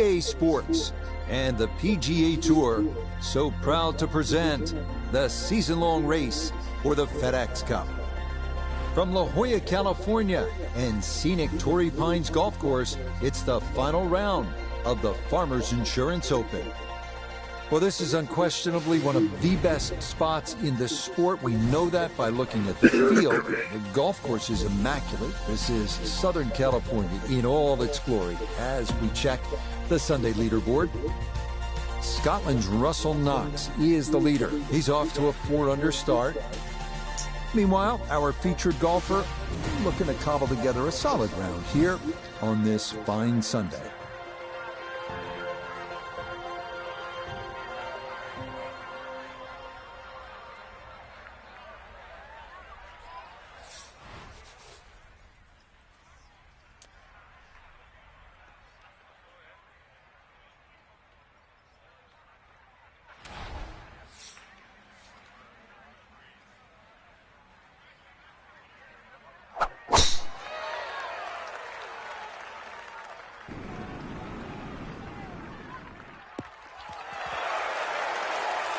EA Sports and the PGA Tour so proud to present the season-long race for the FedEx Cup. From La Jolla, California, and scenic Torrey Pines Golf Course, it's the final round of the Farmers Insurance Open. Well, this is unquestionably one of the best spots in the sport. We know that by looking at the field. The golf course is immaculate. This is Southern California in all its glory as we check the Sunday leaderboard. Scotland's Russell Knox is the leader. He's off to a 4-under start. Meanwhile, our featured golfer looking to cobble together a solid round here on this fine Sunday.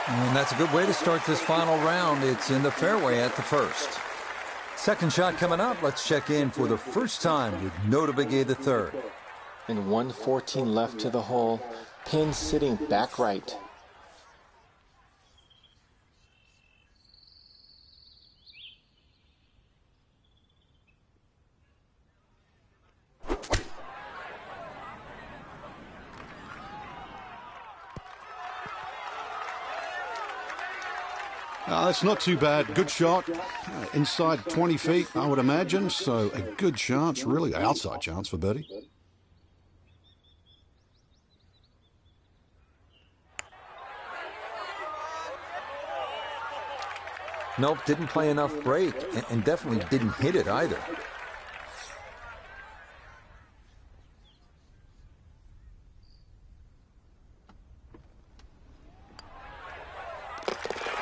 And that's a good way to start this final round. It's in the fairway at the first. Second shot coming up. Let's check in for the first time with Nota Begay the third. And 114 left to the hole. Pin sitting back right. That's not too bad. Good shot. Inside 20 feet, I would imagine. So a good chance, really outside chance for birdie. Nope, didn't play enough break and definitely didn't hit it either.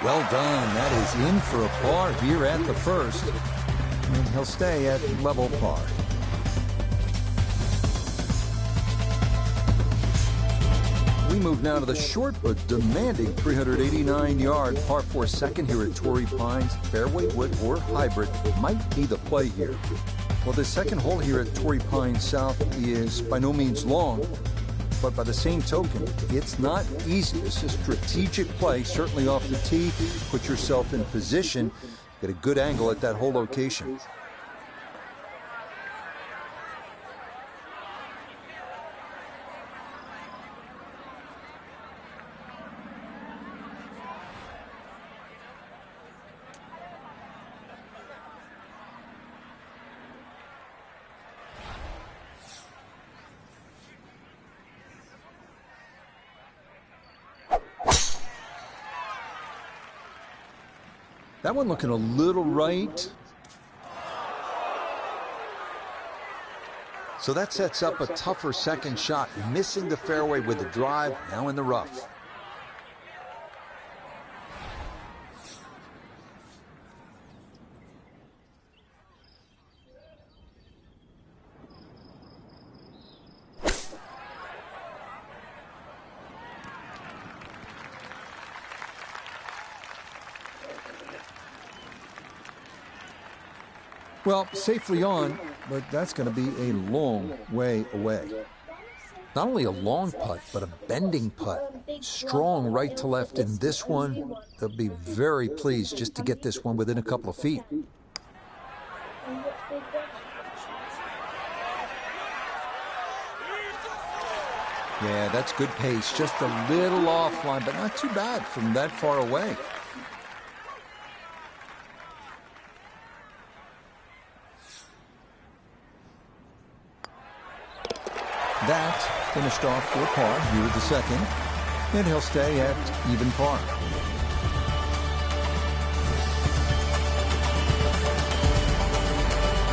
Well done. That is in for a par here at the first. And he'll stay at level par. We move now to the short but demanding 389-yard par 4 second here at Torrey Pines. Fairway, wood, or hybrid might be the play here. Well, the second hole here at Torrey Pines South is by no means long. But by the same token, it's not easy. It's a strategic play, certainly off the tee. Put yourself in position, get a good angle at that whole location. That one looking a little right. So that sets up a tougher second shot. Missing the fairway with the drive, now in the rough. Well, safely on, but that's going to be a long way away. Not only a long putt, but a bending putt. Strong right to left in this one. They'll be very pleased just to get this one within a couple of feet. Yeah, that's good pace. Just a little offline, but not too bad from that far away. That finished off for par here at the second, and he'll stay at even par.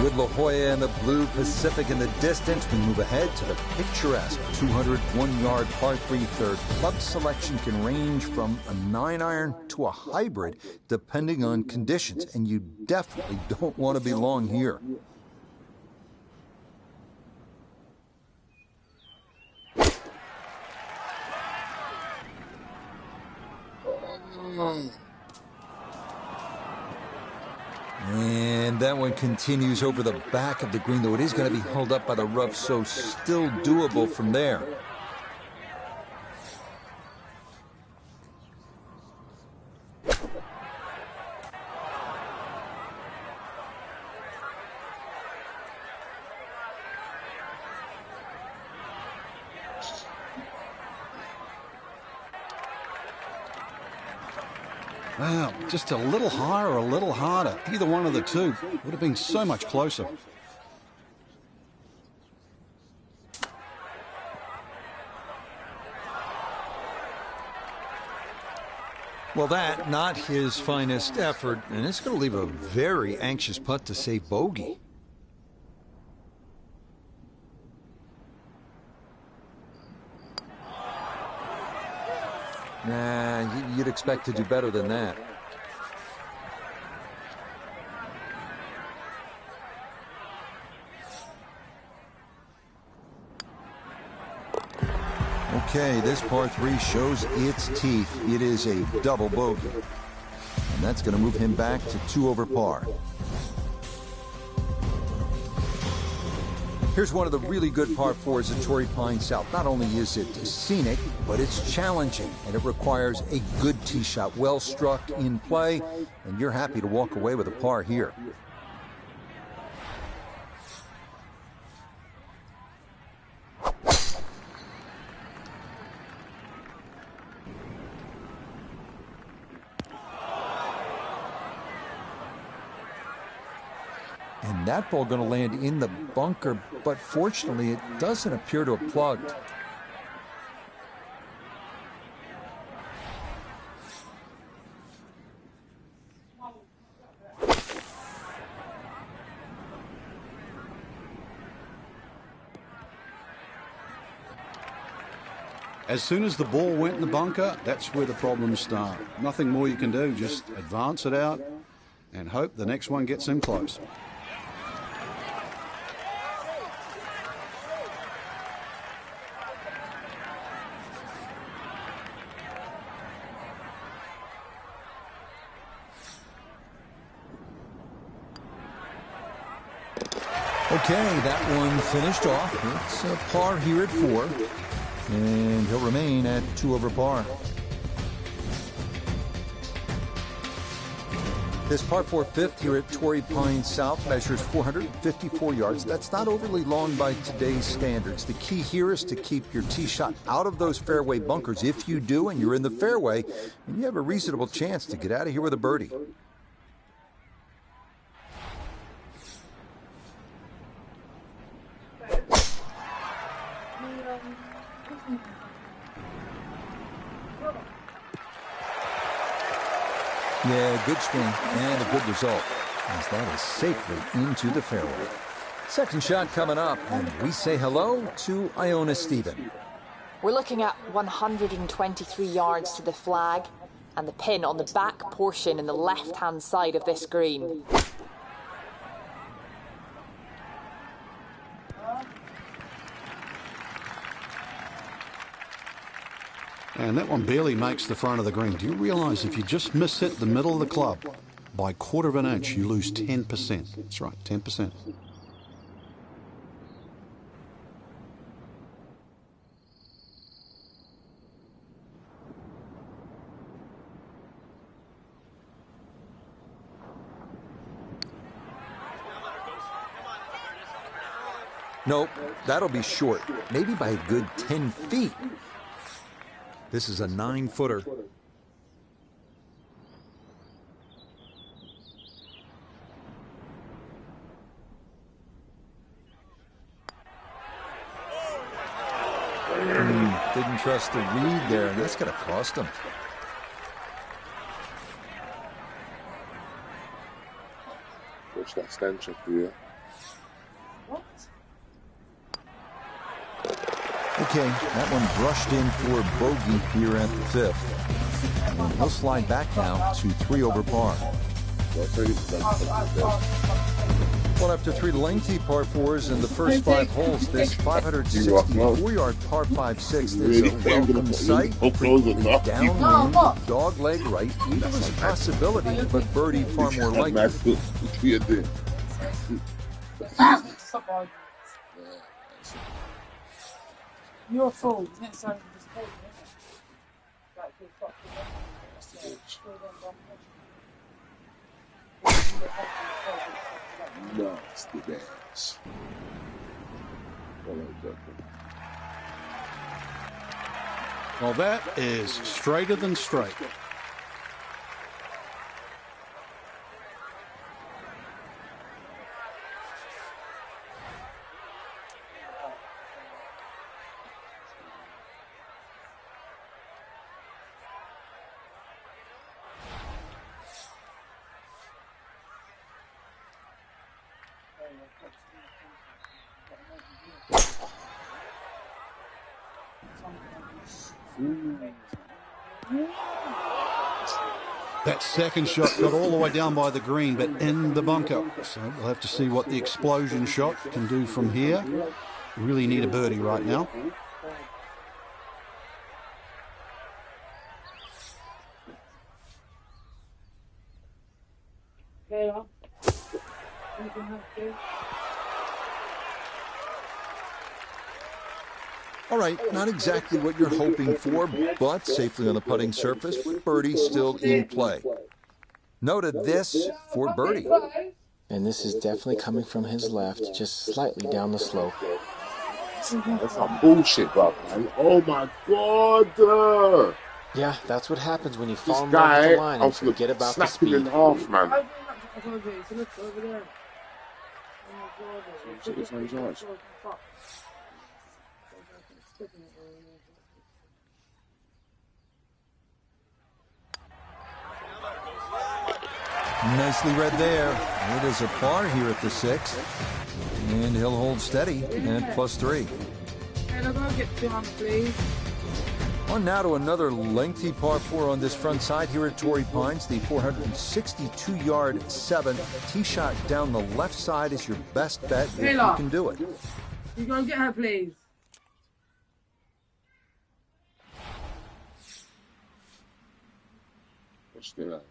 With La Jolla and the Blue Pacific in the distance, we move ahead to the picturesque 201-yard par 3 third. Club selection can range from a 9-iron to a hybrid, depending on conditions, and you definitely don't want to be long here. And that one continues over the back of the green, though it is going to be held up by the rough, so still doable from there. Wow, just a little higher or a little harder. Either one of the two would have been so much closer. Well, that, not his finest effort, and it's going to leave a very anxious putt to save bogey. Nah, you'd expect to do better than that. Okay, this par 3 shows its teeth. It is a double bogey. And that's going to move him back to 2 over par. Here's one of the really good par 4s at Torrey Pines South. Not only is it scenic, but it's challenging, and it requires a good tee shot, well struck in play, and you're happy to walk away with a par here. And that ball going to land in the bunker, but fortunately it doesn't appear to have plugged. As soon as the ball went in the bunker, that's where the problems start. Nothing more you can do, just advance it out and hope the next one gets in close. Okay, that one finished off. It's a par here at 4, and he'll remain at 2 over par. This par 4 fifth here at Torrey Pines South measures 454 yards. That's not overly long by today's standards. The key here is to keep your tee shot out of those fairway bunkers. If you do, and you're in the fairway, and you have a reasonable chance to get out of here with a birdie. Yeah, good swing and a good result, as that is safely into the fairway. Second shot coming up, and we say hello to Iona Stephen. We're looking at 123 yards to the flag, and the pin on the back portion in the left-hand side of this green. And that one barely makes the front of the green. Do you realise if you just miss hit the middle of the club by 1/4 of an inch, you lose 10%. That's right, 10%. Nope, that'll be short, maybe by a good 10 feet. This is a 9-footer. Didn't trust the read there, and that's going to cost him. Okay, that one brushed in for bogey here at the 5th. And he'll slide back now to 3 over par. Well, after 3 lengthy par 4s in the first 5 holes, this 564-yard par 5/6 is a welcome sight. Frequently downwind, dog leg right. Eagle is a possibility, but birdie far more likely. Your fault. Next time you just take it. Nasty dance. Well, that is straighter than straight. That second shot got all the way down by the green, but in the bunker. So we'll have to see what the explosion shot can do from here. Really need a birdie right now. All right, not exactly what you're hoping for, but safely on the putting surface with birdie still in play. Noted this for birdie. And this is definitely coming from his left, just slightly down the slope. That's some bullshit, bro, man. Oh my God! Yeah, that's what happens when you fall in This love with guy, the line I and was gonna forget about the snap him in speed. half, man. Nicely read there. It is a par here at the 6th. And he'll hold steady at +3. Can I go get 200, please? On now to another lengthy par 4 on this front side here at Torrey Pines. The 462-yard 7. Tee shot down the left side is your best bet if you can do it. You go and get her, please. What's that?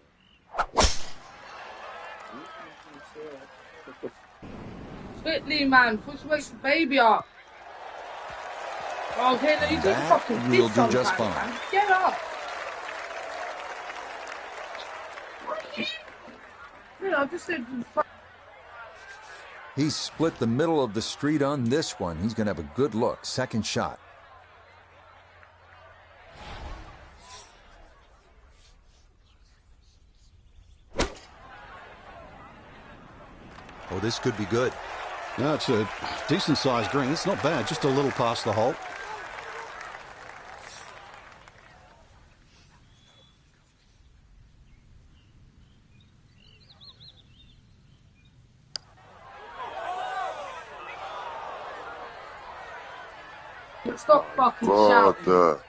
Quickly, man. Push the baby up. Okay, no, you do That fucking will this do just sometimes, fine. man. Get up. Yeah, I just said. He split the middle of the street on this one. He's going to have a good look. Second shot. Oh, this could be good. No, it's a decent-sized green. It's not bad, just a little past the hole. Stop fucking shouting.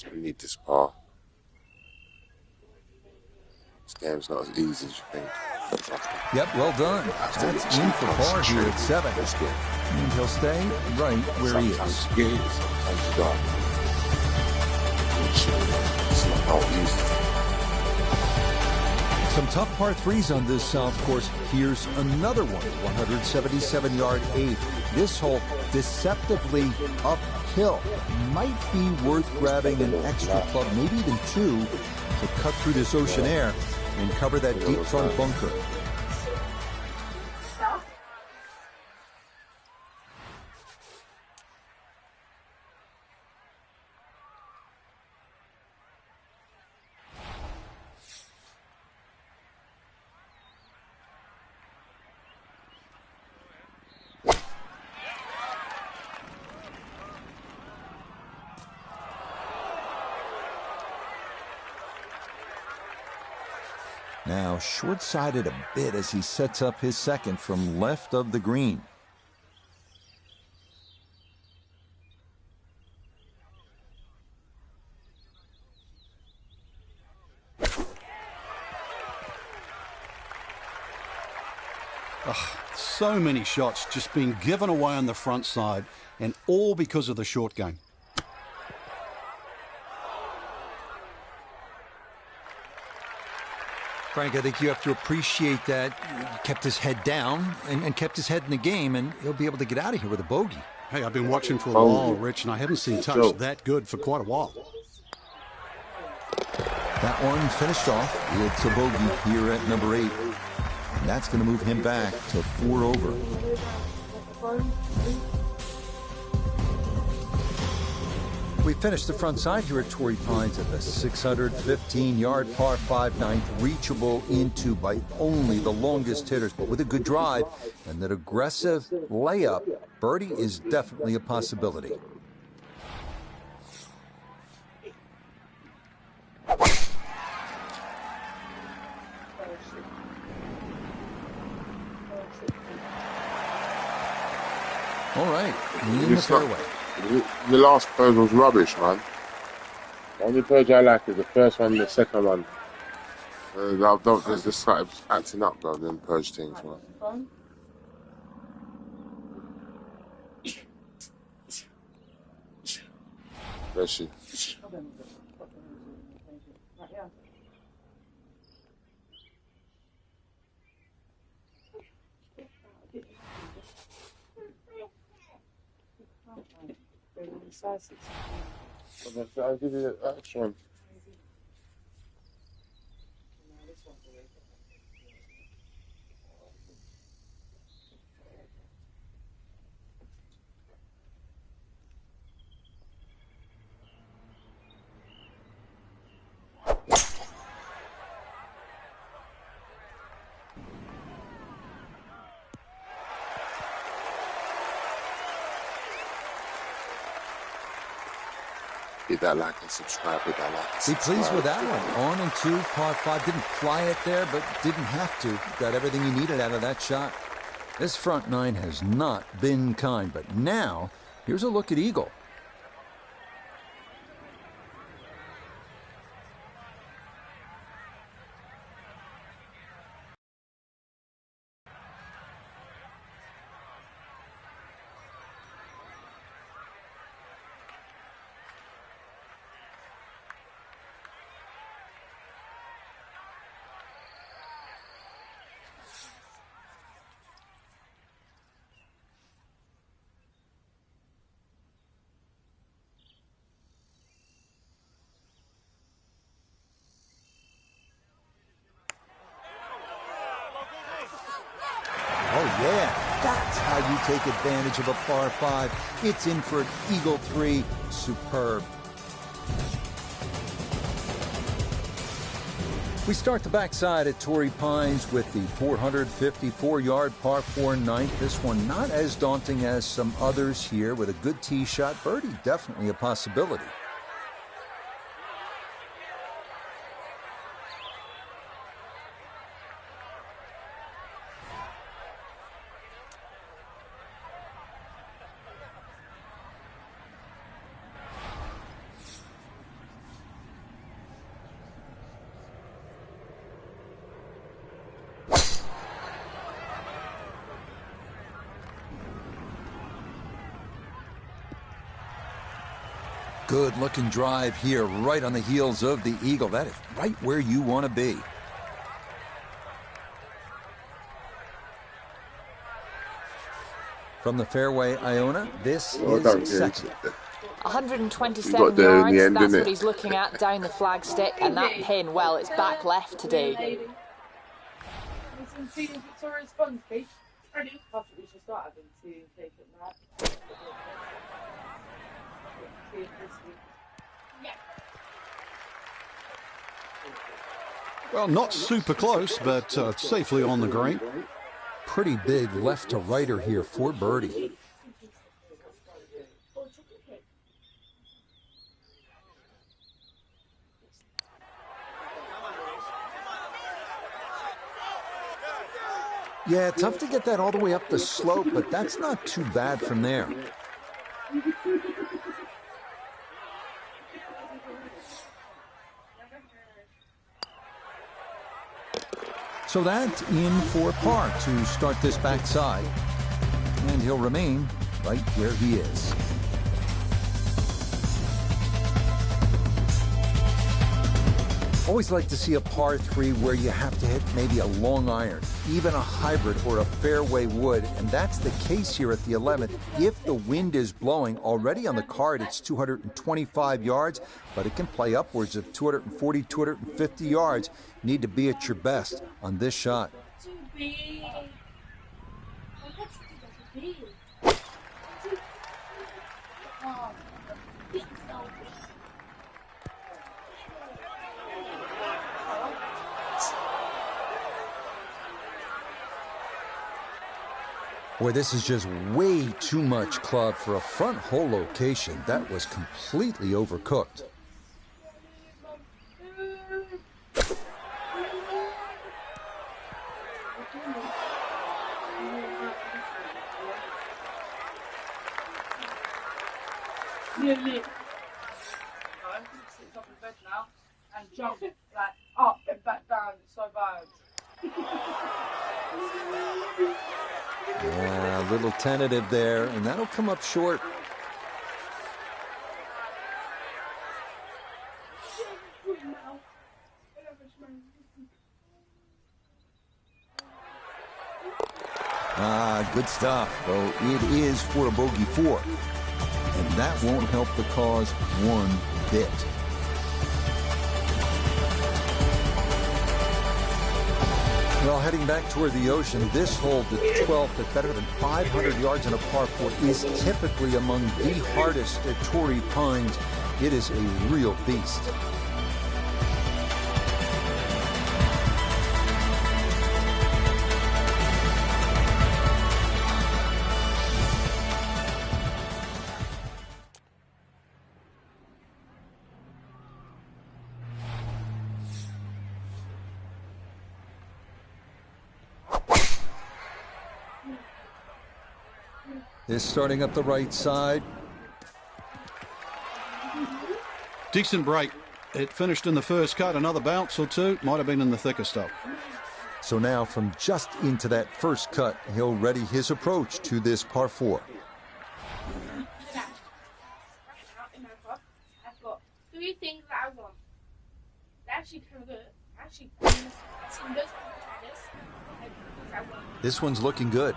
I need this par. This game's not as easy as you think. Yep, well done. That's in for par here at 7. And he'll stay right where he is. Sometimes you get it, sometimes you don't. It's not how easy. Some tough par 3s on this South course. Here's another one, 177-yard 8. This hole deceptively uphill. Might be worth grabbing an extra club, maybe even 2, to cut through this ocean air and cover that deep front bunker. Now short-sided a bit as he sets up his second from left of the green. So many shots just being given away on the front side, and all because of the short game. Frank, I think you have to appreciate that he kept his head down and kept his head in the game, and he'll be able to get out of here with a bogey. Hey, I've been watching for a while, Rich, and I haven't seen touch that good for quite a while. That one finished off. It's a bogey here at number 8. And that's going to move him back to 4 over. We finished the front side here at Torrey Pines at the 615-yard par 5 ninth, reachable into by only the longest hitters, but with a good drive and that aggressive layup, birdie is definitely a possibility. All right, in the fairway. The last purge was rubbish, man. The only purge I like is the first one and the second one. They just started acting up, bro, them purge things, man. Bless you. I'll give you the extra one. Hit that like and subscribe. Hit that like and subscribe. Be pleased with that one. On and 2, par 5. Didn't fly it there, but didn't have to. Got everything he needed out of that shot. This front 9 has not been kind, but now here's a look at Eagle. Oh, yeah, that's how you take advantage of a par 5. It's in for an Eagle 3. Superb. We start the backside at Torrey Pines with the 454-yard par 4 ninth. This one not as daunting as some others here with a good tee shot. Birdie definitely a possibility. Good looking drive here right on the heels of the Eagle. That is right where you want to be. From the fairway, Iona, this is second. 127 yards, that's what he's looking at down the flagstick, and that pin, well, it's back left today. Well, not super close, but safely on the green. Pretty big left to righter here for birdie. Yeah, tough to get that all the way up the slope, but that's not too bad from there. So that's in for par to start this backside. And he'll remain right where he is. Always like to see a par 3 where you have to hit maybe a long iron, even a hybrid or a fairway wood, and that's the case here at the 11th. If the wind is blowing, already on the card it's 225 yards, but it can play upwards of 240, 250 yards. Need to be at your best on this shot. Boy, this is just way too much club for a front hole location. That was completely overcooked. Nearly. Sits up in bed now and jump like up and back down. It's so bad. Yeah, a little tentative there, and that'll come up short. Good stuff. Well, it is for a bogey 4, and that won't help the cause one bit. Well, heading back toward the ocean, this hole, the 12th, at better than 500 yards in a par 4, is typically among the hardest at Torrey Pines. It is a real beast. Is starting up the right side. Decent break. It finished in the first cut. Another bounce or two. Might have been in the thicker stuff. So now from just into that first cut, he'll ready his approach to this par 4. I've got 3 things that I want. They're actually kind of good. Actually, This one's looking good.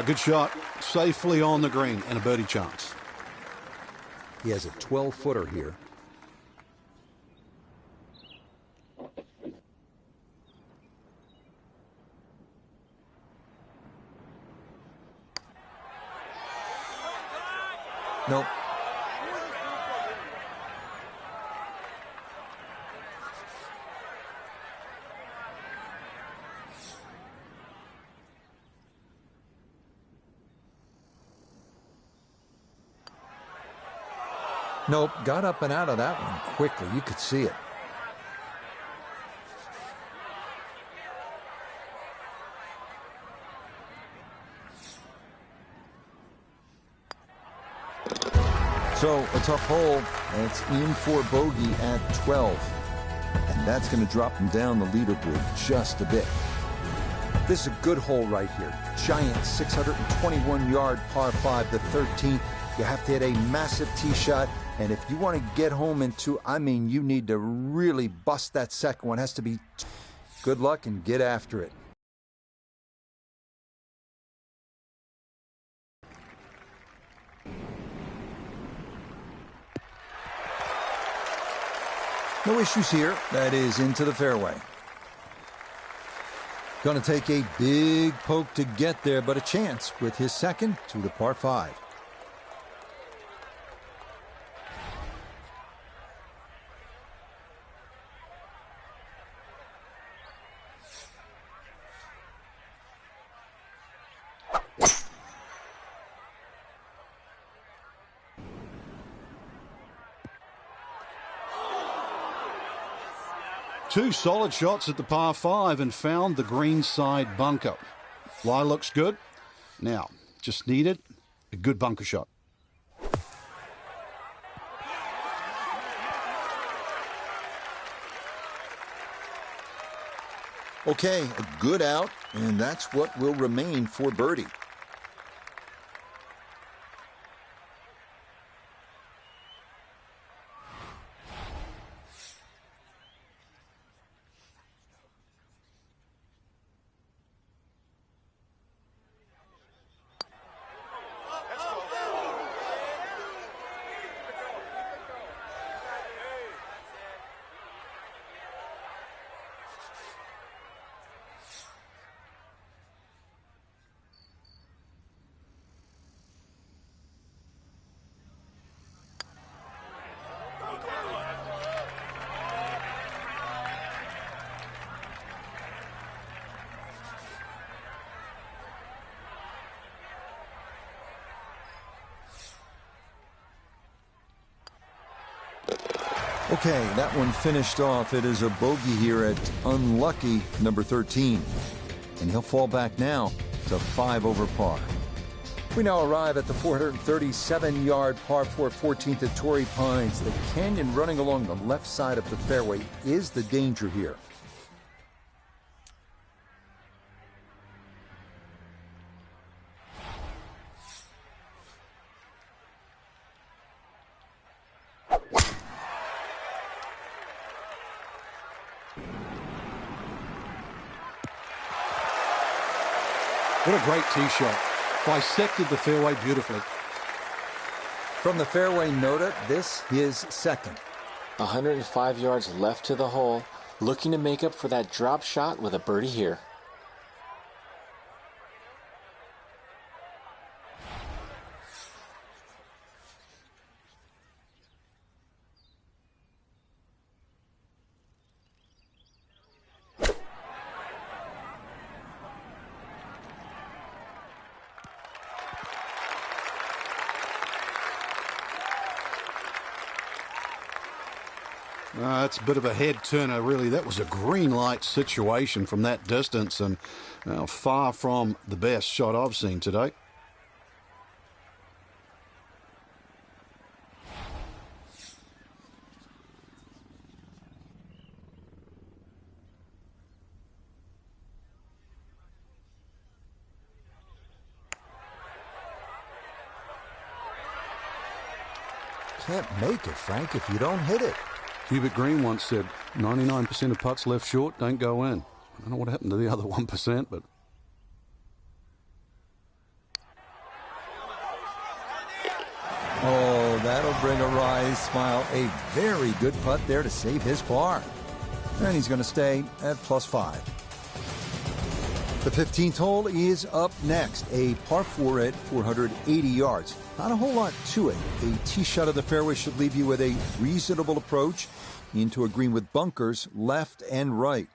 Good shot. Safely on the green and a birdie chance. He has a 12-footer here. Nope. Nope, got up and out of that one quickly. You could see it. So a tough hole, and it's in for bogey at 12. And that's going to drop him down the leaderboard just a bit. This is a good hole right here. Giant 621-yard par 5, the 13th. You have to hit a massive tee shot. And if you want to get home into, I mean, you need to really bust that second one. It has to be good luck and get after it. No issues here. That is into the fairway. Going to take a big poke to get there, but a chance with his second to the par 5. Two solid shots at the par 5 and found the greenside bunker. Lie looks good. Now, just needed a good bunker shot. Okay, a good out, and that's what will remain for birdie. Okay, that one finished off. It is a bogey here at unlucky number 13. And he'll fall back now to 5 over par. We now arrive at the 437-yard par 4 14th at Torrey Pines. The canyon running along the left side of the fairway is the danger here. What a great tee shot. Bisected the fairway beautifully. From the fairway nota, this is second. 105 yards left to the hole, looking to make up for that drop shot with a birdie here. That's a bit of a head turner, really. That was a green light situation from that distance, and far from the best shot I've seen today. Can't make it, Frank, if you don't hit it. Hubert Green once said, 99% of putts left short don't go in. I don't know what happened to the other 1%, but... Oh, that'll bring a wry smile. A very good putt there to save his par. And he's going to stay at +5. The 15th hole is up next. A par 4 at 480 yards. Not a whole lot to it. A tee shot of the fairway should leave you with a reasonable approach into a green with bunkers left and right.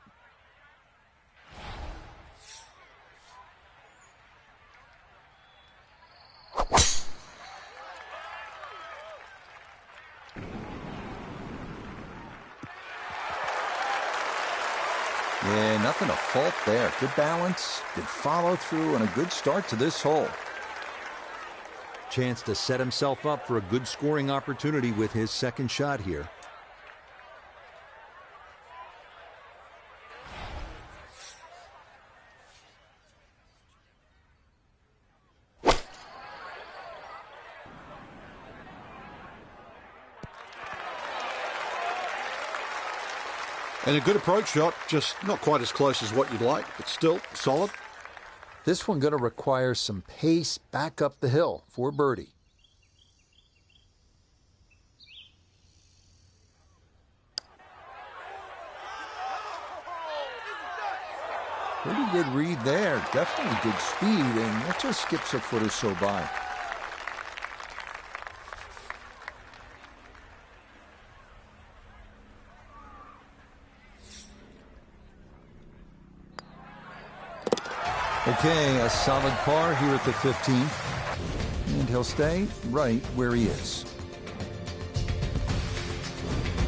Yeah, nothing to fault there. Good balance, good follow through, and a good start to this hole. Chance to set himself up for a good scoring opportunity with his second shot here. And a good approach shot, just not quite as close as what you'd like, but still solid. This one going to require some pace back up the hill for birdie. Pretty good read there. Definitely good speed, and that just skips a foot or so by. Okay, a solid par here at the 15th, and he'll stay right where he is.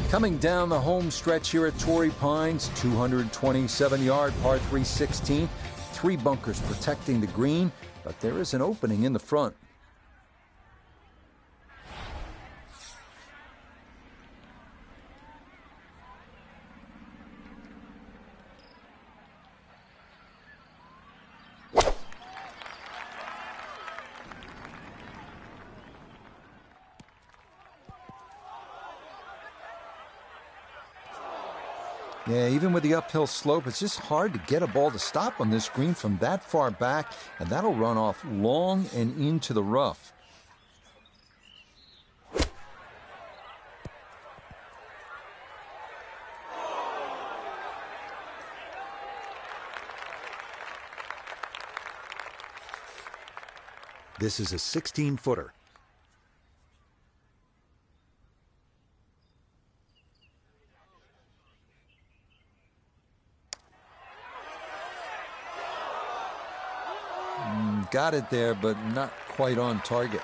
Coming down the home stretch here at Torrey Pines, 227-yard par 3 16, 3 bunkers protecting the green, but there is an opening in the front. Yeah, even with the uphill slope, it's just hard to get a ball to stop on this green from that far back, and that'll run off long and into the rough. This is a 16-footer. Got it there, but not quite on target.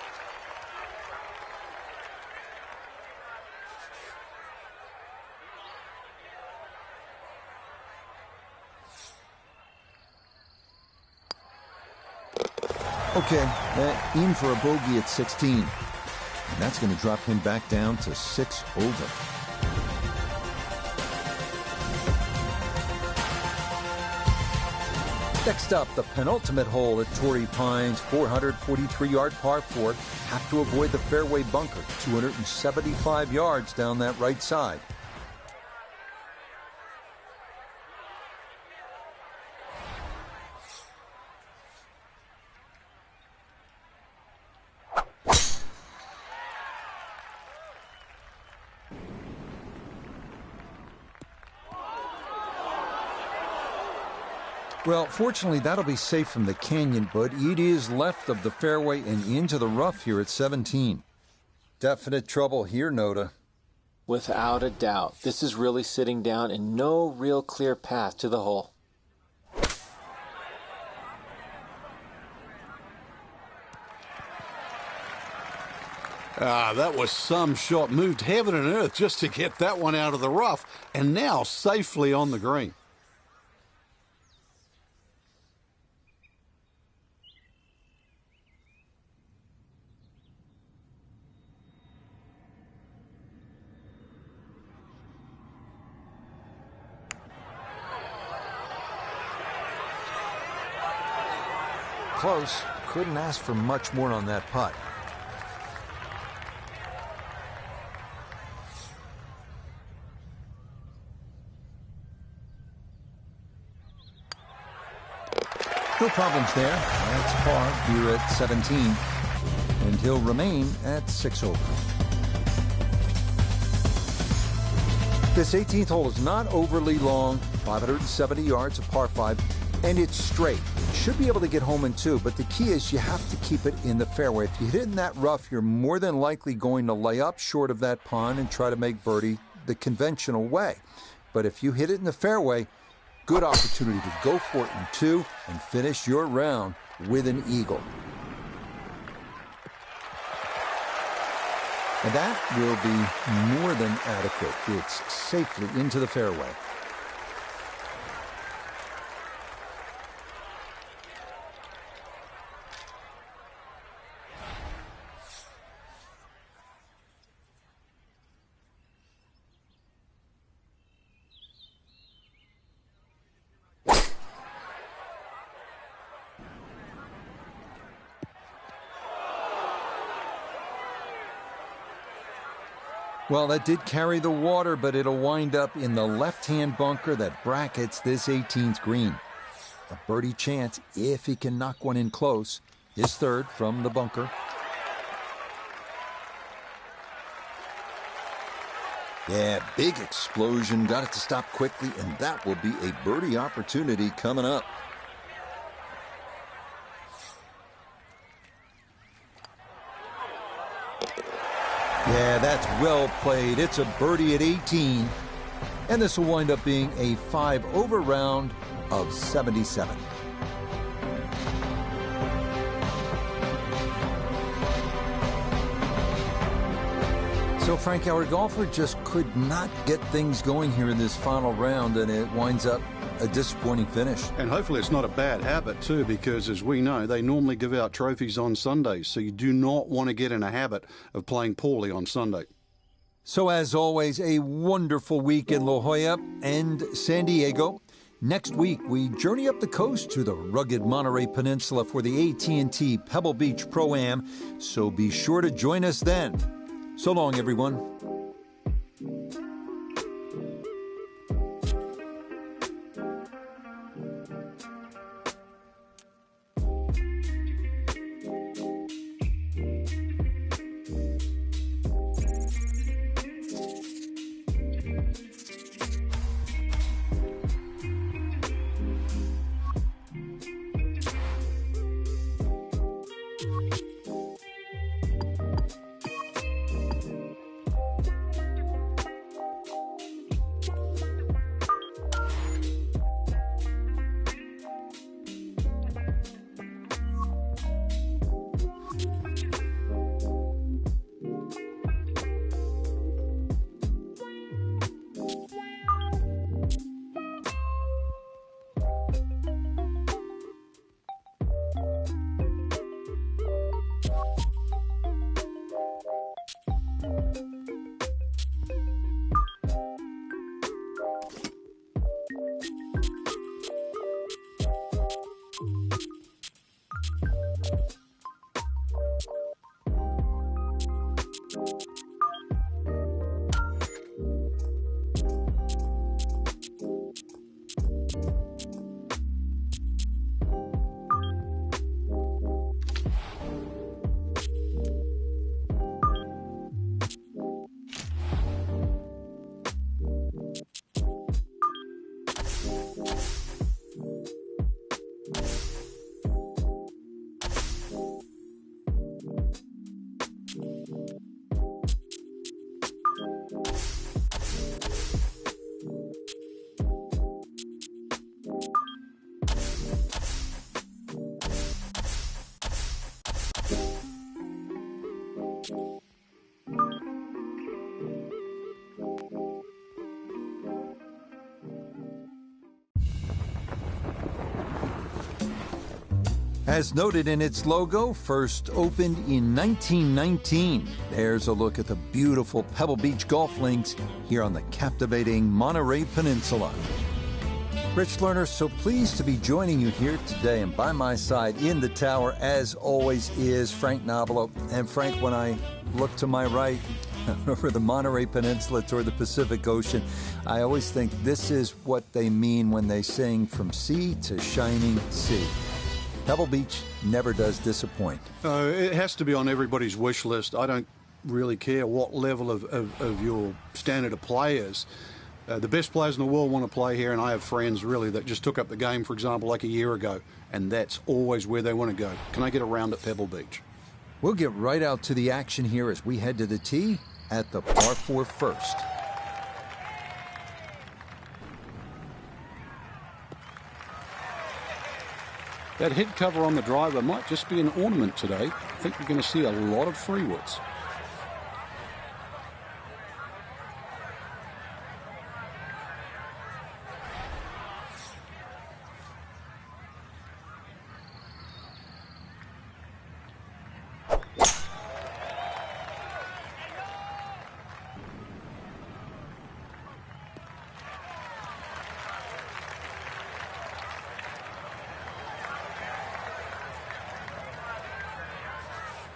Okay, in for a bogey at 16. And that's going to drop him back down to 6 over. Next up, the penultimate hole at Torrey Pines, 443-yard par 4. Have to avoid the fairway bunker, 275 yards down that right side. Well, fortunately, that'll be safe from the canyon, but it is left of the fairway and into the rough here at 17. Definite trouble here, Noda. Without a doubt. This is really sitting down and no real clear path to the hole. That was some shot. Moved heaven and earth just to get that one out of the rough, and now safely on the green. Close. Couldn't ask for much more on that putt. No problems there. That's par here at 17. And he'll remain at 6 over. This 18th hole is not overly long, 570 yards, a par 5, and it's straight. Should be able to get home in 2, but the key is you have to keep it in the fairway. If you hit it in that rough, you're more than likely going to lay up short of that pond and try to make birdie the conventional way. But if you hit it in the fairway, good opportunity to go for it in 2 and finish your round with an eagle. And that will be more than adequate. It's safely into the fairway. Well, that did carry the water, but it'll wind up in the left-hand bunker that brackets this 18th green. A birdie chance if he can knock one in close. His third from the bunker. Yeah, big explosion. Got it to stop quickly, and that will be a birdie opportunity coming up. Yeah, that's well played. It's a birdie at 18. And this will wind up being a 5 over round of 77. So Frank, our golfer just could not get things going here in this final round, and it winds up a disappointing finish. And hopefully it's not a bad habit too, because as we know, they normally give out trophies on Sundays, so you do not want to get in a habit of playing poorly on Sunday. So as always, a wonderful week in La Jolla and San Diego. Next week, we journey up the coast to the rugged Monterey Peninsula for the AT&T Pebble Beach Pro-Am, so be sure to join us then. So long, everyone. As noted in its logo, first opened in 1919. There's a look at the beautiful Pebble Beach golf links here on the captivating Monterey Peninsula. Rich Lerner, so pleased to be joining you here today, and by my side in the tower, as always, is Frank Nobilo. And Frank, when I look to my right over the Monterey Peninsula toward the Pacific Ocean, I always think this is what they mean when they sing "From Sea to Shining Sea." Pebble Beach never does disappoint. It has to be on everybody's wish list. I don't really care what level of your standard of play is. The best players in the world want to play here, and I have friends really that just took up the game, for example, like a year ago, and that's always where they want to go. Can I get a round at Pebble Beach? We'll get right out to the action here as we head to the tee at the par 4 first. That head cover on the driver might just be an ornament today. I think you're going to see a lot of freewoods.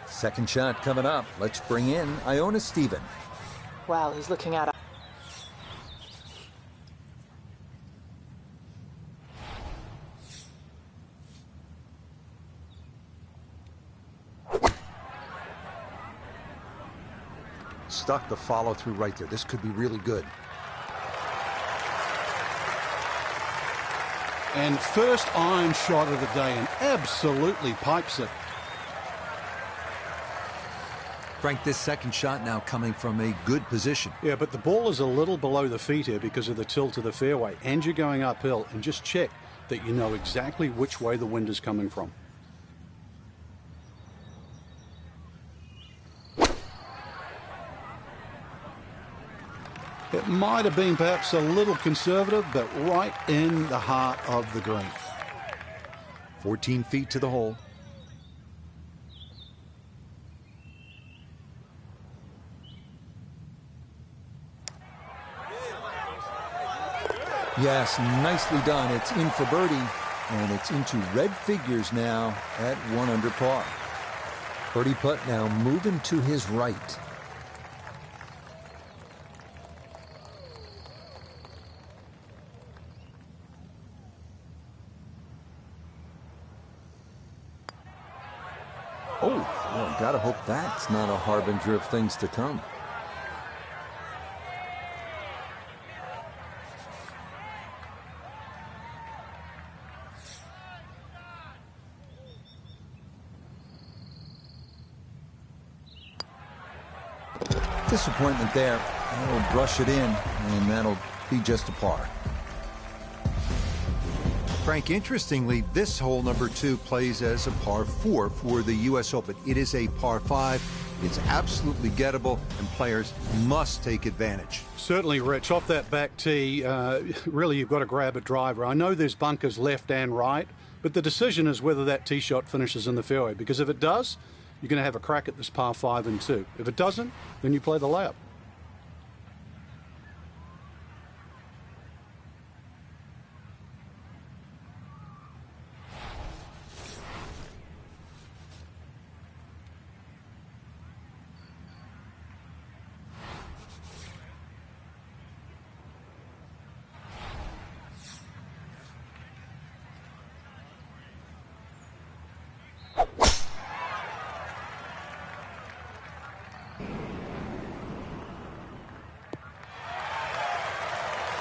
Second shot coming up. Let's bring in Iona Stephen. Well, he's looking at it. Stuck the follow through right there. This could be really good. And first iron shot of the day, and absolutely pipes it. Frank, this second shot now coming from a good position. Yeah, but the ball is a little below the feet here because of the tilt of the fairway, and you're going uphill, and just check that you know exactly which way the wind is coming from. It might have been perhaps a little conservative, but right in the heart of the green. 14 feet to the hole. Yes, nicely done. It's in for birdie, and it's into red figures now at 1 under par. Birdie putt now moving to his right. Oh, well, gotta hope that's not a harbinger of things to come. Disappointment there. That'll brush it in, and that'll be just a par. Frank, interestingly, this hole number 2 plays as a par 4 for the U.S. Open. It is a par 5. It's absolutely gettable, and players must take advantage. Certainly, Rich. Off that back tee, really you've got to grab a driver. I know there's bunkers left and right, but the decision is whether that tee shot finishes in the fairway, because if it does, you're going to have a crack at this par 5 and 2. If it doesn't, then you play the layup.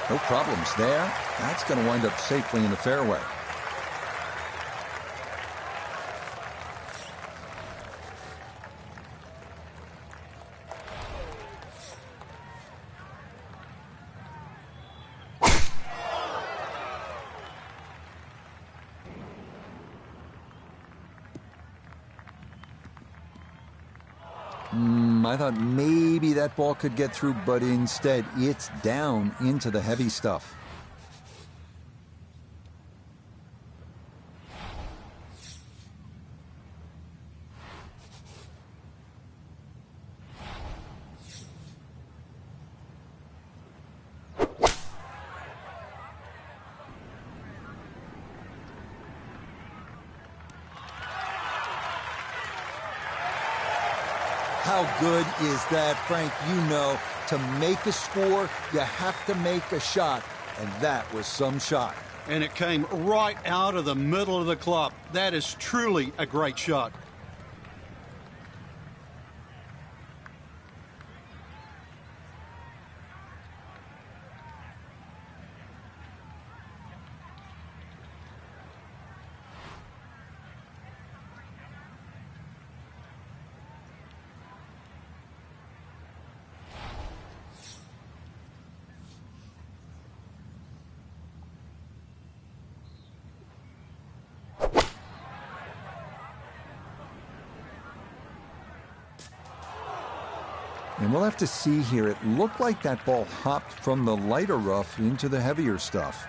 No problems there. That's going to wind up safely in the fairway. I thought maybe that ball could get through, but instead it's down into the heavy stuff. How good is that, Frank? You know, to make a score, you have to make a shot, and that was some shot. And it came right out of the middle of the club. That is truly a great shot. And we'll have to see here. It looked like that ball hopped from the lighter rough into the heavier stuff.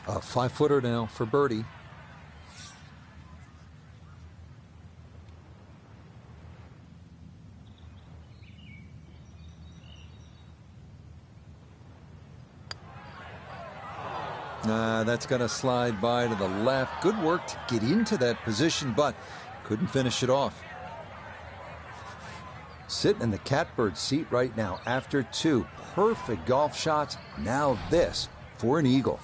A 5-footer now for birdie. That's going to slide by to the left. Good work to get into that position, but couldn't finish it off. Sitting in the catbird seat right now after 2 perfect golf shots. Now this for an eagle.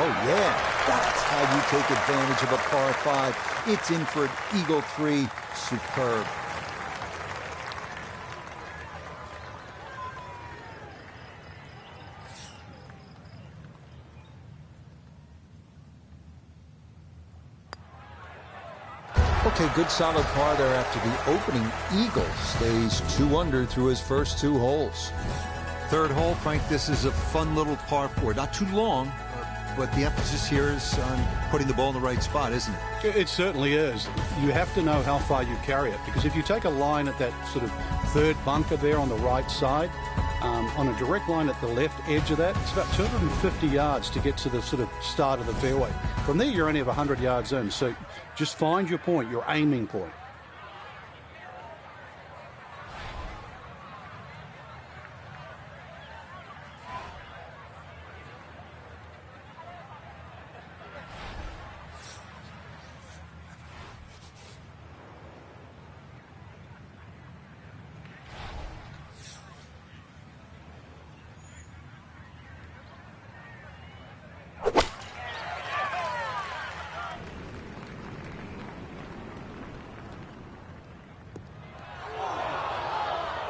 Oh, yeah, that's how you take advantage of a par 5. It's in for an eagle 3. Superb. Okay, good solid par there after the opening eagle. Stays 2 under through his first 2 holes. Third hole, Frank, this is a fun little par 4. Not too long, but the emphasis here is on putting the ball in the right spot, isn't it? It certainly is. You have to know how far you carry it, because if you take a line at that sort of third bunker there on the right side, on a direct line at the left edge of that, it's about 250 yards to get to the sort of start of the fairway. From there, you're only have 100 yards in, so just find your point, your aiming point.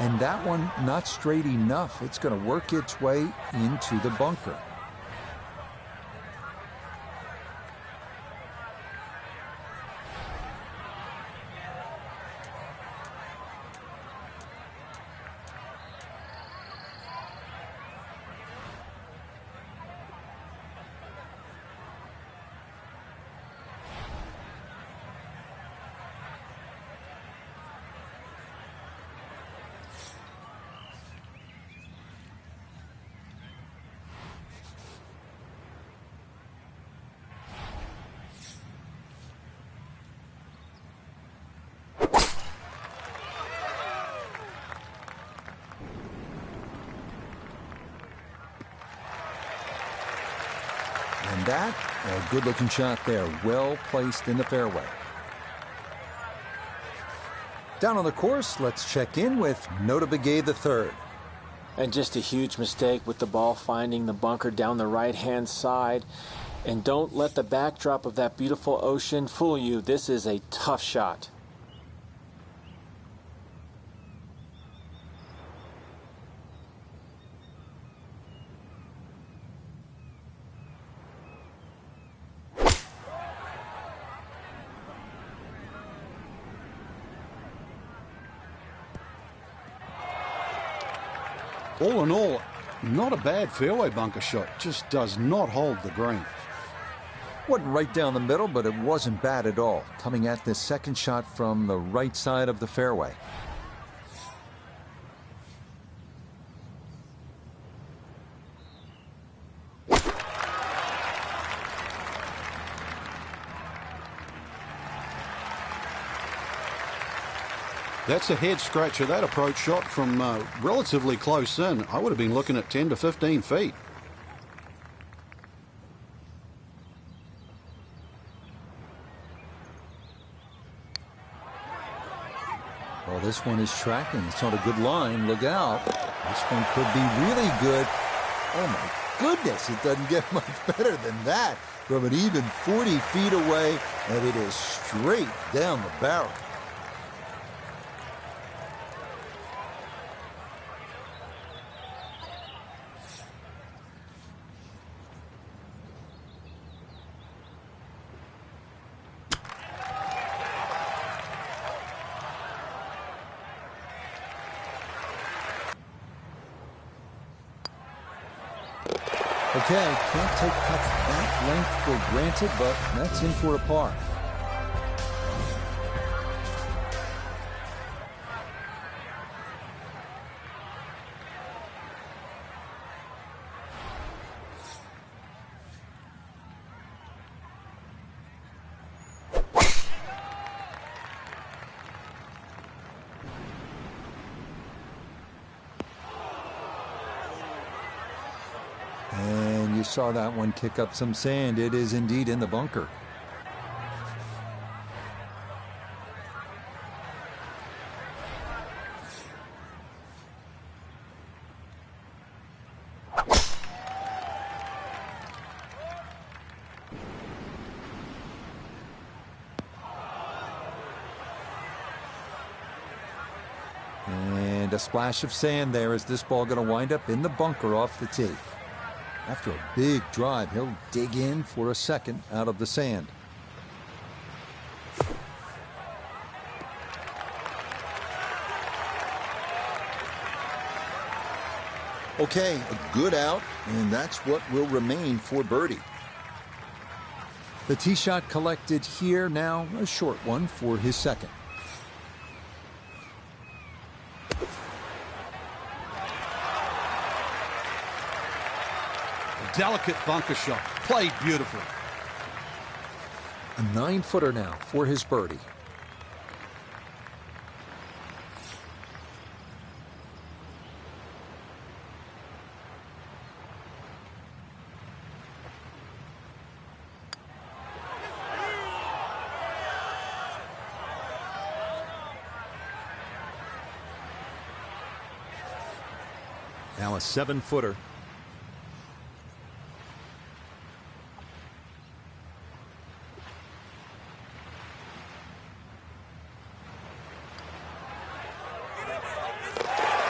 And that one not straight enough. It's going to work its way into the bunker. And that, a good-looking shot there, well placed in the fairway. Down on the course, let's check in with Nota Begay III. And just a huge mistake with the ball finding the bunker down the right-hand side. And don't let the backdrop of that beautiful ocean fool you. This is a tough shot. All in all, Not a bad fairway bunker shot, just does not hold the green. Wasn't right down the middle, but it wasn't bad at all. Coming at this second shot from the right side of the fairway. That's a head scratcher. That approach shot from relatively close in. I would have been looking at 10 to 15 feet. Well, this one is tracking. It's on a good line. Look out. This one could be really good. Oh, my goodness. It doesn't get much better than that. From an even 40 feet away, and it is straight down the barrel. Okay, can't take putts that length for granted, but that's in for a par. And you saw that one kick up some sand. It is indeed in the bunker. And a splash of sand there. Is this ball going to wind up in the bunker off the tee? After a big drive, he'll dig in for a second out of the sand. Okay, a good out, and that's what will remain for birdie. The tee shot collected here, now a short one for his second. Delicate bunker shot. Played beautifully. A 9-footer now for his birdie. Now a 7-footer.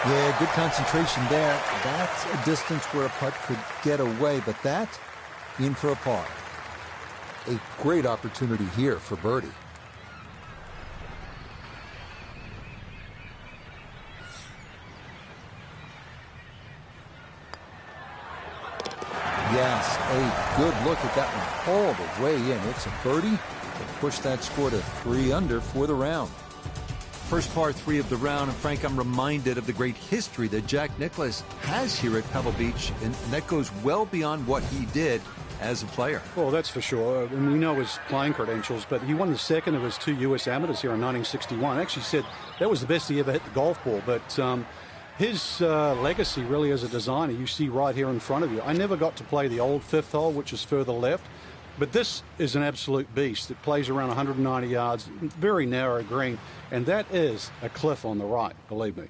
Yeah, good concentration there. That's a distance where a putt could get away, but that in for a par. A great opportunity here for birdie. Yes, a good look at that one all the way in. It's a birdie to push that score to 3 under for the round. First par 3 of the round, and Frank, I'm reminded of the great history that Jack Nicklaus has here at Pebble Beach, and that goes well beyond what he did as a player. Well, that's for sure. And we know his playing credentials, but he won the second of his 2 U.S. amateurs here in 1961. Actually said that was the best he ever hit the golf ball, but his legacy really as a designer, you see right here in front of you. I never got to play the old 5th hole, which is further left, but this is an absolute beast. It plays around 190 yards, very narrow green, and that is a cliff on the right, believe me.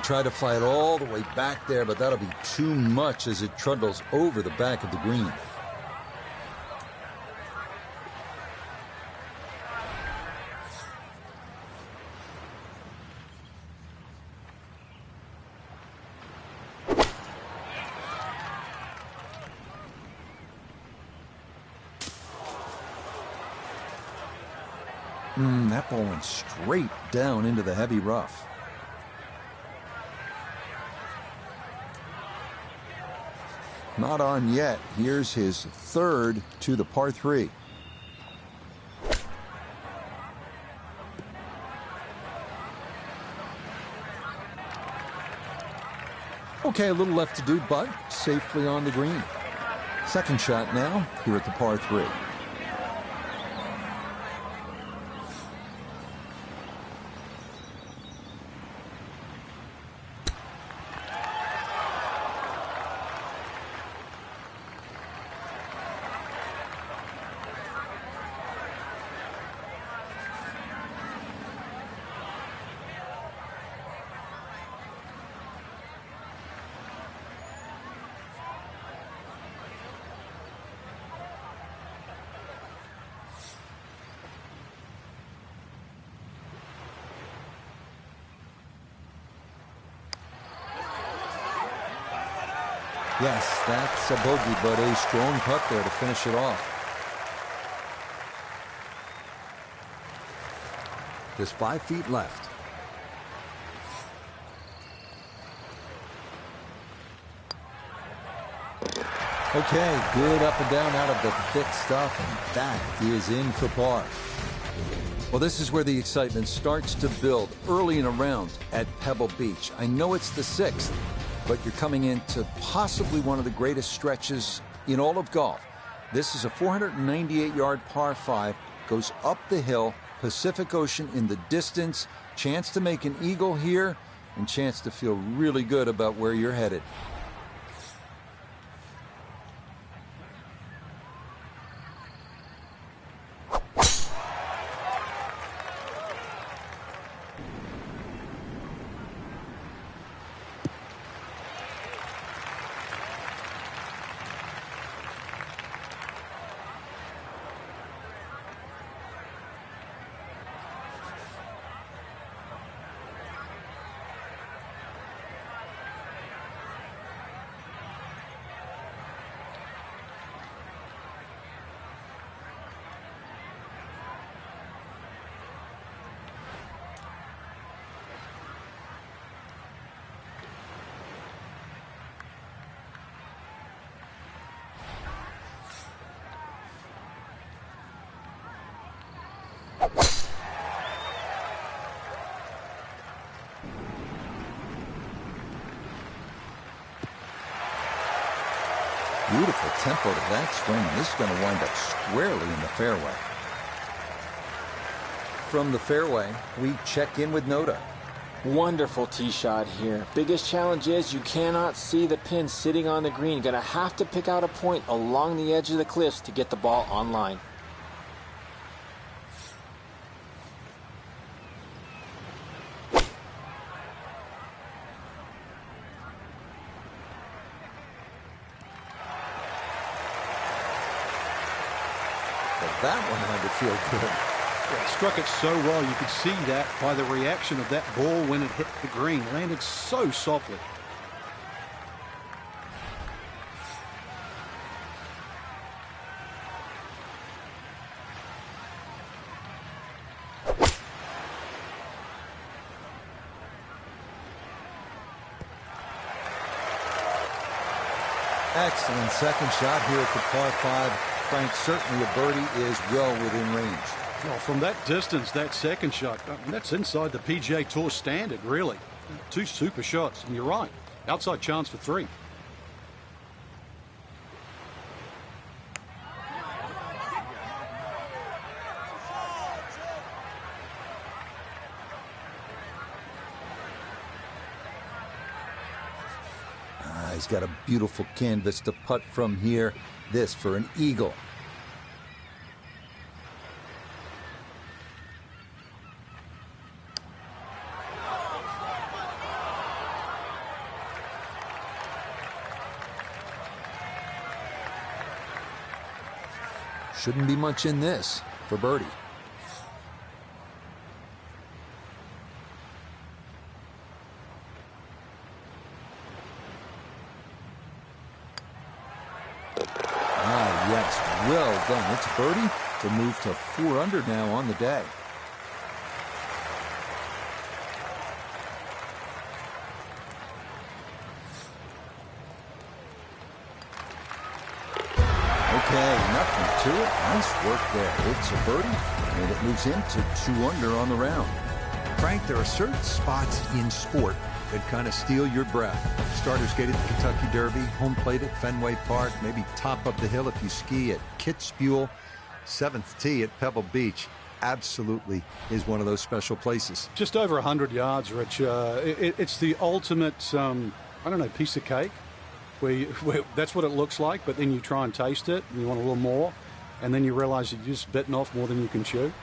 Try to fly it all the way back there, but that'll be too much as it trundles over the back of the green. That ball went straight down into the heavy rough. Not on yet. Here's his third to the par 3. Okay, a little left to do, but safely on the green. Second shot now here at the par 3. Yes, that's a bogey, but a strong putt there to finish it off. Just 5 feet left. Okay, good up and down out of the thick stuff, and that is in for par. Well, this is where the excitement starts to build early in a round at Pebble Beach. I know it's the 6th, but you're coming into possibly one of the greatest stretches in all of golf. This is a 498-yard par 5, goes up the hill, Pacific Ocean in the distance, chance to make an eagle here, and chance to feel really good about where you're headed. Beautiful tempo to that swing. This is going to wind up squarely in the fairway. From the fairway, we check in with Noda. Wonderful tee shot here. Biggest challenge is you cannot see the pin sitting on the green. Going to have to pick out a point along the edge of the cliffs to get the ball on line. That one had to feel good. Yeah, struck it so well. You could see that by the reaction of that ball when it hit the green. Landed so softly. Excellent second shot here at the par 5. Frank, certainly a birdie is well within range. Well, from that distance, that second shot, that's inside the PGA Tour standard, really. 2 super shots, and you're right. Outside chance for 3. He's got a beautiful canvas to putt from here. This for an eagle. Shouldn't be much in this for birdie. Yes, well done. It's birdie to move to 4 under now on the day. Okay, nothing to it. Nice work there. It's a birdie, and it moves him to 2 under on the round. Frank, there are certain spots in sport that kind of steal your breath. Starter skate at the Kentucky Derby, home plate at Fenway Park, maybe top up the hill if you ski at Kitzbühel, 7th tee at Pebble Beach. Absolutely is one of those special places. Just over 100 yards, Rich. It's the ultimate, I don't know, piece of cake. Where that's what it looks like, but then you try and taste it, and you want a little more, and then you realize you've just bitten off more than you can chew.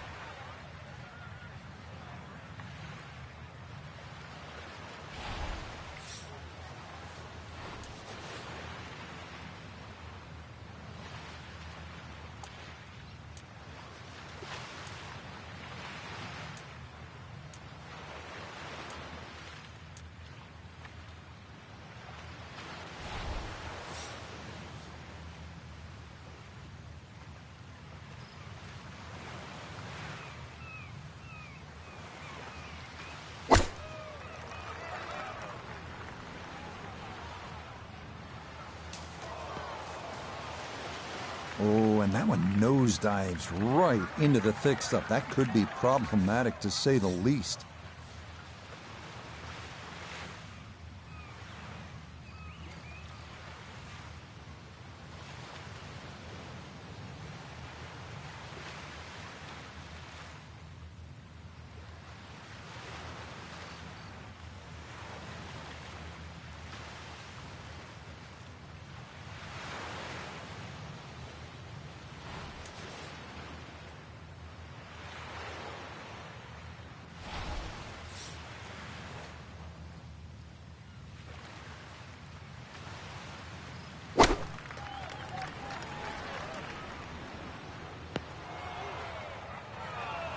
Oh, and that one nosedives right into the thick stuff. That could be problematic, to say the least.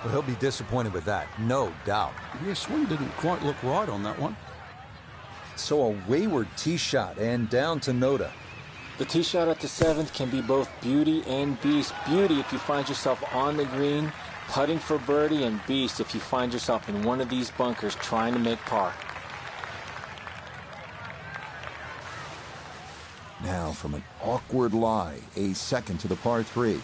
Well, he'll be disappointed with that, no doubt. Yeah, swing didn't quite look right on that one. So a wayward tee shot and down to Noda. The tee shot at the 7th can be both beauty and beast. Beauty if you find yourself on the green, putting for birdie, and beast if you find yourself in one of these bunkers trying to make par. Now from an awkward lie, a second to the par 3.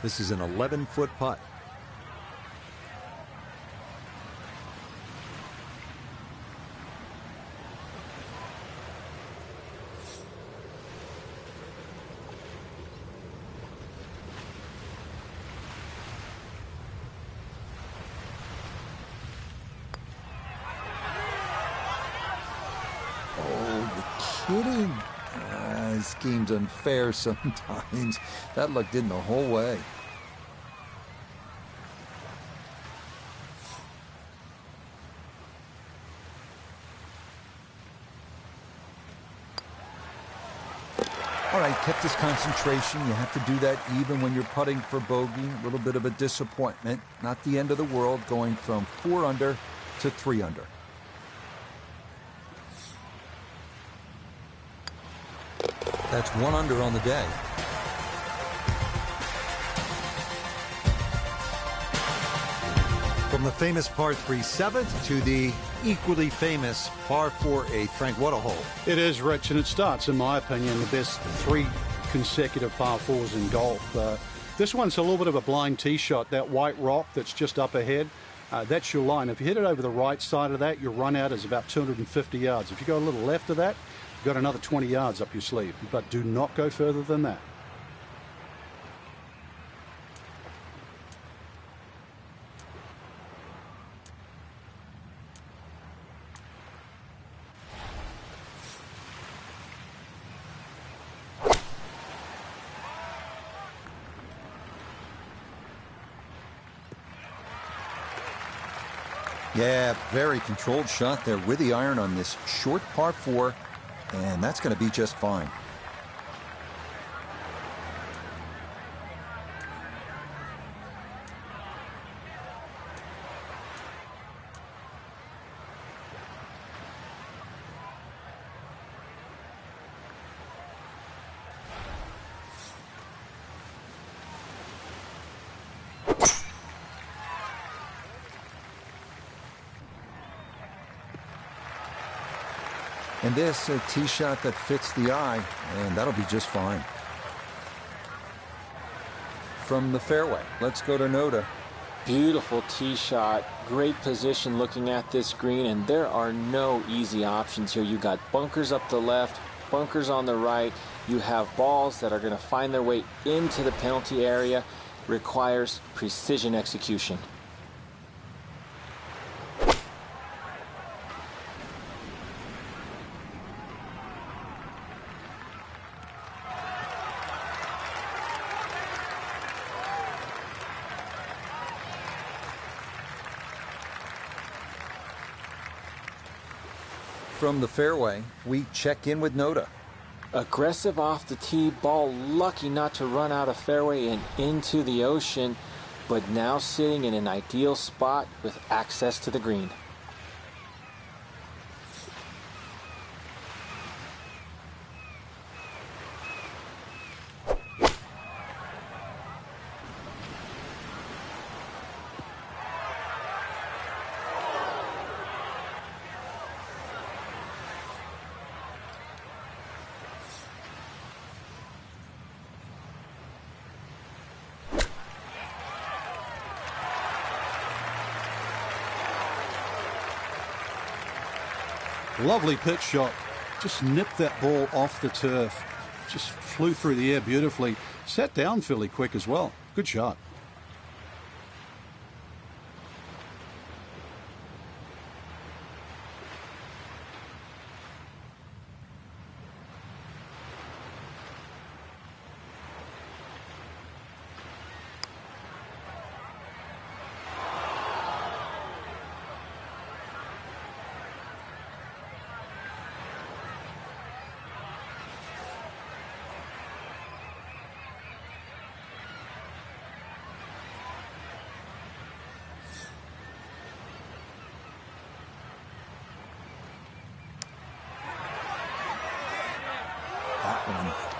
This is an 11-foot putt. Oh, you're kidding. This game's unfair sometimes. That looked in the whole way. All right, kept his concentration. You have to do that even when you're putting for bogey. A little bit of a disappointment. Not the end of the world, going from 4 under to 3 under. That's 1 under on the day. From the famous par 3 7th to the equally famous par 4 8th. Frank, what a hole. It is, Rich, and it starts, in my opinion, the best 3 consecutive par 4s in golf. This one's a little bit of a blind tee shot. That white rock that's just up ahead, That's your line. If you hit it over the right side of that, your run out is about 250 yards. If you go a little left of that, you've got another 20 yards up your sleeve. But do not go further than that. Yeah, very controlled shot there with the iron on this short par 4, and that's going to be just fine. And this, a tee shot that fits the eye, and that'll be just fine. From the fairway, let's go to Noda. Beautiful tee shot, great position looking at this green, and there are no easy options here. You got bunkers up the left, bunkers on the right. You have balls that are going to find their way into the penalty area. Requires precision execution. From the fairway, we check in with Noda. Aggressive off the tee, ball lucky not to run out of fairway and into the ocean, but now sitting in an ideal spot with access to the green. Lovely pitch shot. Just nipped that ball off the turf. Just flew through the air beautifully. Sat down fairly quick as well. Good shot.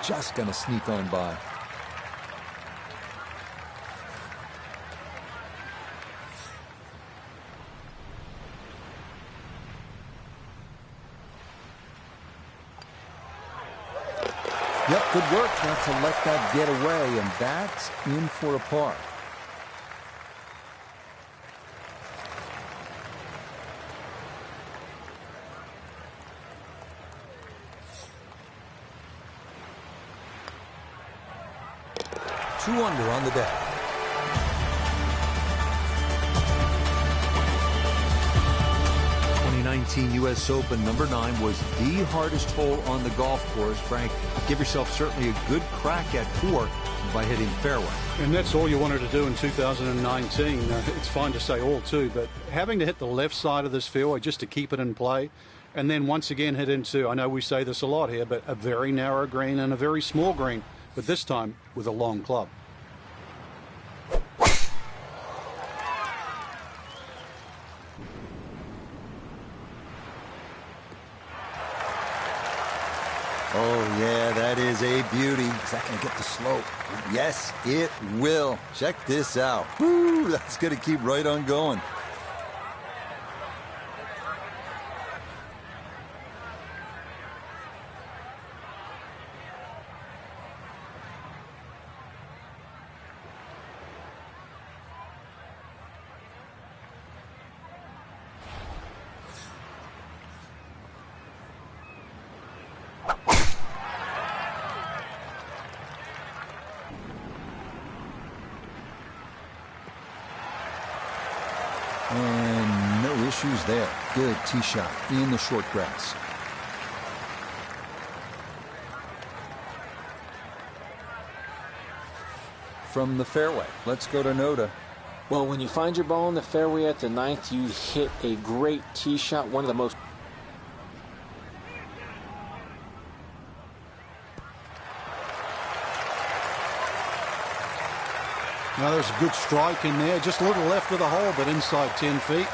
Just going to sneak on by. Yep, good work not to let that get away, and that's in for a par. Two under on the day. U.S. Open number 9 was the hardest hole on the golf course. Frank, give yourself certainly a good crack at 4 by hitting fairway. And that's all you wanted to do in 2019. It's fine to say all too, but having to hit the left side of this fairway just to keep it in play, and then once again hit into, I know we say this a lot here, but a very narrow green and a very small green, but this time with a long club. Oh, yeah, that is a beauty. Is that going to get the slope? Yes, it will. Check this out. Woo, that's going to keep right on going. And no issues there. Good tee shot in the short grass. From the fairway, let's go to Noda. Well, when you find your ball in the fairway at the 9th, you hit a great tee shot, one of the most. Now there's a good strike in there, just a little left of the hole, but inside 10 feet.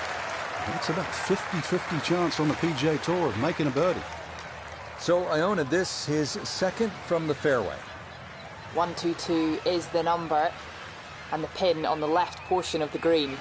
That's about 50-50 chance on the PGA Tour of making a birdie. So Iona, this his second from the fairway. 122 is the number, and the pin on the left portion of the green.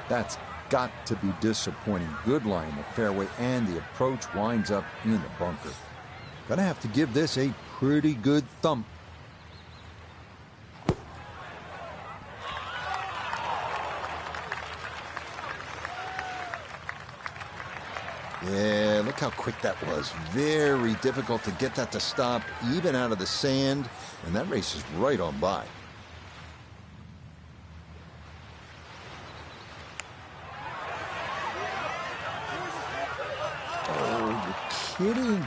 That's got to be disappointing. Good lie in the fairway, and the approach winds up in the bunker. Gonna have to give this a pretty good thump. Yeah, look how quick that was. Very difficult to get that to stop, even out of the sand, and that race is right on by. Kidding?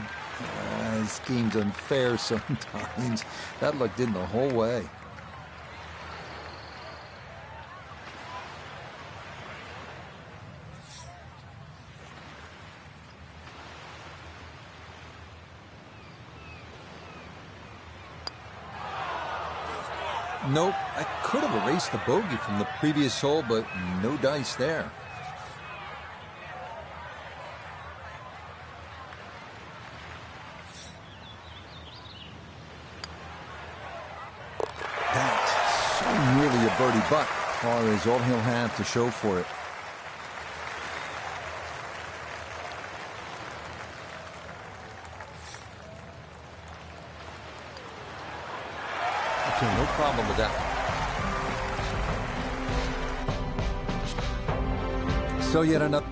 This game's unfair sometimes. That luck did the whole way. Nope, I could have erased the bogey from the previous hole, but no dice there. Nearly a birdie, but par is all he'll have to show for it. Okay, no problem with that one. So yet another.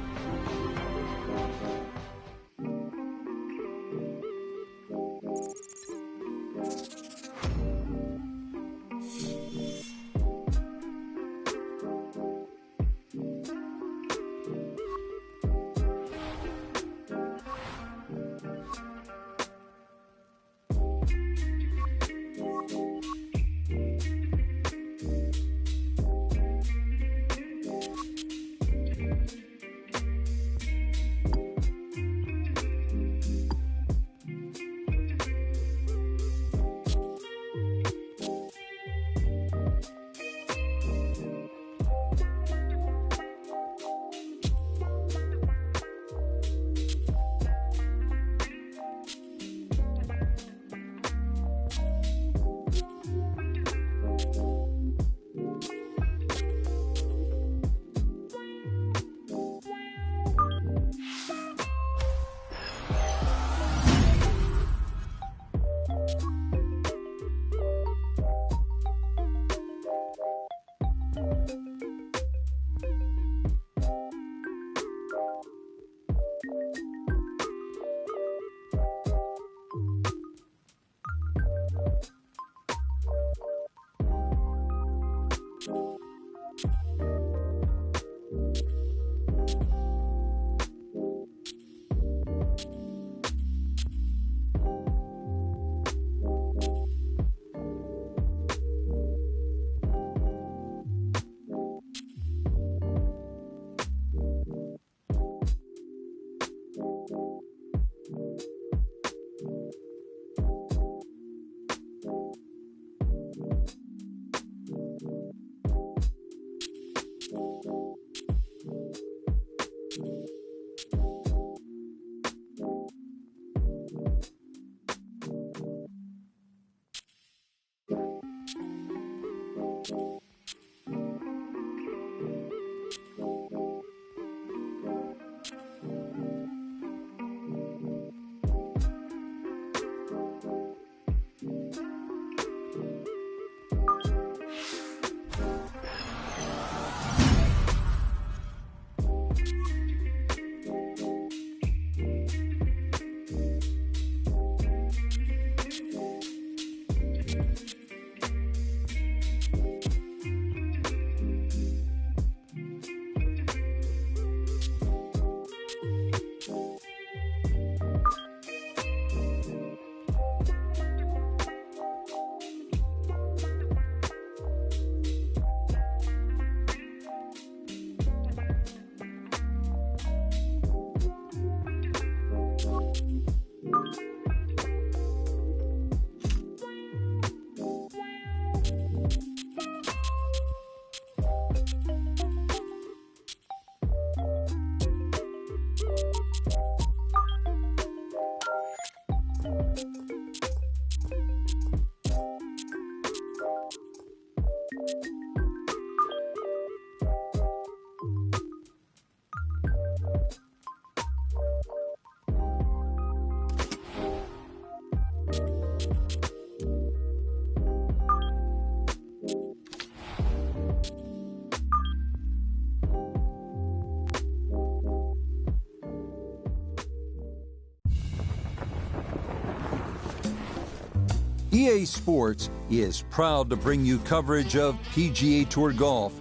EA Sports is proud to bring you coverage of PGA Tour golf.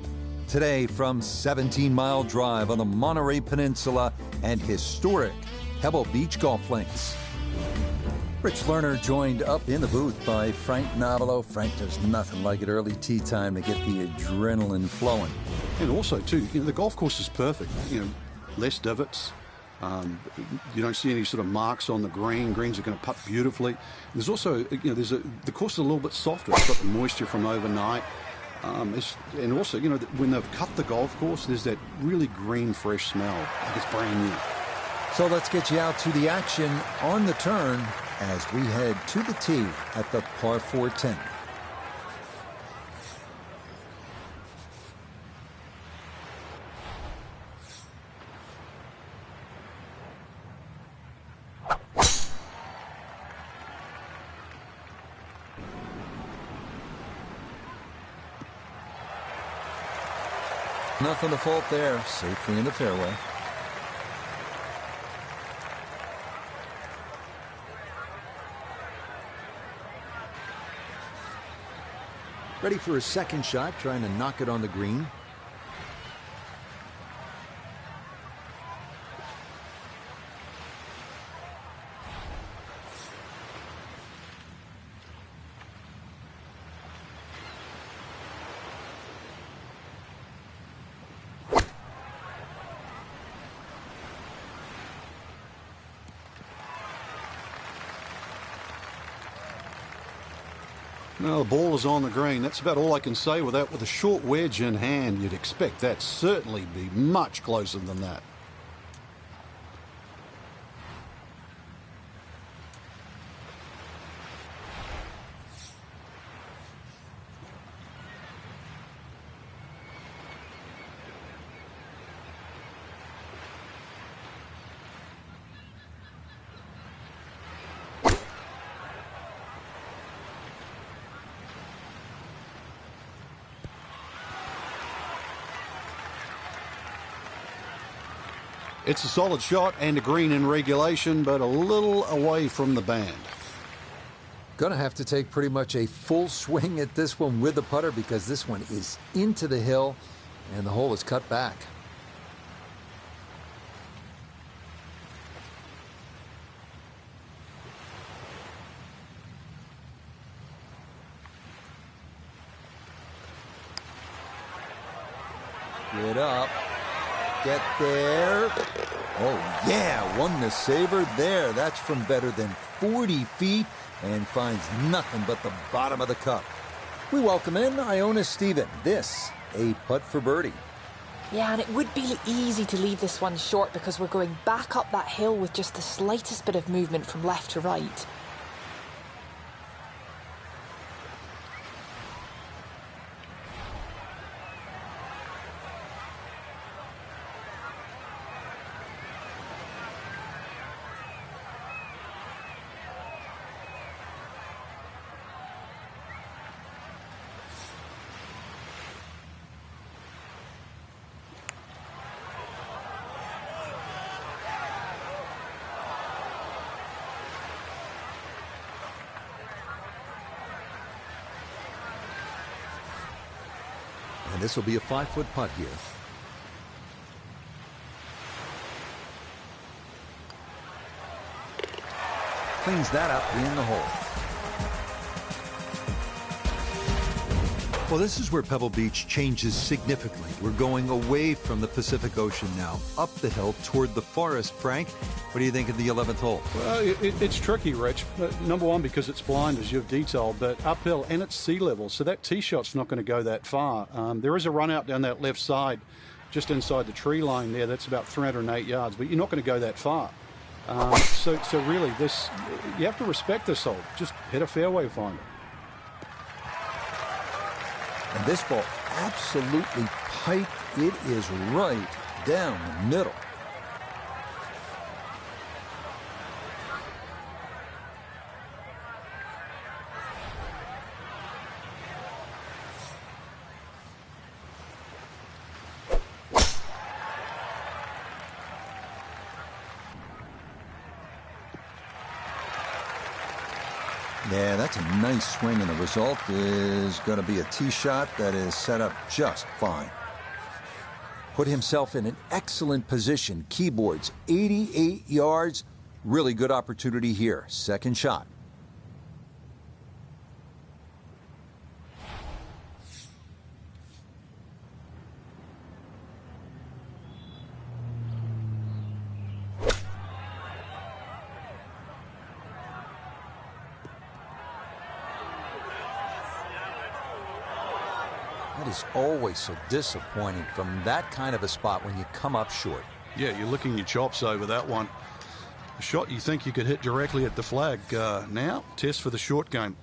Today from 17 Mile Drive on the Monterey Peninsula and historic Pebble Beach golf links. Rich Lerner joined up in the booth by Frank Navalo. Frank, there's nothing like it early tee time to get the adrenaline flowing. And also, too, the golf course is perfect. Less divots. You don't see any sort of marks on the green. Greens are going to putt beautifully. There's also, the course is a little bit softer. It's got the moisture from overnight. And also, when they've cut the golf course, there's that really green, fresh smell. Like it's brand new. So let's get you out to the action on the turn as we head to the tee at the par 4 10. Nothing to fault there, safely in the fairway. Ready for a second shot, trying to knock it on the green. No, the ball is on the green. That's about all I can say with that. With a short wedge in hand, you'd expect that certainly be much closer than that. It's a solid shot and a green in regulation, but a little away from the band. Gonna have to take pretty much a full swing at this one with the putter because this one is into the hill and the hole is cut back. Get up. Get there. Oh, yeah, won the saver there. That's from better than 40 feet and finds nothing but the bottom of the cup. We welcome in Iona Stephen. This, a putt for birdie. Yeah, and it would be easy to leave this one short because we're going back up that hill with just the slightest bit of movement from left to right. And this will be a 5-foot putt here. Cleans that up in the hole. Well, this is where Pebble Beach changes significantly. We're going away from the Pacific Ocean now, up the hill toward the forest. Frank, what do you think of the 11th hole? Well, it's tricky, Rich. Number one, because it's blind, as you've detailed, but uphill and it's sea level, so that tee shot's not going to go that far. There is a run out down that left side, just inside the tree line there. That's about 308 yards, but you're not going to go that far. So really, you have to respect this hole. Just hit a fairway finder. And this ball absolutely piped. It is right down the middle. Yeah, that's a nice swing, and the result is going to be a tee shot that is set up just fine. Put himself in an excellent position. Keyboards, 88 yards. Really good opportunity here. Second shot. That is always so disappointing from that kind of a spot when you come up short. Yeah, you're licking your chops over that one. A shot you think you could hit directly at the flag. Now, test for the short game.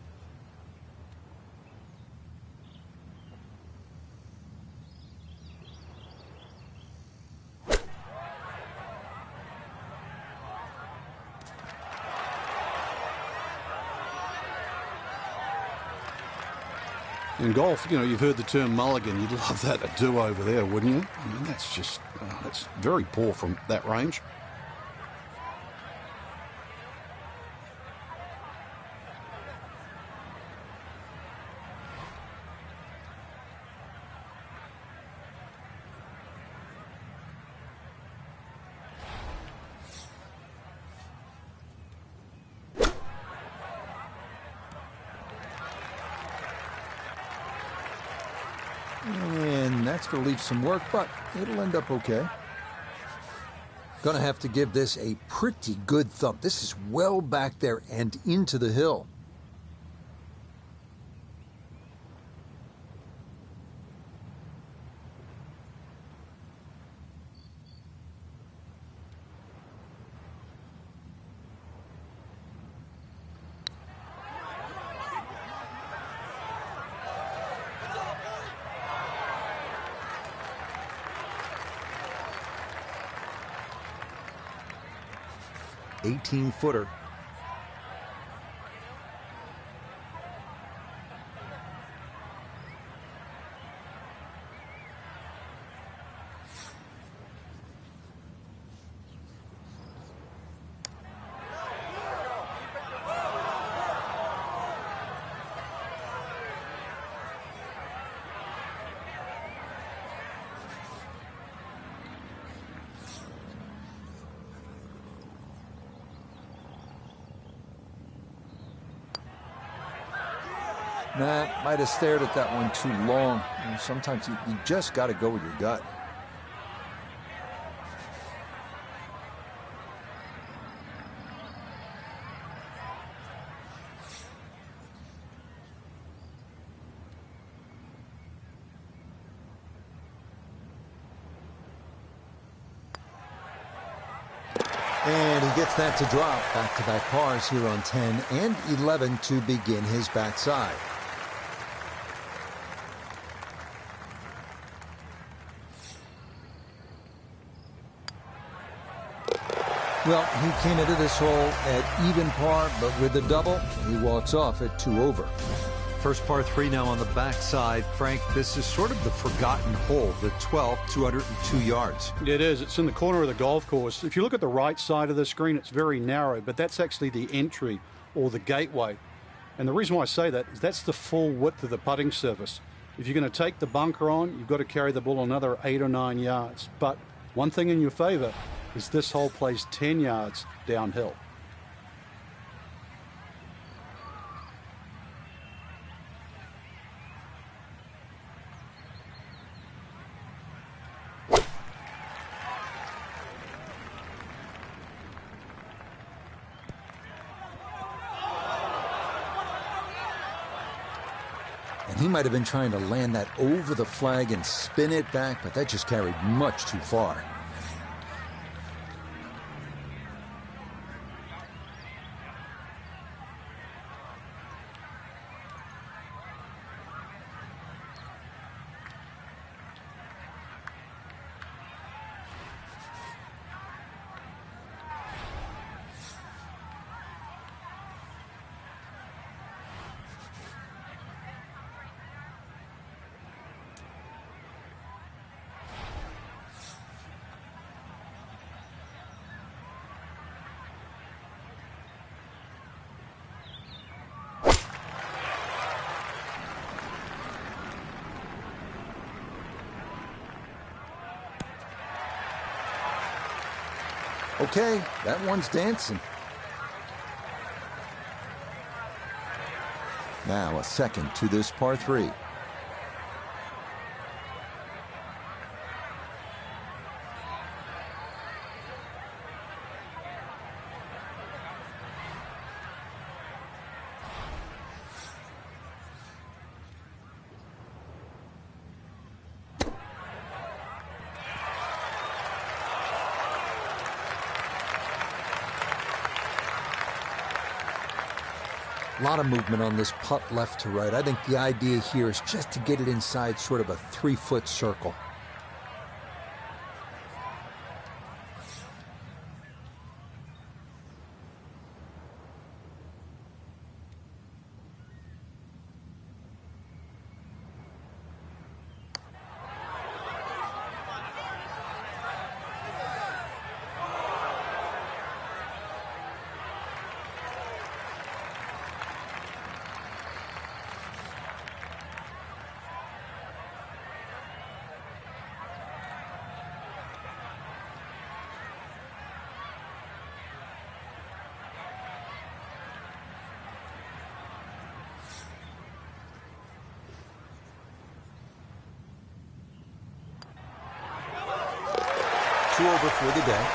In golf, you know, you've heard the term mulligan. You'd love that to do over there, wouldn't you? I mean, that's just, that's very poor from that range. And that's going to leave some work, but it'll end up okay. Going to have to give this a pretty good thump. This is well back there and into the hill. Footer. Nah, might have stared at that one too long. Sometimes you just got to go with your gut. And he gets that to drop. Back-to-back pars here on 10 and 11 to begin his backside. Well, he came into this hole at even par, but with the double, he walks off at 2 over. First par 3 now on the backside. Frank, this is sort of the forgotten hole, the 12th, 202 yards. It is. It's in the corner of the golf course. If you look at the right side of the screen, it's very narrow, but that's actually the entry or the gateway. And the reason why I say that is that's the full width of the putting surface. If you're going to take the bunker on, you've got to carry the ball another 8 or 9 yards. But one thing in your favor is this hole plays 10 yards downhill. And he might have been trying to land that over the flag and spin it back, but that just carried much too far. Okay, that one's dancing. Now a second to this par 3. A lot of movement on this putt left to right. I think the idea here is just to get it inside sort of a 3-foot circle. Two over for the day.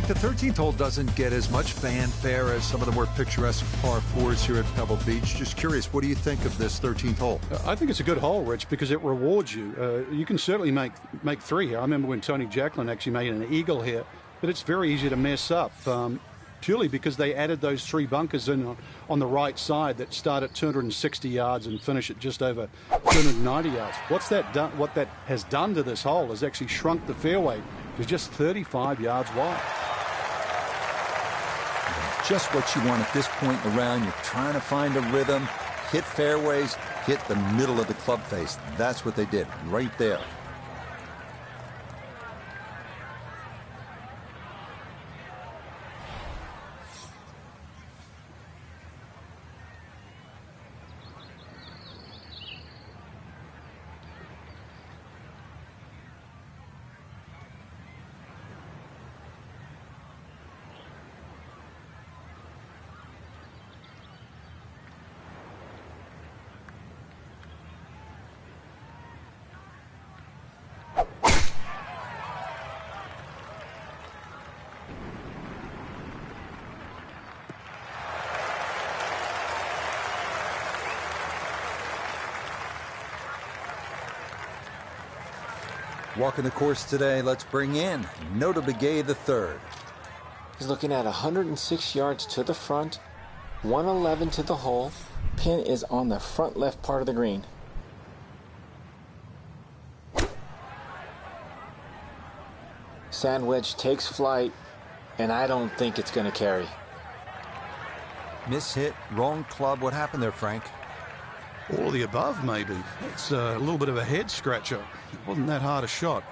The 13th hole doesn't get as much fanfare as some of the more picturesque par 4s here at Pebble Beach. Just curious, what do you think of this 13th hole? I think it's a good hole, Rich, because it rewards you. You can certainly make 3 here. I remember when Tony Jacklin actually made an eagle here, but it's very easy to mess up. Purely because they added those 3 bunkers in on the right side that start at 260 yards and finish at just over 290 yards. What that has done to this hole is actually shrunk the fairway to just 35 yards wide. Just what you want at this point in the round. You're trying to find a rhythm, hit fairways, hit the middle of the club face. That's what they did right there. Walking the course today, let's bring in Nota Begay III. He's looking at 106 yards to the front, 111 to the hole. Pin is on the front left part of the green. Sand wedge takes flight, and I don't think it's going to carry. Mishit, wrong club. What happened there, Frank? All of the above, maybe. It's a little bit of a head scratcher. It wasn't that hard a shot.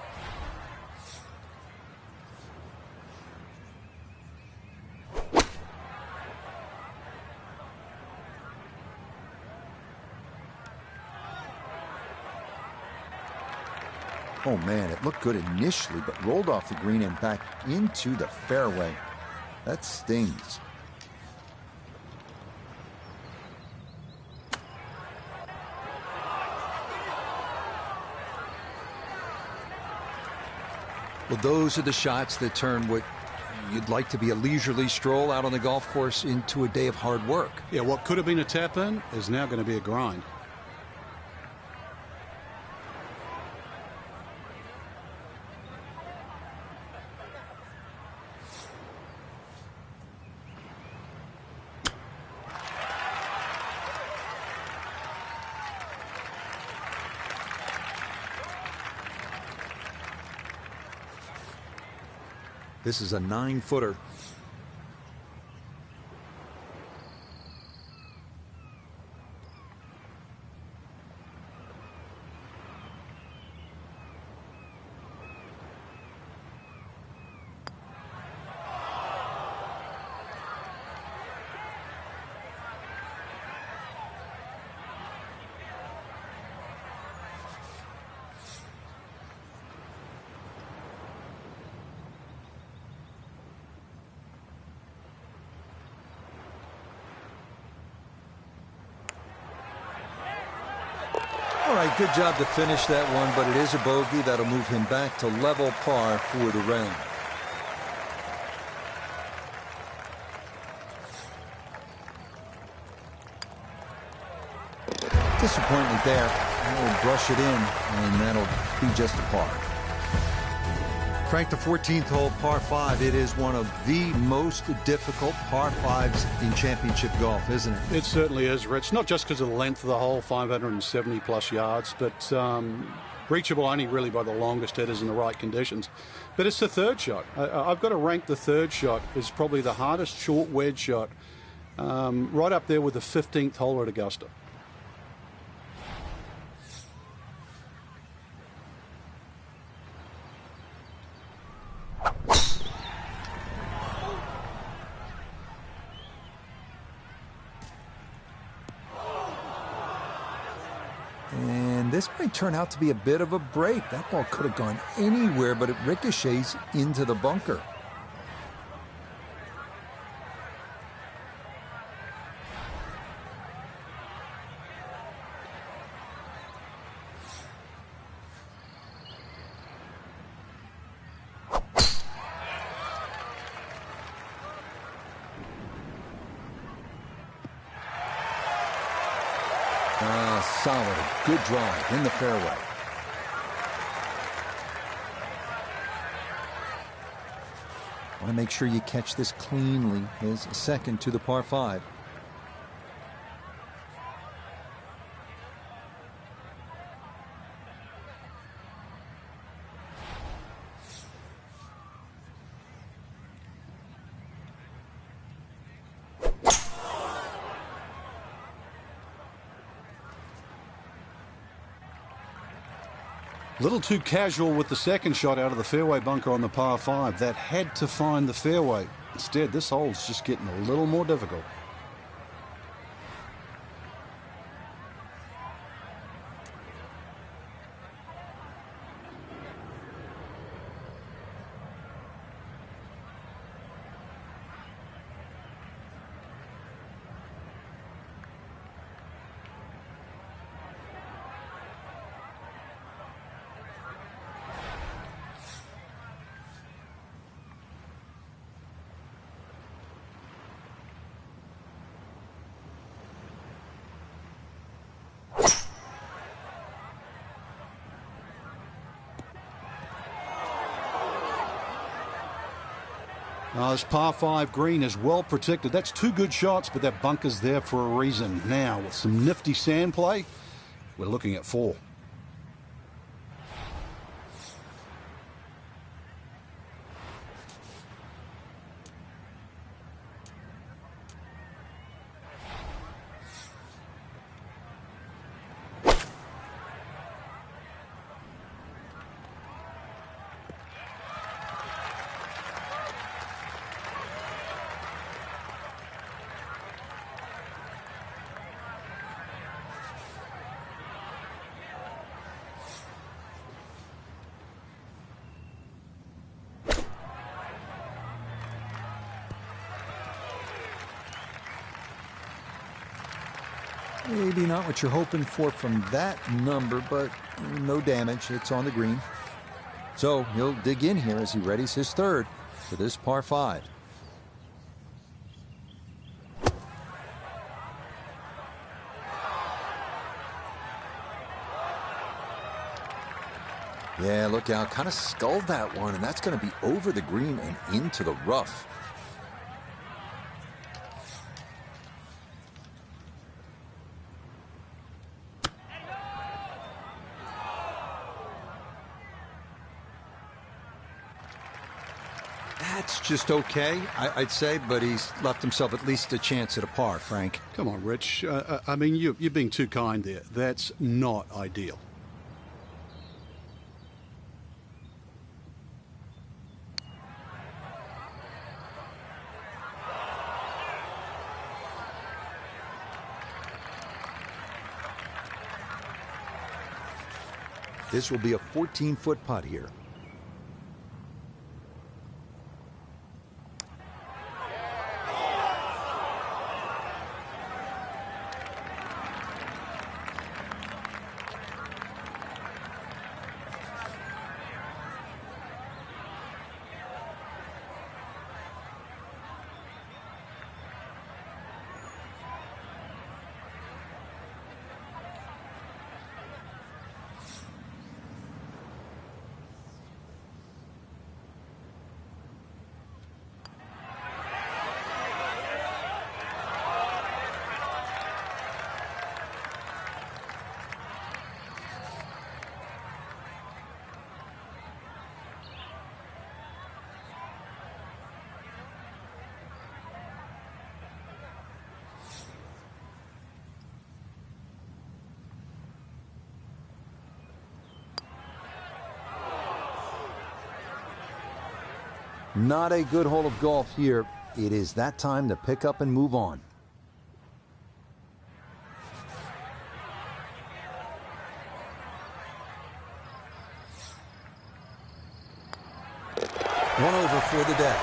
Oh, man, it looked good initially, but rolled off the green and back into the fairway. That stings. Well, those are the shots that turn what you'd like to be a leisurely stroll out on the golf course into a day of hard work. Yeah, what could have been a tap-in is now going to be a grind. This is a 9-footer. All right, good job to finish that one, but it is a bogey. That'll move him back to level par for the round. Disappointment there. He'll brush it in, and that'll be just a par. Frank, the 14th hole, par 5. It is one of the most difficult par 5s in championship golf, isn't it? It certainly is, Rich. Not just because of the length of the hole, 570-plus yards, but reachable only really by the longest hitters in the right conditions. But it's the third shot. I've got to rank the third shot as probably the hardest short wedge shot, right up there with the 15th hole at Augusta. And this might turn out to be a bit of a break. That ball could have gone anywhere, but it ricochets into the bunker. Solid, good drive in the fairway. Want to make sure you catch this cleanly. His second to the par 5. A little too casual with the second shot out of the fairway bunker on the par 5. That had to find the fairway. Instead, this hole's just getting a little more difficult. This par 5 green is well protected. That's 2 good shots, but that bunker's there for a reason. Now, with some nifty sand play, we're looking at 4. Maybe not what you're hoping for from that number, but no damage. It's on the green. So he'll dig in here as he readies his third for this par 5. Yeah, look out. Kind of sculled that one, and that's going to be over the green and into the rough. That's just okay, I'd say, but he's left himself at least a chance at a par, Frank. Come on, Rich. I mean, you're being too kind there. That's not ideal. This will be a 14-foot putt here. Not a good hole of golf here. It is that time to pick up and move on. One over for the day.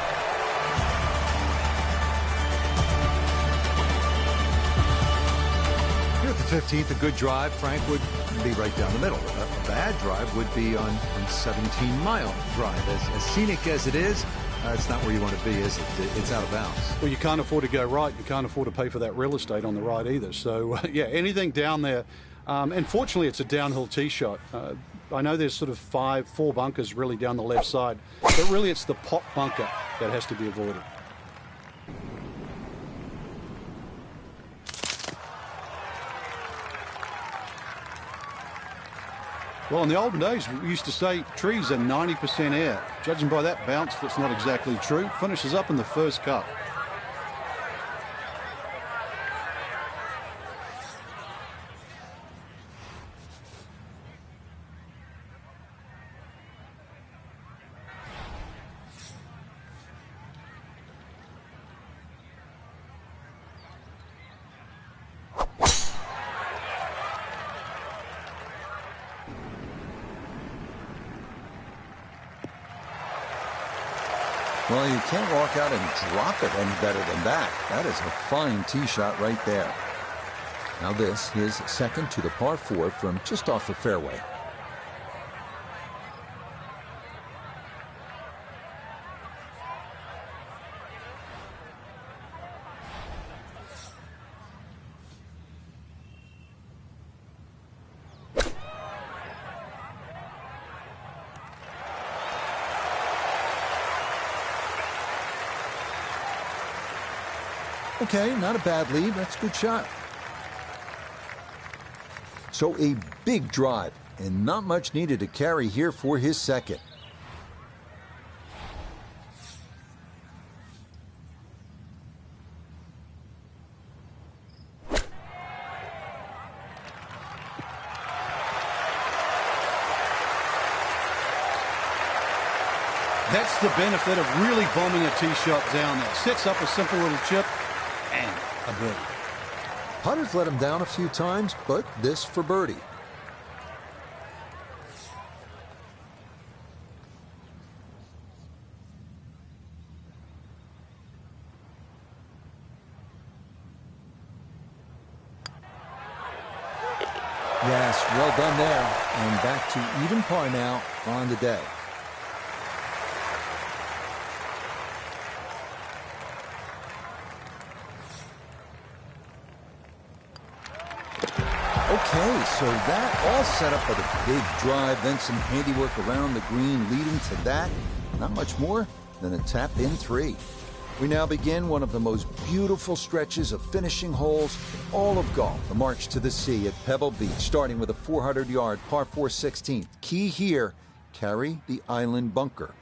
Here at the 15th, a good drive, Frank, would be right down the middle. A bad drive would be on 17-mile drive. As scenic as it is, it's not where you want to be, is it? It's out of bounds. Well, you can't afford to go right. You can't afford to pay for that real estate on the right either. So, yeah, anything down there. And fortunately, it's a downhill tee shot. I know there's sort of four bunkers really down the left side, but really it's the pot bunker that has to be avoided. Well, in the olden days, we used to say trees are 90% air. Judging by that bounce, that's not exactly true. Finishes up in the first cup. Well, you can't walk out and drop it any better than that. That is a fine tee shot right there. Now this, his second to the par 4 from just off the fairway. Okay, not a bad lead. That's a good shot. So a big drive, and not much needed to carry here for his second. That's the benefit of really bombing a tee shot down there. Sets up a simple little chip and a birdie. Putter's let him down a few times, but this for birdie. Yes, well done there. And back to even par now on the day. Okay, so that all set up with a big drive, then some handiwork around the green leading to that. Not much more than a tap-in 3. We now begin one of the most beautiful stretches of finishing holes in all of golf, the march to the sea at Pebble Beach, starting with a 400-yard par 4 16th. Key here, carry the island bunker.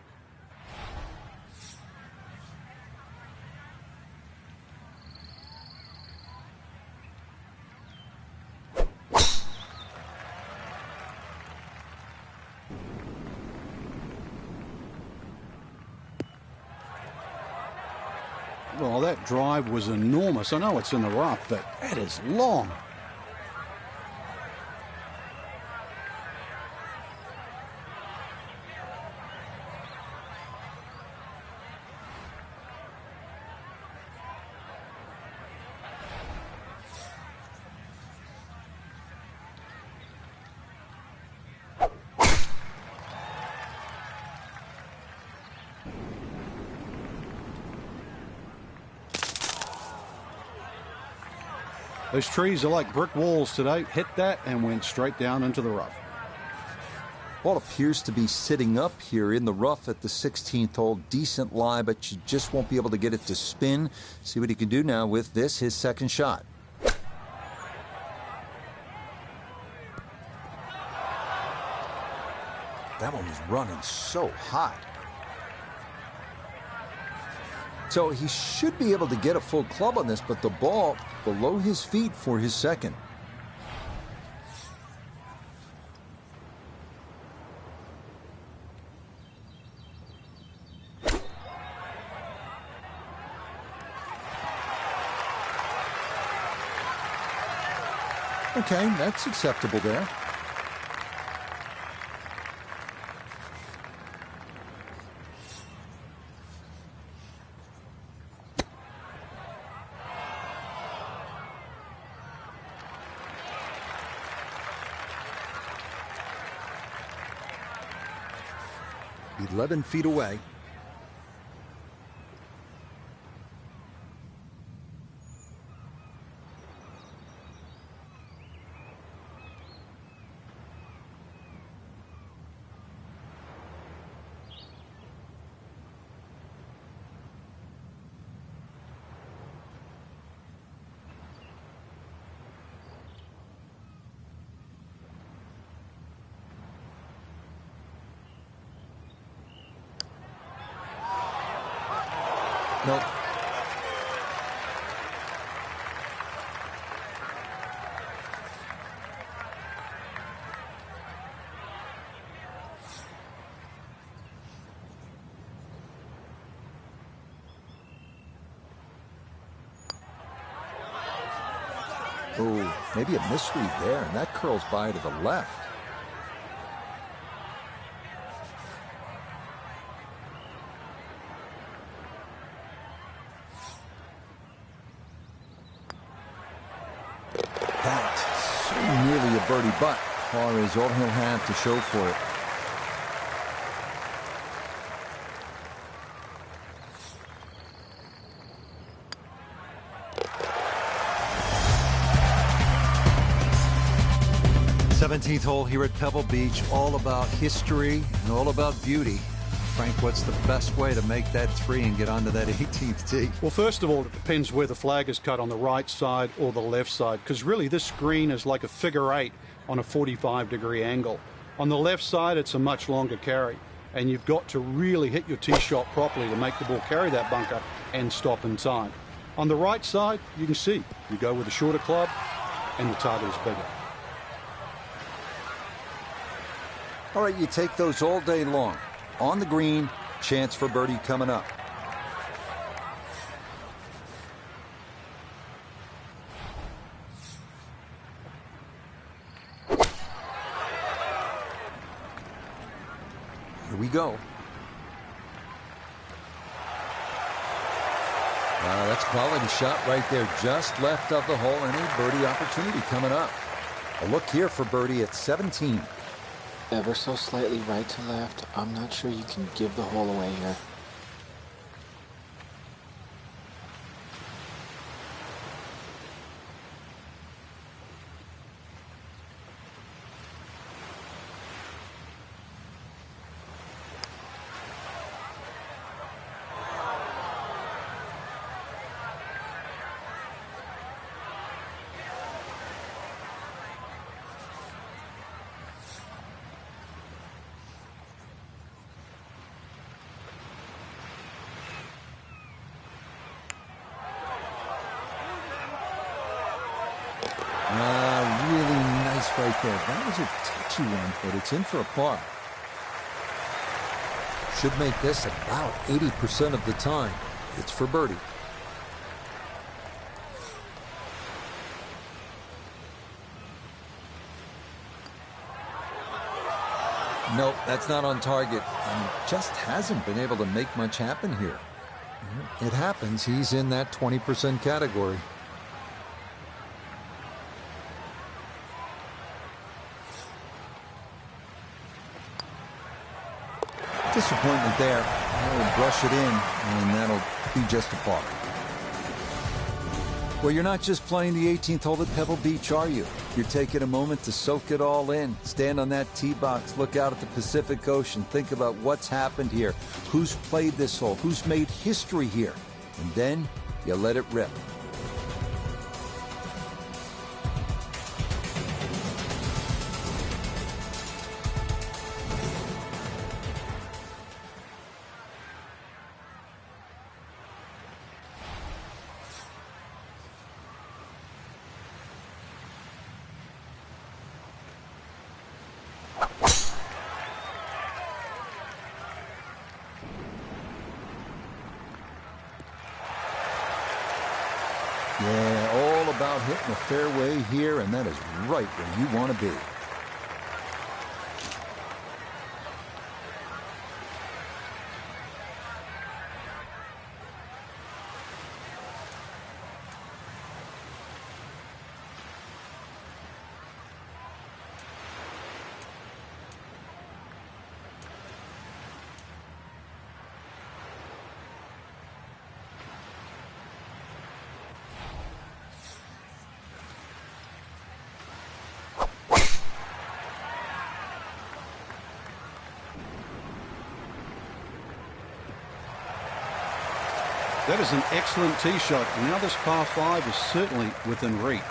Well, that drive was enormous. I know it's in the rough, but that is long. Those trees are like brick walls today. Hit that and went straight down into the rough. Ball appears to be sitting up here in the rough at the 16th hole. Decent lie, but you just won't be able to get it to spin. See what he can do now with this, his second shot. That one was running so hot. So he should be able to get a full club on this, but the ball below his feet for his second. Okay, that's acceptable there. "11 feet away." Nope. Oh, maybe a misread there, and that curls by to the left. Nearly a birdie, but par is all he'll have to show for it. "17th hole here at Pebble Beach, all about history and all about beauty." Frank, what's the best way to make that three and get onto that 18th tee? Well, first of all, it depends where the flag is cut, on the right side or the left side, because really this green is like a figure eight on a 45-degree angle. On the left side, it's a much longer carry, and you've got to really hit your tee shot properly to make the ball carry that bunker and stop in time. On the right side, you can see you go with a shorter club and the target is bigger. All right, you take those all day long. On the green, chance for birdie coming up. Here we go. That's a quality shot right there, just left of the hole, and a birdie opportunity coming up. A look here for birdie at 17. Ever so slightly right to left. I'm not sure you can give the hole away here. Really nice right there. That was a touchy one, but it's in for a par. Should make this about 80% of the time. It's for birdie. Nope, that's not on target. And just hasn't been able to make much happen here. It happens. He's in that 20% category. Disappointment there. He'll brush it in, and that'll be just a par. Well, you're not just playing the 18th hole at Pebble Beach, are you? You're taking a moment to soak it all in. Stand on that tee box, look out at the Pacific Ocean, think about what's happened here, who's played this hole, who's made history here, and then you let it rip. Yeah, all about hitting the fairway here, and that is right where you want to be. That is an excellent tee shot. And now this par 5 is certainly within reach.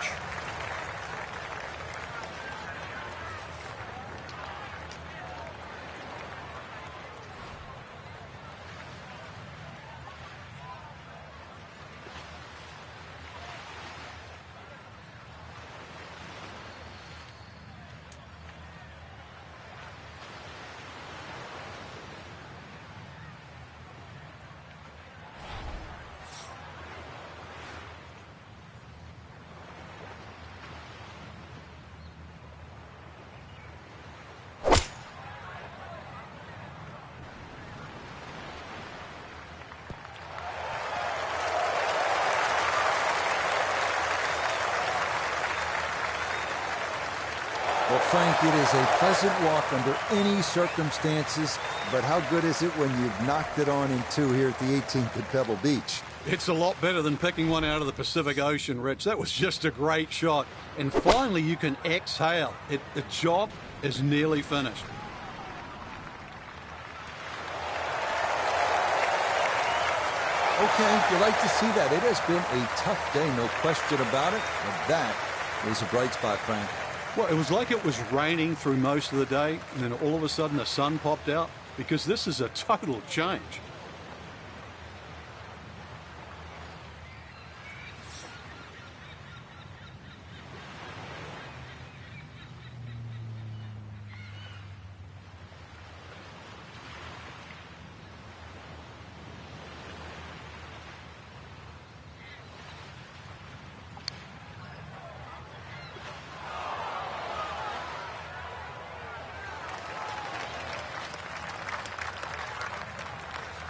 Well, Frank, it is a pleasant walk under any circumstances, but how good is it when you've knocked it on in two here at the 18th at Pebble Beach? It's a lot better than picking one out of the Pacific Ocean, Rich. That was just a great shot. And finally, you can exhale. The job is nearly finished. Okay, you like to see that. It has been a tough day, no question about it. But that is a bright spot, Frank. Well, it was like it was raining through most of the day, and then all of a sudden the sun popped out, because this is a total change.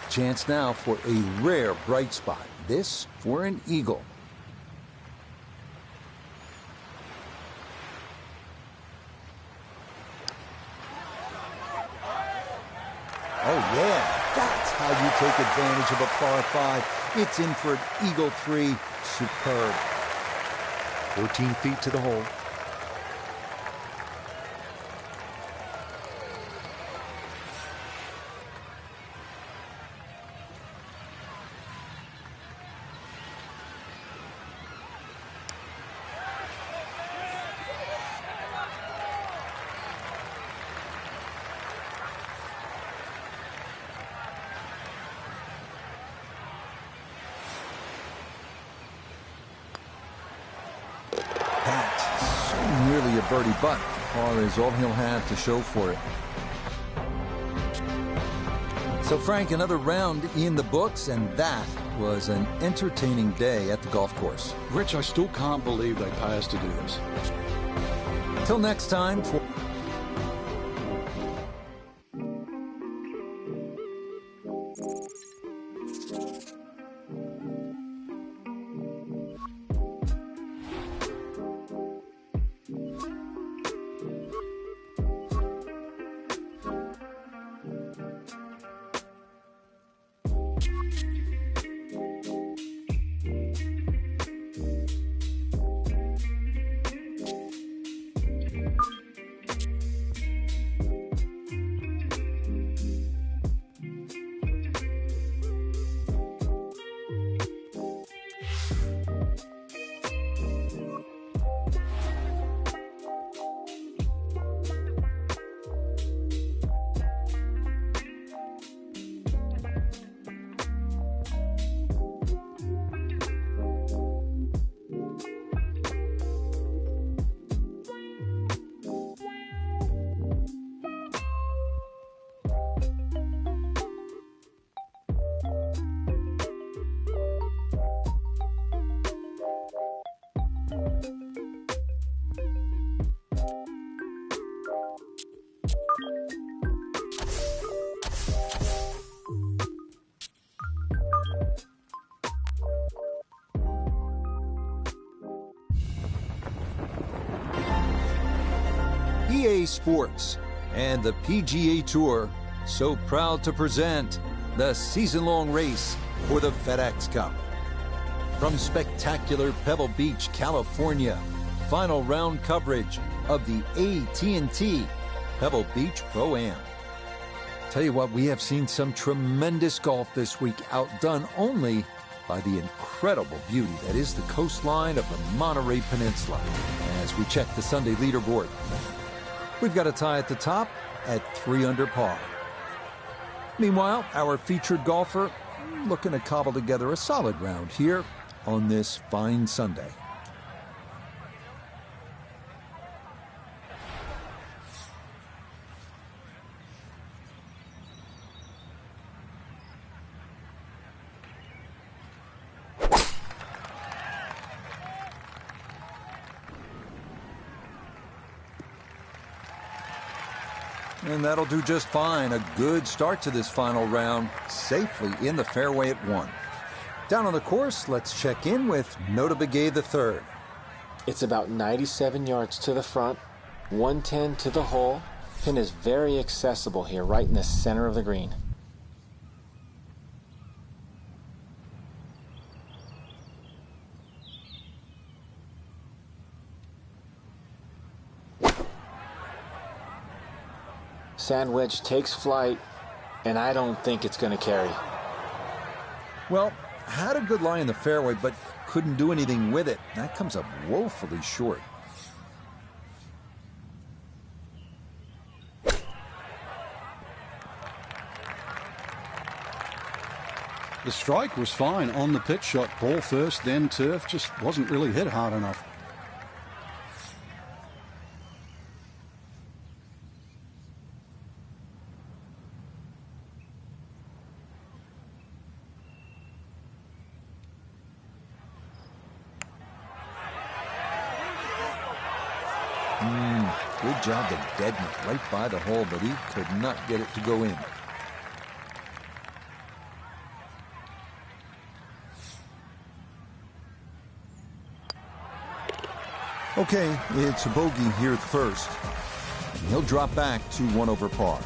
Chance now for a rare bright spot. This for an eagle. Oh yeah, that's how you take advantage of a par 5. It's in for an eagle 3. Superb. 14 feet to the hole. Nearly a birdie, but par is all he'll have to show for it. So, Frank, another round in the books, and that was an entertaining day at the golf course. Rich, I still can't believe they pay us to do this. Till next time. EA Sports and the PGA Tour so proud to present the season-long race for the FedEx Cup. From spectacular Pebble Beach, California, final round coverage of the AT&T Pebble Beach Pro-Am. Tell you what, we have seen some tremendous golf this week, outdone only by the incredible beauty that is the coastline of the Monterey Peninsula. As we check the Sunday leaderboard, we've got a tie at the top at 3 under par. Meanwhile, our featured golfer looking to cobble together a solid round here on this fine Sunday. And that'll do just fine. A good start to this final round, safely in the fairway at 1. Down on the course, let's check in with Nota Begay III. It's about 97 yards to the front, 110 to the hole. Pin is very accessible here, right in the center of the green. Sand wedge takes flight, and I don't think it's going to carry. Well, had a good lie in the fairway, but couldn't do anything with it. That comes up woefully short. The strike was fine on the pitch shot. Ball first, then turf. Just wasn't really hit hard enough. Good job of deadening it right by the hole, but he could not get it to go in. Okay, it's a bogey here at first. And he'll drop back to 1 over par.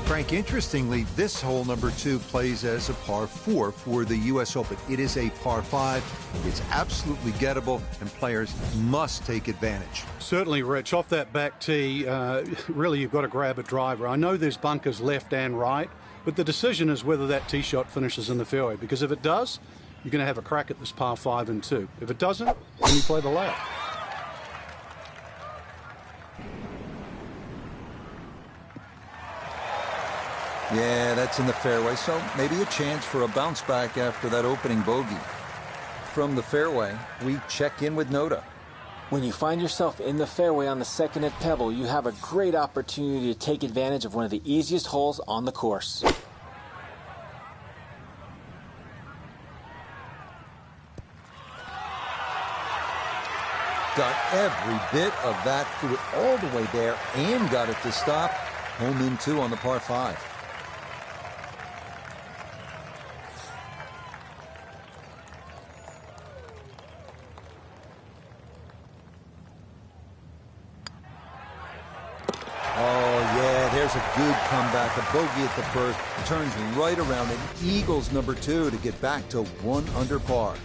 Frank, interestingly, this hole number 2 plays as a par 4 for the U.S. Open. It is a par 5. It's absolutely gettable, and players must take advantage. Certainly, Rich. Off that back tee, really you've got to grab a driver. I know there's bunkers left and right, but the decision is whether that tee shot finishes in the fairway, because if it does, you're going to have a crack at this par 5 and 2. If it doesn't, then you play the layup. Yeah, that's in the fairway, so maybe a chance for a bounce back after that opening bogey. From the fairway, we check in with Nota. When you find yourself in the fairway on the second at Pebble, you have a great opportunity to take advantage of one of the easiest holes on the course. Got every bit of that, threw it all the way there and got it to stop. home in 2 on the par 5. There's a good comeback, a bogey at the first, turns right around and eagles number 2 to get back to 1 under par.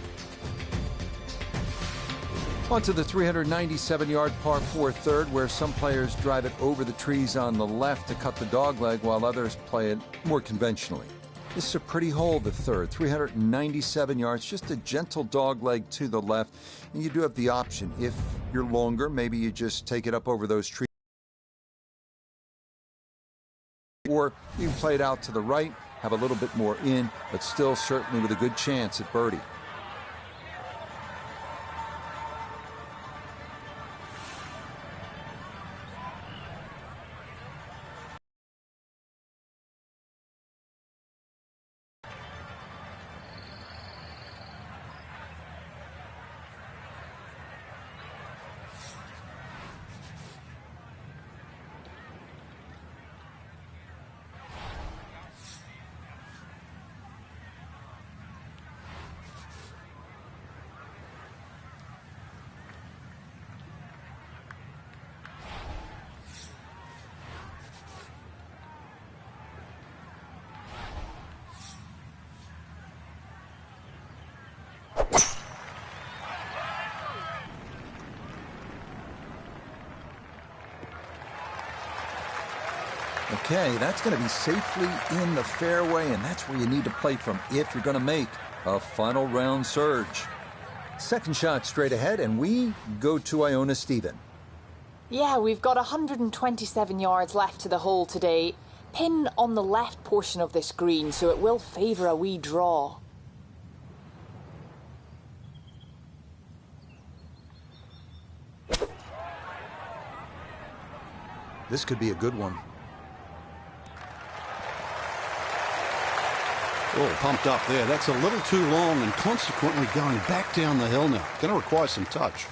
On to the 397-yard par 4 third, where some players drive it over the trees on the left to cut the dogleg, while others play it more conventionally. This is a pretty hole, the third, 397 yards, just a gentle dogleg to the left, and you do have the option. If you're longer, maybe you just take it up over those trees. Or you can play it out to the right, have a little bit more in, but still certainly with a good chance at birdie. Okay, that's going to be safely in the fairway, and that's where you need to play from if you're going to make a final round surge. Second shot straight ahead, and we go to Iona Stephen. Yeah, we've got 127 yards left to the hole today. Pin on the left portion of this green, so it will favour a wee draw. This could be a good one. Oh, pumped up there. That's a little too long and consequently going back down the hill now. Going to require some touch.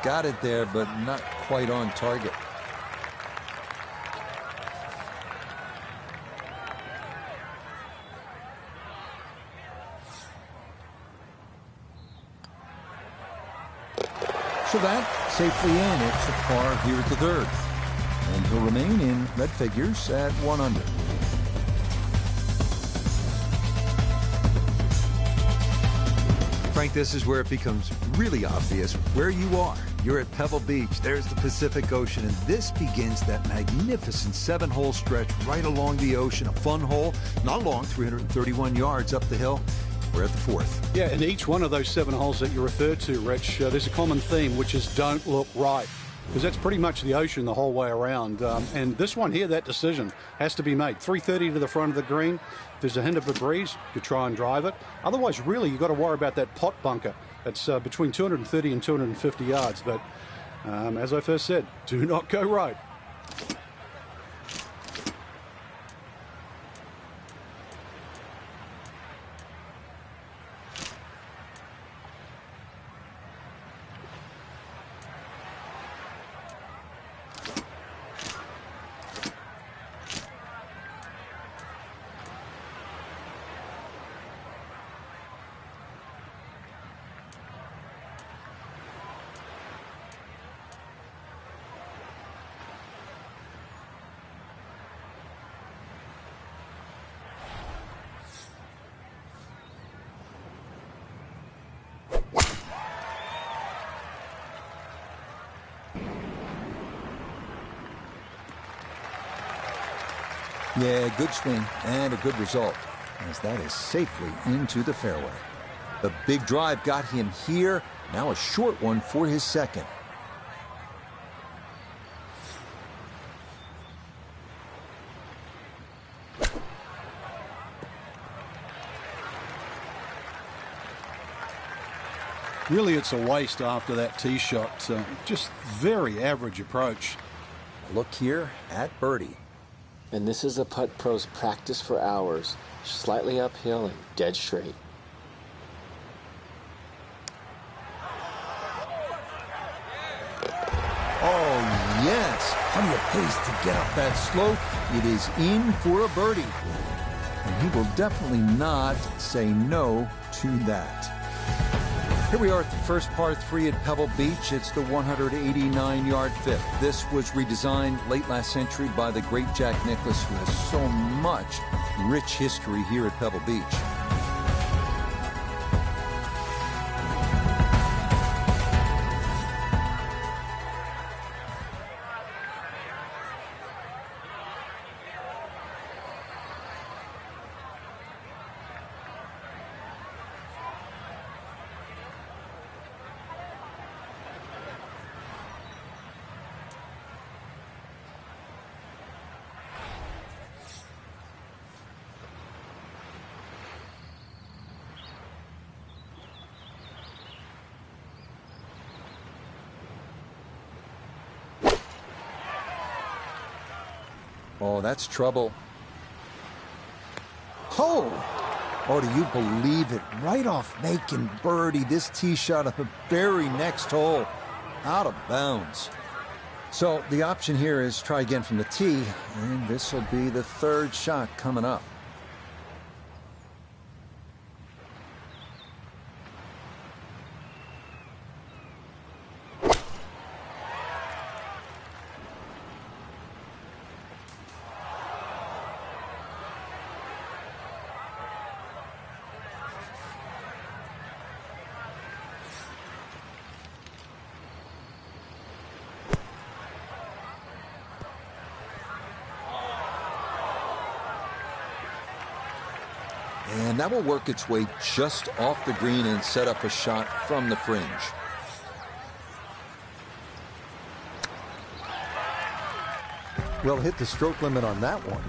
Got it there, but not quite on target. So that safely in. It's a par here at the third. And he'll remain in red figures at 1 under. Frank, this is where it becomes really obvious where you are. You're at Pebble Beach. There's the Pacific Ocean, and this begins that magnificent 7-hole stretch right along the ocean. A fun hole, not long, 331 yards up the hill. We're at the fourth. Yeah, and each one of those 7 holes that you referred to, Rich, there's a common theme, which is don't look right. Because that's pretty much the ocean the whole way around. And this one here, that decision has to be made. 330 to the front of the green. If there's a hint of a breeze, you try and drive it. Otherwise, really, you've got to worry about that pot bunker. That's between 230 and 250 yards. But as I first said, do not go right. Yeah, good swing and a good result, as that is safely into the fairway. The big drive got him here. Now a short one for his second. Really, it's a waste after that tee shot. Just very average approach. look here at birdie. And this is a putt pros practice for hours. Slightly uphill and dead straight. Oh, yes. Plenty of pace to get up that slope. It is in for a birdie. And he will definitely not say no to that. Here we are at the first par 3 at Pebble Beach. It's the 189-yard fifth. This was redesigned late last century by the great Jack Nicklaus, who has so much rich history here at Pebble Beach. Oh, that's trouble. Oh, do you believe it? Right off making birdie. This tee shot at the very next hole. Out of bounds. So the option here is try again from the tee, and this will be the third shot coming up. And that will work its way just off the green and set up a shot from the fringe. Well, hit the stroke limit on that one.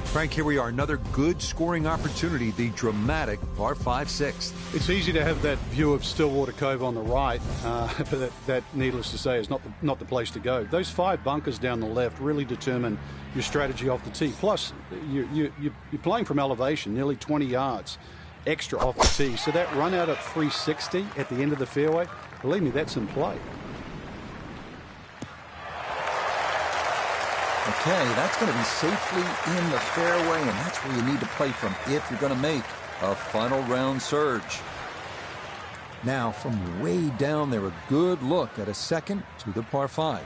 Frank, here we are, another good scoring opportunity, the dramatic par 5 sixth. It's easy to have that view of Stillwater Cove on the right, but that, needless to say, is not the place to go. Those 5 bunkers down the left really determine your strategy off the tee. Plus, you're playing from elevation, nearly 20 yards extra off the tee. So that run out at 360 at the end of the fairway, believe me, that's in play. Okay, that's going to be safely in the fairway, and that's where you need to play from if you're going to make a final round surge. Now, from way down there, a good look at a second to the par 5.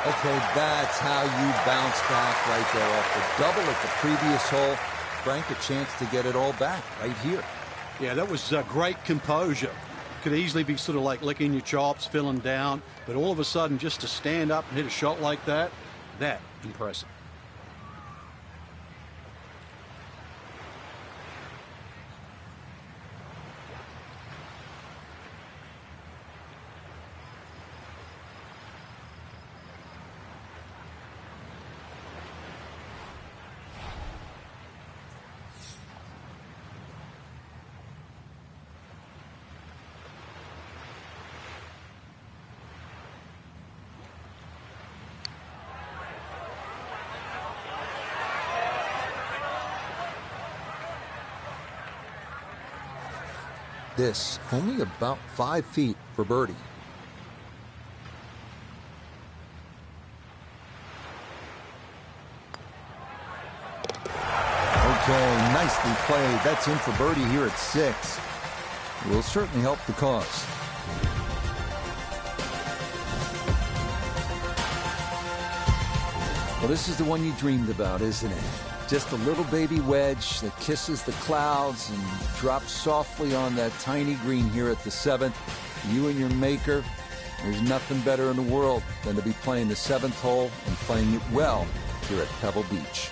Okay, that's how you bounce back right there off the double at the previous hole. Frank, a chance to get it all back right here. Yeah, that was great composure. Could easily be sort of like licking your chops, feeling down, but all of a sudden just to stand up and hit a shot like that, impressive. This only about 5 feet for birdie. Okay, nicely played. That's in for birdie here at 6. Will certainly help the cause. Well, this is the one you dreamed about, isn't it? Just a little baby wedge that kisses the clouds and drops softly on that tiny green here at the 7th. You and your maker There's nothing better in the world than to be playing the 7th hole and playing it well here at Pebble Beach.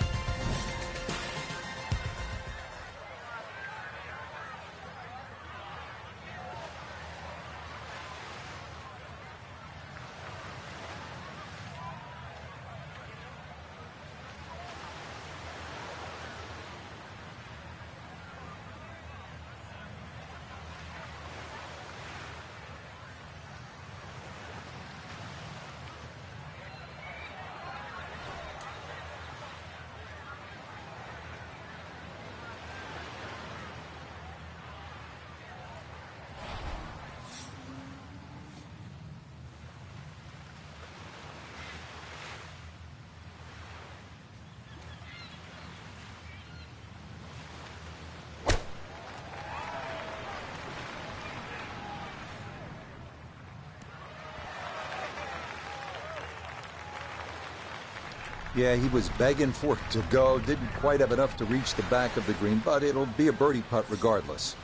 Yeah, he was begging for it to go. Didn't quite have enough to reach the back of the green, but it'll be a birdie putt regardless.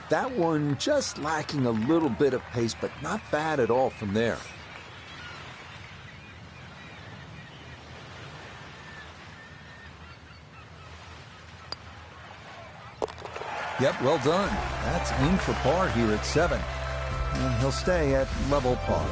That one just lacking a little bit of pace, but not bad at all from there. Yep, well done. That's in for par here at 7. And he'll stay at level par.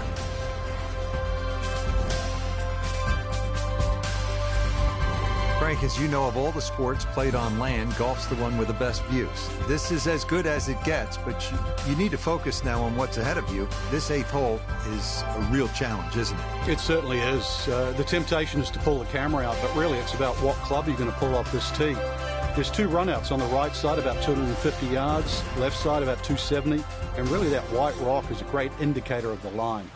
Frank, as you know, of all the sports played on land, golf's the one with the best views. This is as good as it gets, but you need to focus now on what's ahead of you. This 8th hole is a real challenge, isn't it? It certainly is. The temptation is to pull the camera out, but really it's about what club you're going to pull off this tee. There's 2 runouts on the right side, about 250 yards, left side about 270, and really that white rock is a great indicator of the line.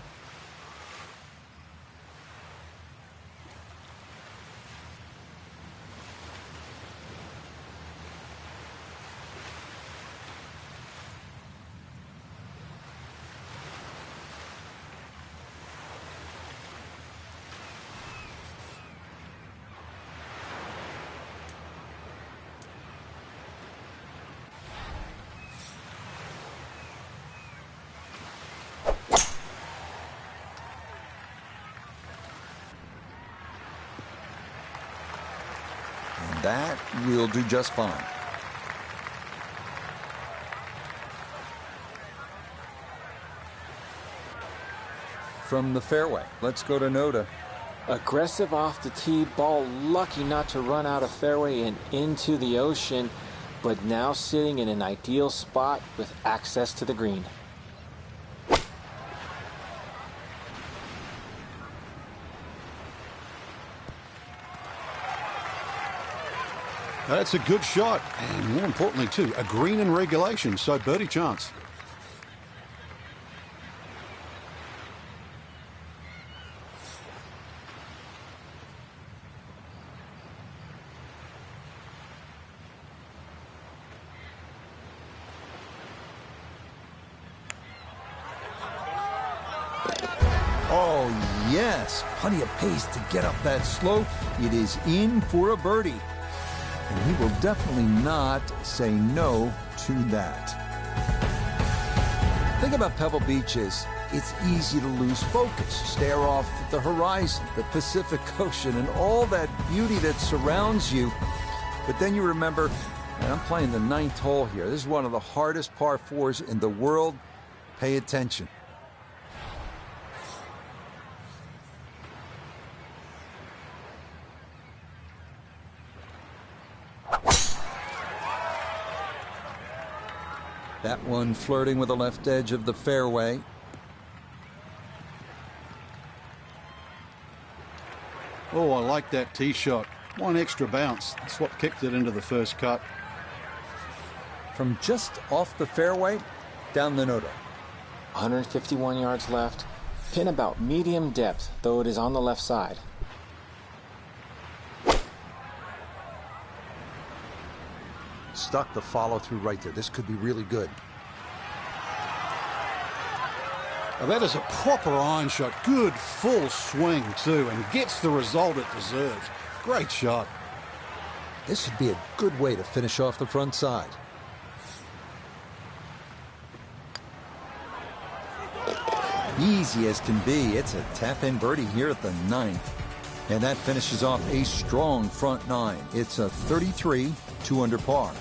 That will do just fine. From the fairway, let's go to Noda. Aggressive off the tee, ball lucky not to run out of fairway and into the ocean, but now sitting in an ideal spot with access to the green. That's a good shot, and more importantly too, a green in regulation, so birdie chance. Oh yes, plenty of pace to get up that slope. It is in for a birdie. And he will definitely not say no to that. The thing about Pebble Beach is it's easy to lose focus, stare off at the horizon, the Pacific Ocean, and all that beauty that surrounds you. But then you remember, and I'm playing the 9th hole here. This is one of the hardest par 4s in the world. Pay attention. That one flirting with the left edge of the fairway. Oh, I like that tee shot. One extra bounce. That's what kicked it into the first cut. From just off the fairway, down the Noda. 151 yards left. Pin about medium depth, though it is on the left side. stuck the follow through right there. This could be really good. Now that is a proper iron shot. Good full swing too, and gets the result it deserves. Great shot. This would be a good way to finish off the front side. Easy as can be. It's a tap-in birdie here at the 9th. And that finishes off a strong front 9. It's a 33, 2 under par.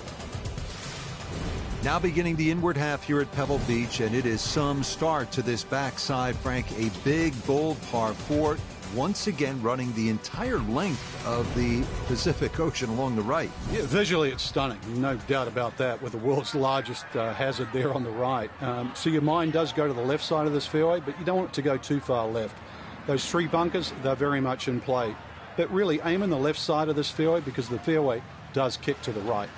Now beginning the inward half here at Pebble Beach, and it is some start to this backside, Frank. A big, bold par 4, once again running the entire length of the Pacific Ocean along the right. Yeah, visually it's stunning, no doubt about that, with the world's largest hazard there on the right. So your mind does go to the left side of this fairway, but you don't want it to go too far left. Those 3 bunkers, they're very much in play. But really aim in the left side of this fairway because the fairway does kick to the right.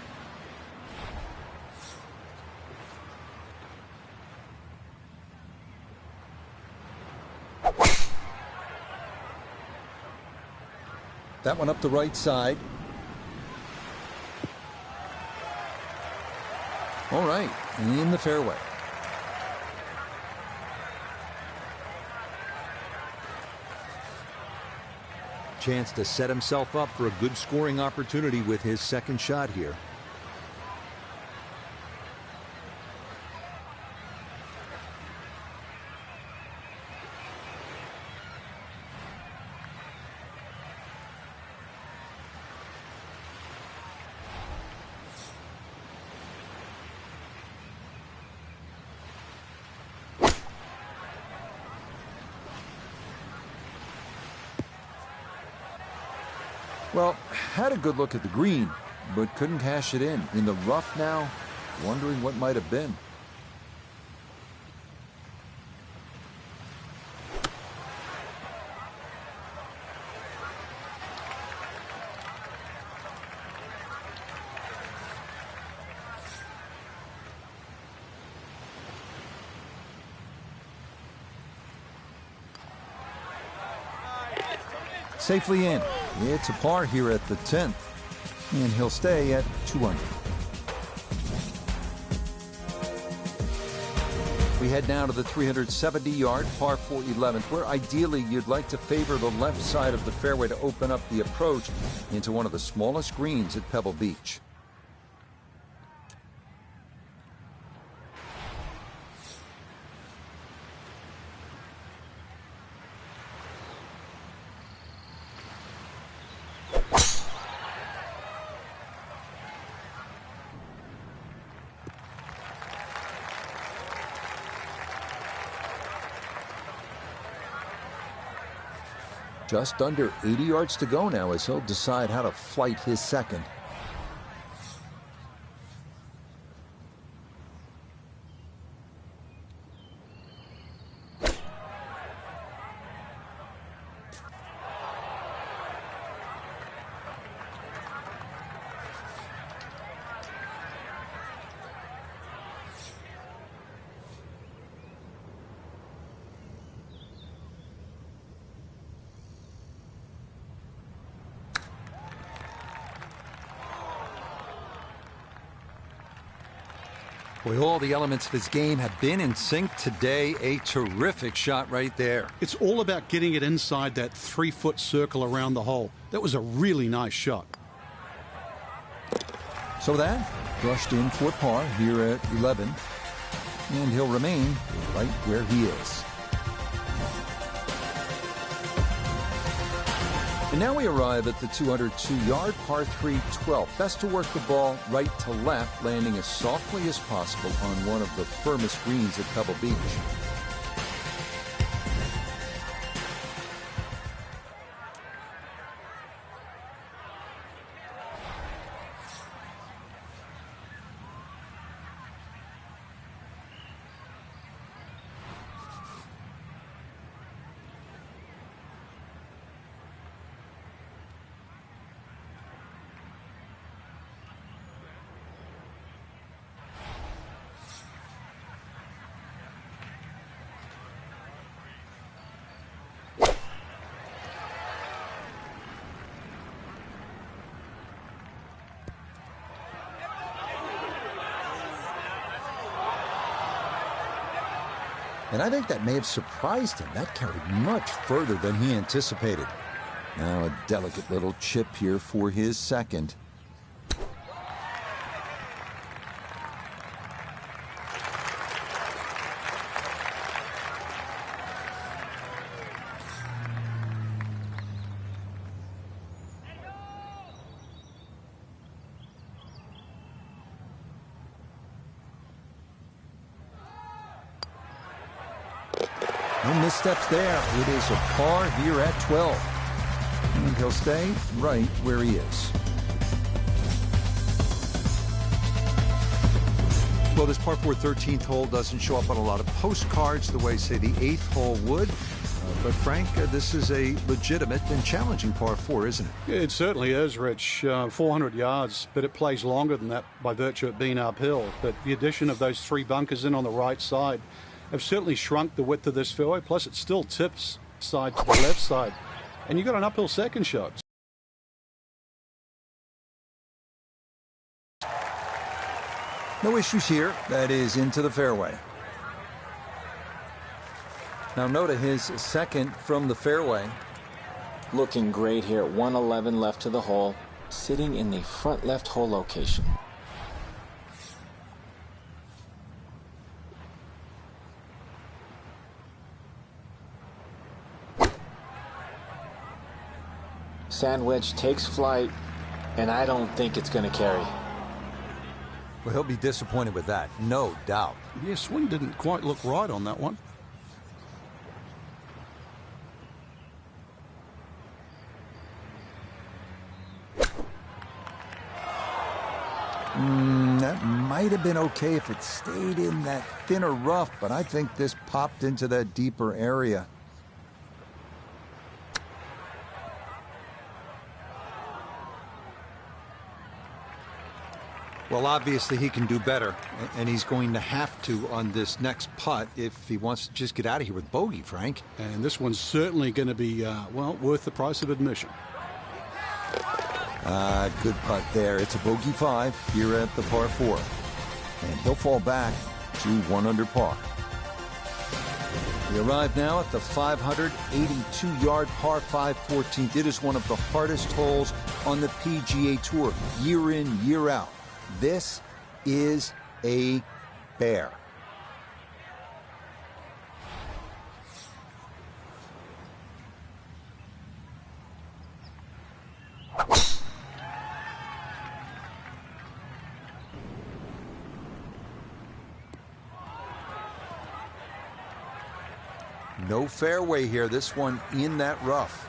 That one up the right side. All right, in the fairway. Chance to set himself up for a good scoring opportunity with his second shot here. Well, had a good look at the green, but couldn't cash it in. In the rough now, wondering what might have been. Safely in. It's a par here at the 10th, and he'll stay at 2 under. We head now to the 370-yard par 4 11th, where ideally you'd like to favor the left side of the fairway to open up the approach into one of the smallest greens at Pebble Beach. Just under 80 yards to go now as he'll decide how to flight his second. Boy, all the elements of his game have been in sync today. A terrific shot right there. It's all about getting it inside that 3-foot circle around the hole. That was a really nice shot. So that brushed in for par here at 11, and he'll remain right where he is. And now we arrive at the 202-yard par 3 12th. Best to work the ball right to left, landing as softly as possible on one of the firmest greens at Pebble Beach. And I think that may have surprised him. That carried much further than he anticipated. Now a delicate little chip here for his second. No missteps there. It is a par here at 12. And he'll stay right where he is. Well, this par 4 13th hole doesn't show up on a lot of postcards the way, say, the 8th hole would. But, Frank, this is a legitimate and challenging par 4, isn't it? It certainly is, Rich. 400 yards, but it plays longer than that by virtue of it being uphill. But the addition of those 3 bunkers in on the right side have certainly shrunk the width of this fairway. Plus, it still tips side to the left side. And you've got an uphill second shot. No issues here. That is into the fairway. Now Noda, his second from the fairway. Looking great here. 111 left to the hole. Sitting in the front left hole location. Sand wedge takes flight, and I don't think it's going to carry. Well, he'll be disappointed with that, no doubt. Yeah, swing didn't quite look right on that one. That might have been okay if it stayed in that thinner rough, but I think this popped into that deeper area. Well, obviously he can do better, and he's going to have to on this next putt if he wants to just get out of here with bogey, Frank. And this one's certainly going to be, well, worth the price of admission. Good putt there. It's a bogey 5 here at the par 4. And he'll fall back to 1 under par. We arrive now at the 582-yard par 5 14th. It is one of the hardest holes on the PGA Tour, year in, year out. This is a bear. No fairway here. This one in that rough.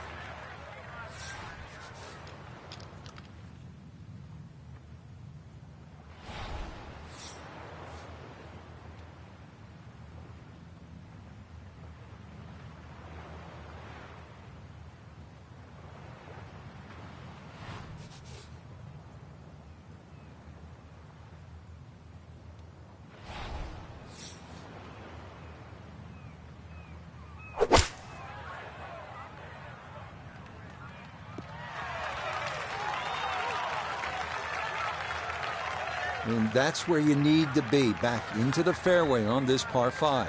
And that's where you need to be, back into the fairway on this par 5.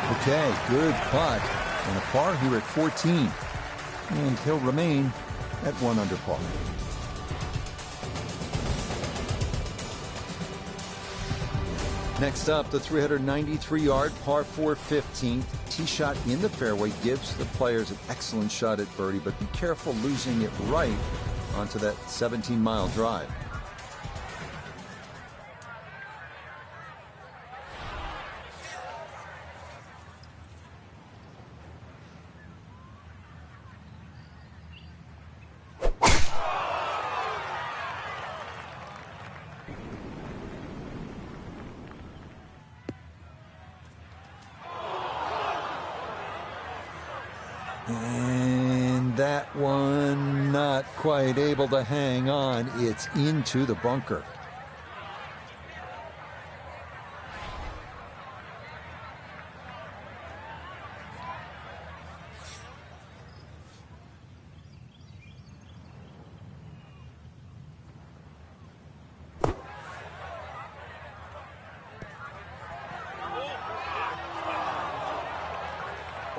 Okay, good putt. And a par here at 14. And he'll remain at 1 under par. Next up, the 393-yard par 4 15th. Tee shot in the fairway gives the players an excellent shot at birdie, but be careful losing it right onto that 17-mile drive. that one not quite able to hang on. It's into the bunker.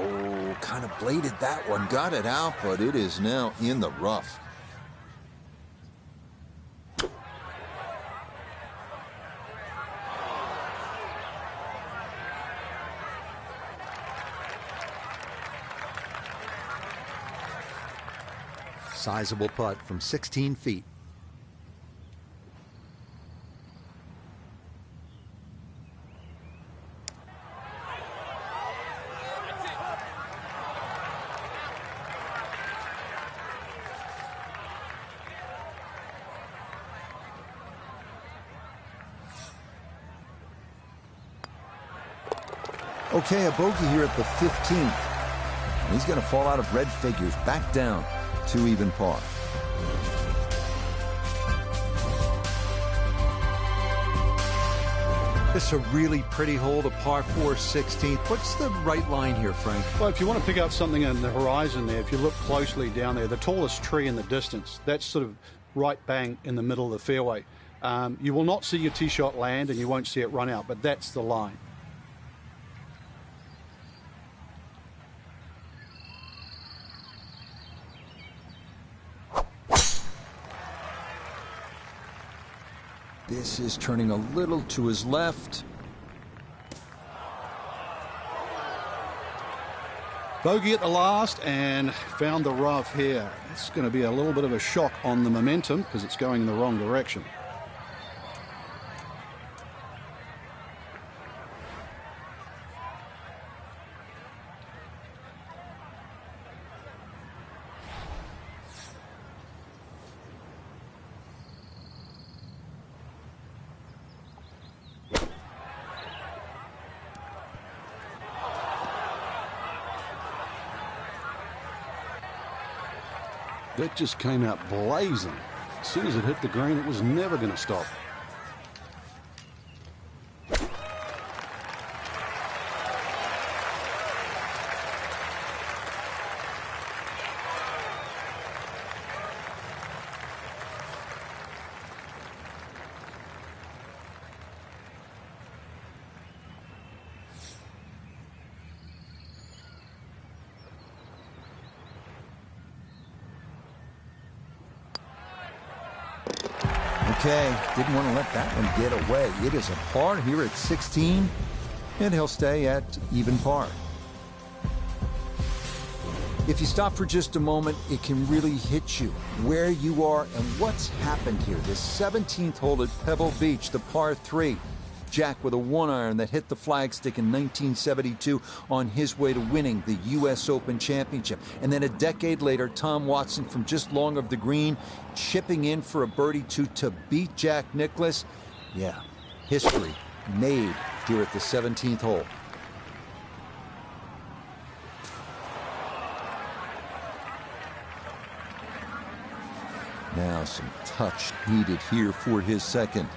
Oh, kind of bladed that one. Got it out, but it is now in the rough. Sizable putt from 16 feet. Okay, a bogey here at the 15th. He's going to fall out of red figures, back down to even par. This is a really pretty hole to par 4 16th. What's the right line here, Frank? Well, if you want to pick out something on the horizon there, if you look closely down there, the tallest tree in the distance, that's sort of right bang in the middle of the fairway. You will not see your tee shot land and you won't see it run out, but that's the line. This is turning a little to his left. Bogey at the last and found the rough here. It's going to be a little bit of a shock on the momentum because it's going in the wrong direction. That just came out blazing. As soon as it hit the green, it was never going to stop. Okay, didn't want to let that one get away. It is a par here at 16, and he'll stay at even par. If you stop for just a moment, it can really hit you where you are and what's happened here. This 17th hole at Pebble Beach, the par 3. Jack with a 1-iron that hit the flagstick in 1972 on his way to winning the U.S. Open Championship. And then a decade later, Tom Watson from just long of the green, chipping in for a birdie to beat Jack Nicklaus. Yeah, history made here at the 17th hole. Now some touch needed here for his second.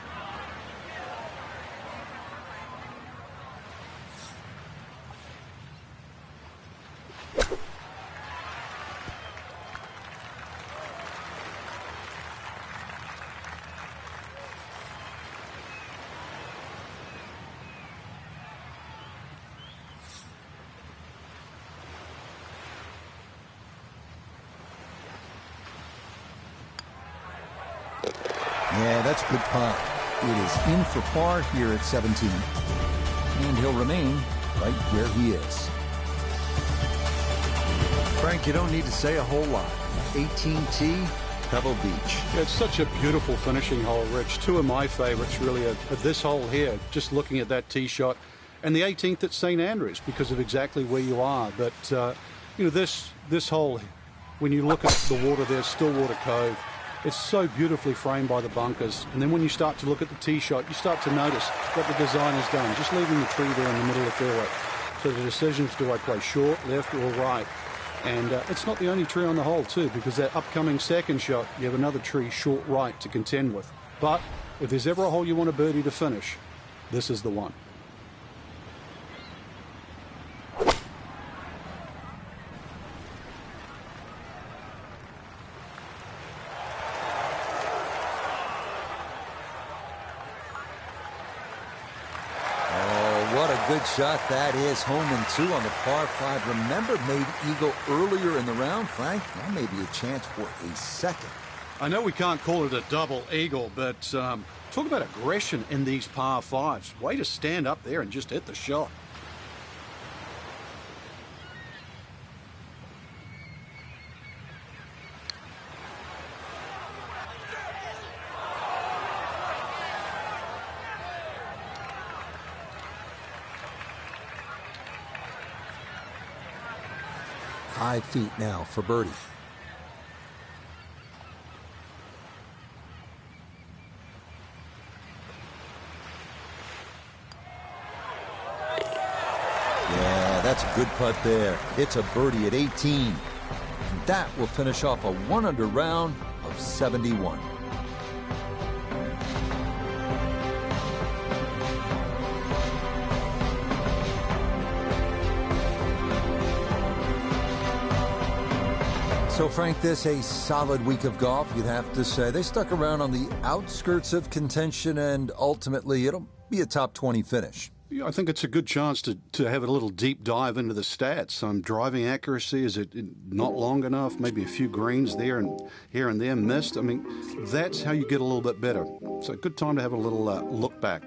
Yeah, that's a good putt. It is in for par here at 17. And he'll remain right where he is. Frank, you don't need to say a whole lot. 18T, Pebble Beach. Yeah, it's such a beautiful finishing hole, Rich. Two of my favourites really are this hole here, just looking at that tee shot, and the 18th at St Andrews because of exactly where you are. But, you know, this hole, when you look at the water there, Stillwater Cove, it's so beautifully framed by the bunkers. And then when you start to look at the tee shot, you start to notice what the design has done, just leaving the tree there in the middle of the fairway. So the decisions, do I play short, left, or right? And it's not the only tree on the hole, too, because that upcoming second shot, you have another tree short right to contend with. But if there's ever a hole you want a birdie to finish, this is the one. Good shot that is. Home and 2 on the par 5. Remember, made eagle earlier in the round, Frank. Now maybe a chance for a second. I know we can't call it a double eagle, but talk about aggression in these par 5s. Way to stand up there and just hit the shot. Five feet now for birdie. Yeah, that's a good putt there. It's a birdie at 18. And that will finish off a 1-under round of 71. So, Frank, this a solid week of golf, you'd have to say. They stuck around on the outskirts of contention, and ultimately it'll be a top 20 finish. Yeah, I think it's a good chance to have a little deep dive into the stats. Driving accuracy, is it not long enough? Maybe a few greens there and here and there missed. I mean, that's how you get a little bit better. So, a good time to have a little look back.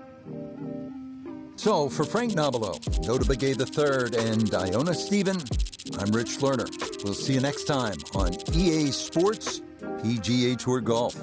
So, for Frank Nobilo, Nota Begay III, and Iona Stephen, I'm Rich Lerner. We'll see you next time on EA Sports PGA Tour Golf.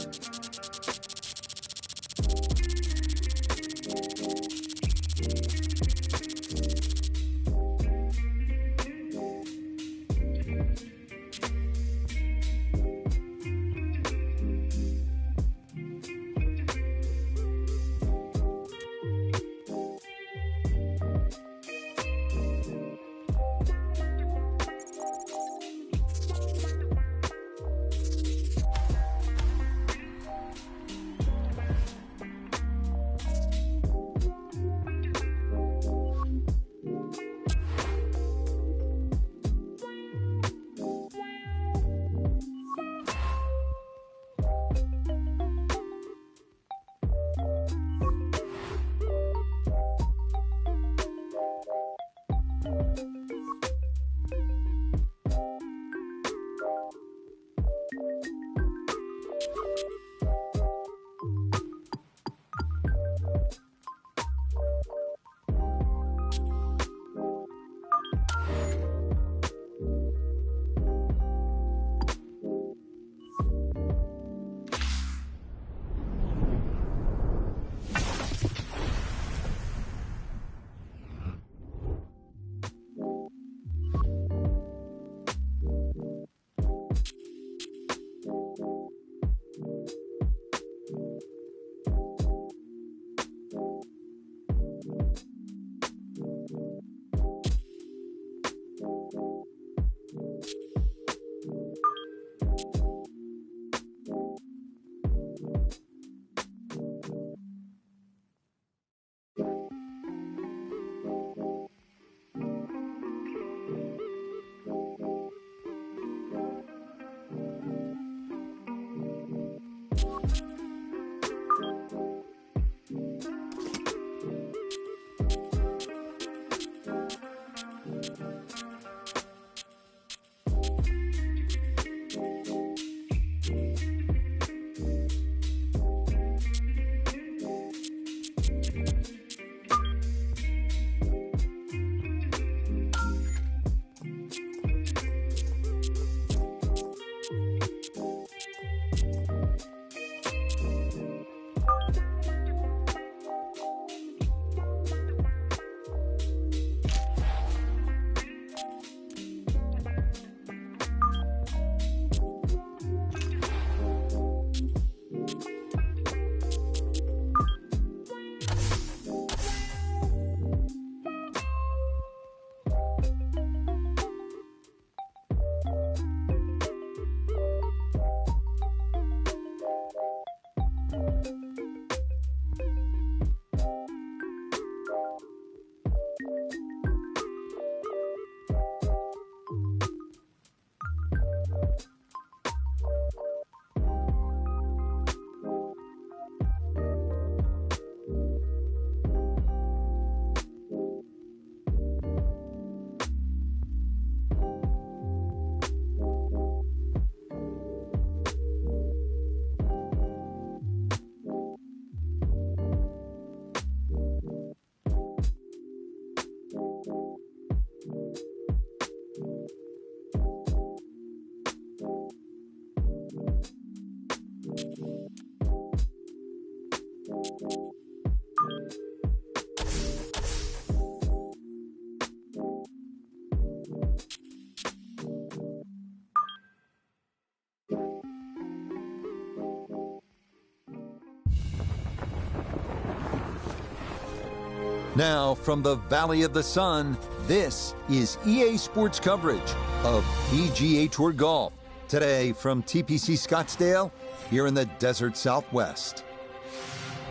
Now, from the Valley of the Sun, this is EA Sports coverage of PGA Tour Golf. Today from TPC Scottsdale, here in the desert Southwest.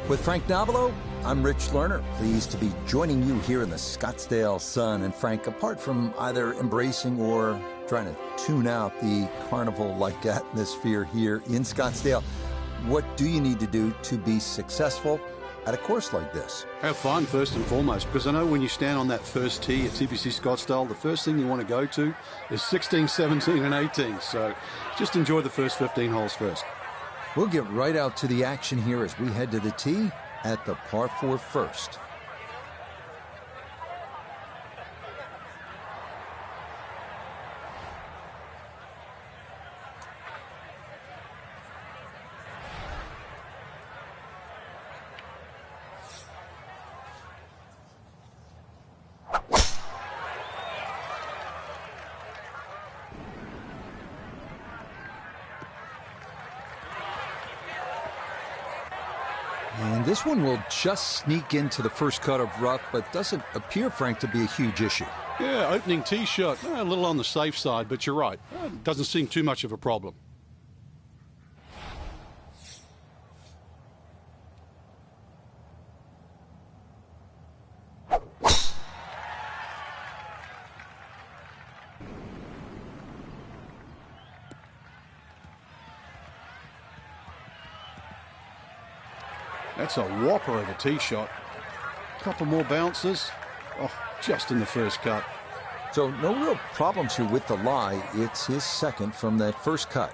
With Frank Navalo, I'm Rich Lerner, pleased to be joining you here in the Scottsdale Sun. And Frank, apart from either embracing or trying to tune out the carnival-like atmosphere here in Scottsdale, what do you need to do to be successful at a course like this? Have fun first and foremost, because I know when you stand on that first tee at TPC Scottsdale, the first thing you want to go to is 16, 17 and 18. So just enjoy the first 15 holes first. We'll get right out to the action here as we head to the tee at the par 4 first. And this one will just sneak into the first cut of rough, but doesn't appear, Frank, to be a huge issue. Yeah, opening tee shot, a little on the safe side, but you're right. Doesn't seem too much of a problem. That's a whopper of a tee shot. Couple more bounces. Oh, just in the first cut. So no real problems here with the lie. It's his second from that first cut.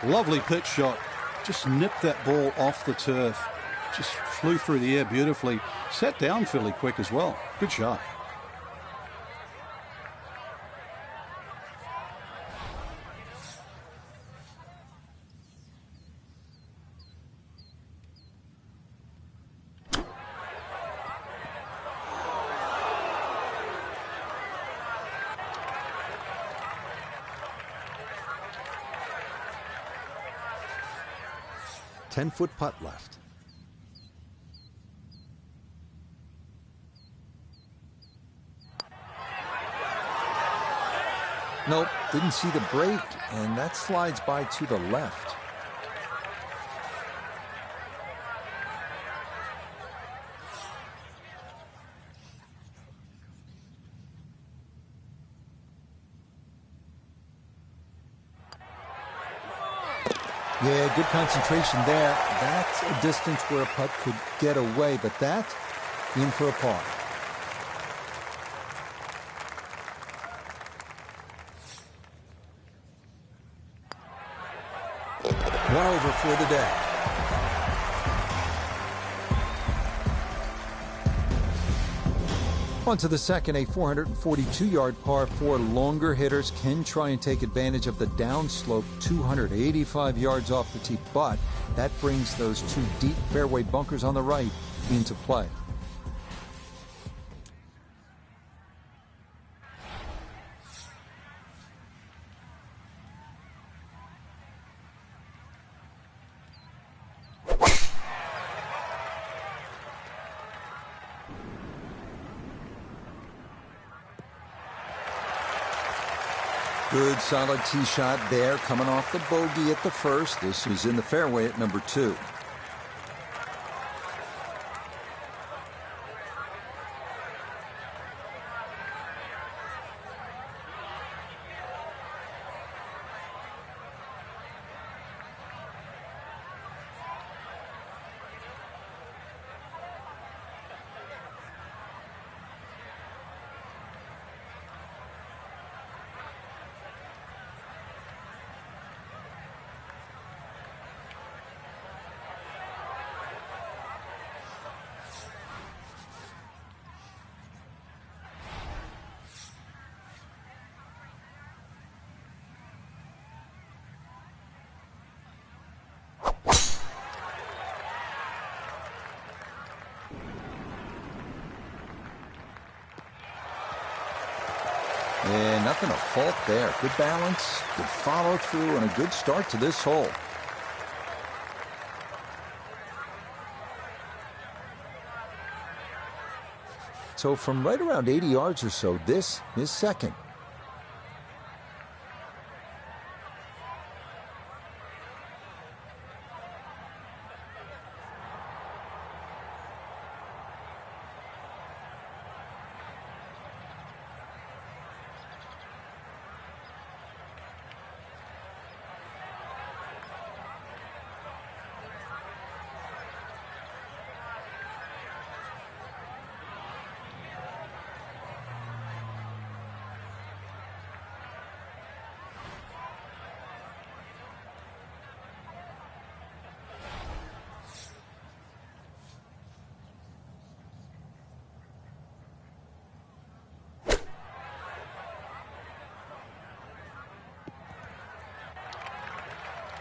Lovely pitch shot. Just nipped that ball off the turf. Just flew through the air beautifully. Sat down fairly quick as well. Good shot. Ten-foot putt left. Nope, didn't see the break, and that slides by to the left. Yeah, good concentration there. That's a distance where a putt could get away, but that in for a par. One over for the day. On to the second, a 442-yard par 4. Longer hitters can try and take advantage of the downslope, 285 yards off the tee, but that brings those two deep fairway bunkers on the right into play. Good solid tee shot there, coming off the bogey at the first. This is in the fairway at number 2. And nothing to fault there. Good balance, good follow through, and a good start to this hole. So from right around 80 yards or so, this is second.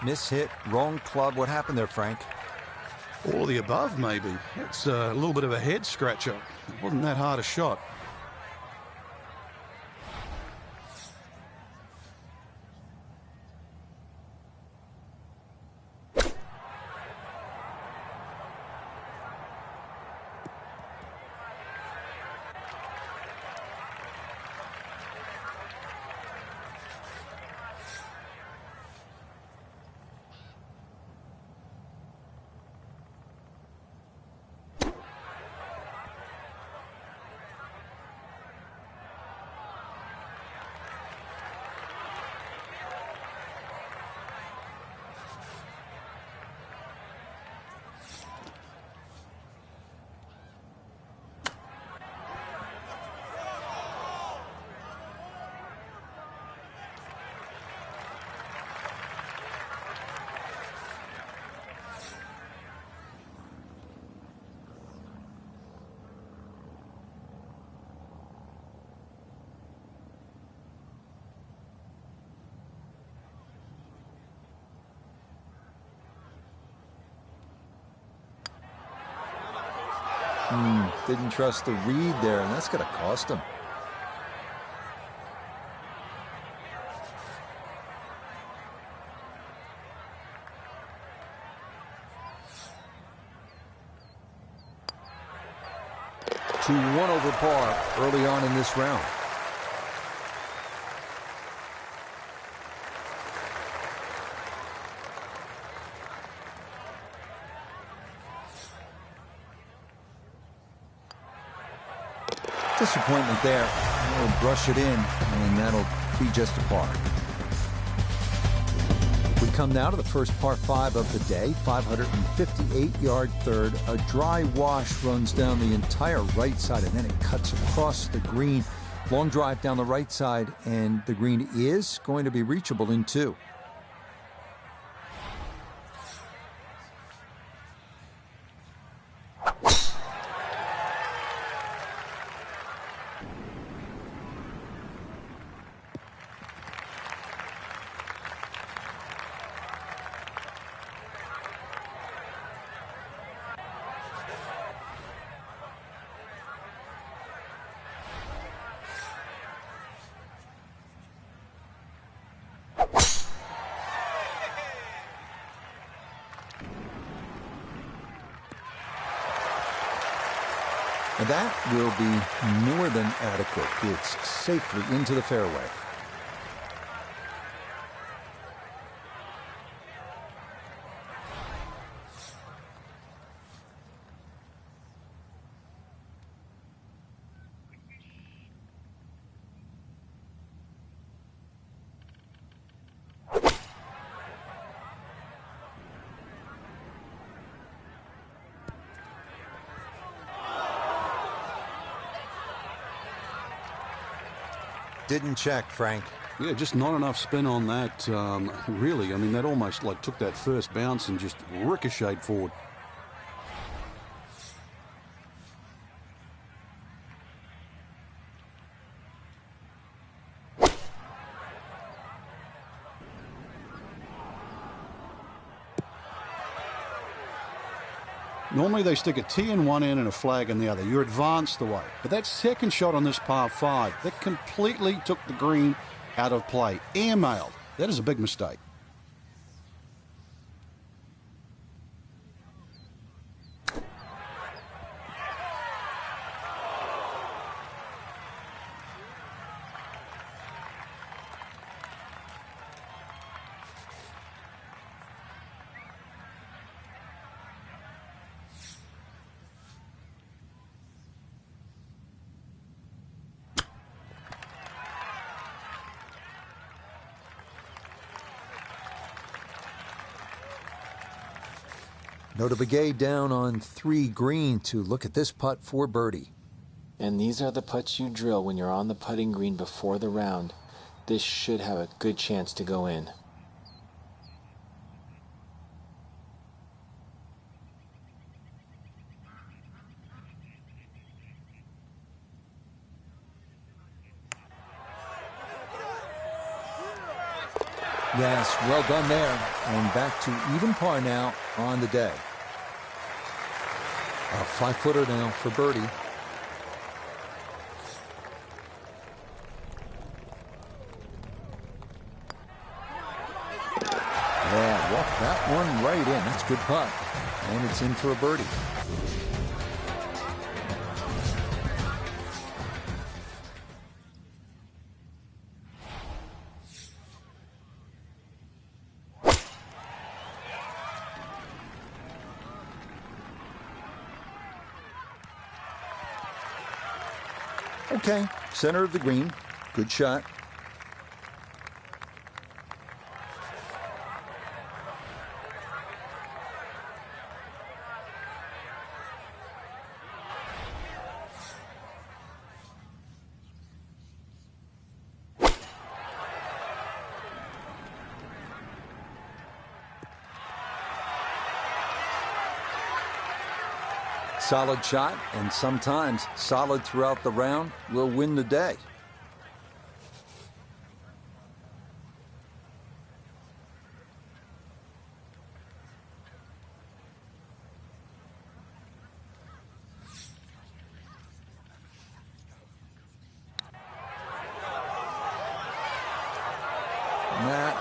Mishit, wrong club. What happened there, Frank? All of the above, maybe. It's a little bit of a head scratcher. It wasn't that hard a shot. Didn't trust the read there, and that's going to cost him. To 1 over par early on in this round. Disappointment there. We'll brush it in, and that'll be just a par. We come now to the first par 5 of the day, 558-yard third. A dry wash runs down the entire right side, and then it cuts across the green. Long drive down the right side, and the green is going to be reachable in 2. And that will be more than adequate. It's safely into the fairway. Didn't check, Frank. Yeah, just not enough spin on that, really. I mean, that almost like took that first bounce and just ricocheted forward. Normally they stick a tee in one end and a flag in the other. You're advanced the way. But that second shot on this par 5, that completely took the green out of play. Airmailed. That is a big mistake. Begay down on 3 green to look at this putt for birdie. And these are the putts you drill when you're on the putting green before the round. This should have a good chance to go in. Yes, well done there. And back to even par now on the day. A 5-footer now for birdie. Yeah, walk that one right in. That's a good putt. And it's in for a birdie. Okay, center of the green. Good shot. Solid shot, and sometimes solid throughout the round will win the day.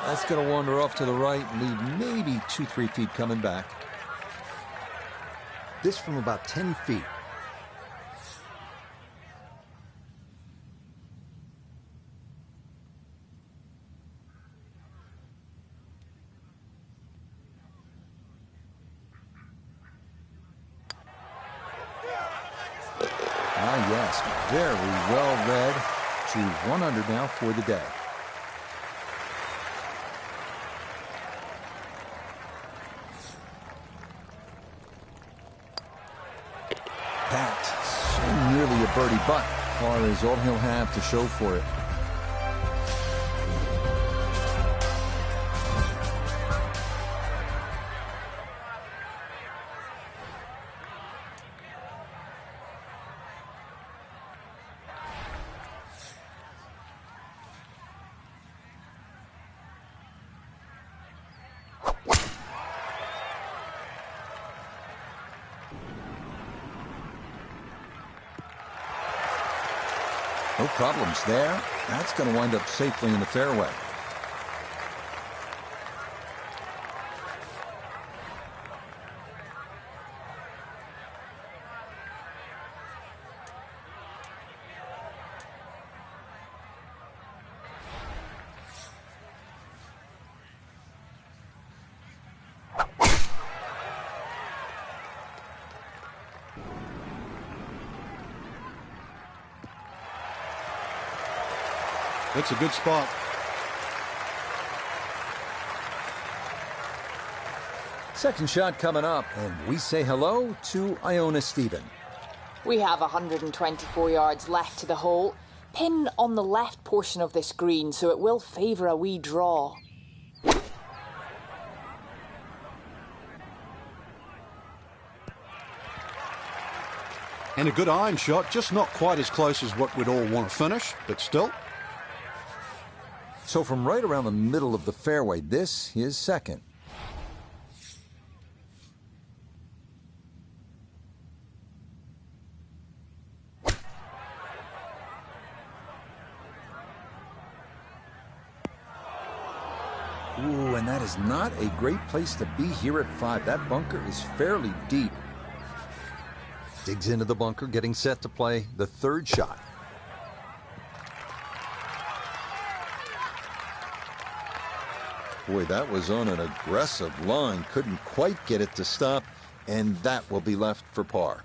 That's going to wander off to the right and leave maybe 2-3 feet coming back. This from about 10 feet. Ah, yes, very well read. To 1 under now for the day. That's so nearly a birdie, but par is all he'll have to show for it. No problems there. That's going to wind up safely in the fairway. That's a good spot. Second shot coming up, and we say hello to Iona Stephen. We have 124 yards left to the hole. Pin on the left portion of this green, so it will favour a wee draw. And a good iron shot, just not quite as close as what we'd all want to finish, but still. So from right around the middle of the fairway, this is second. Ooh, and that is not a great place to be here at 5. That bunker is fairly deep. Digs into the bunker, getting set to play the third shot. Boy, that was on an aggressive line. Couldn't quite get it to stop, and that will be left for par.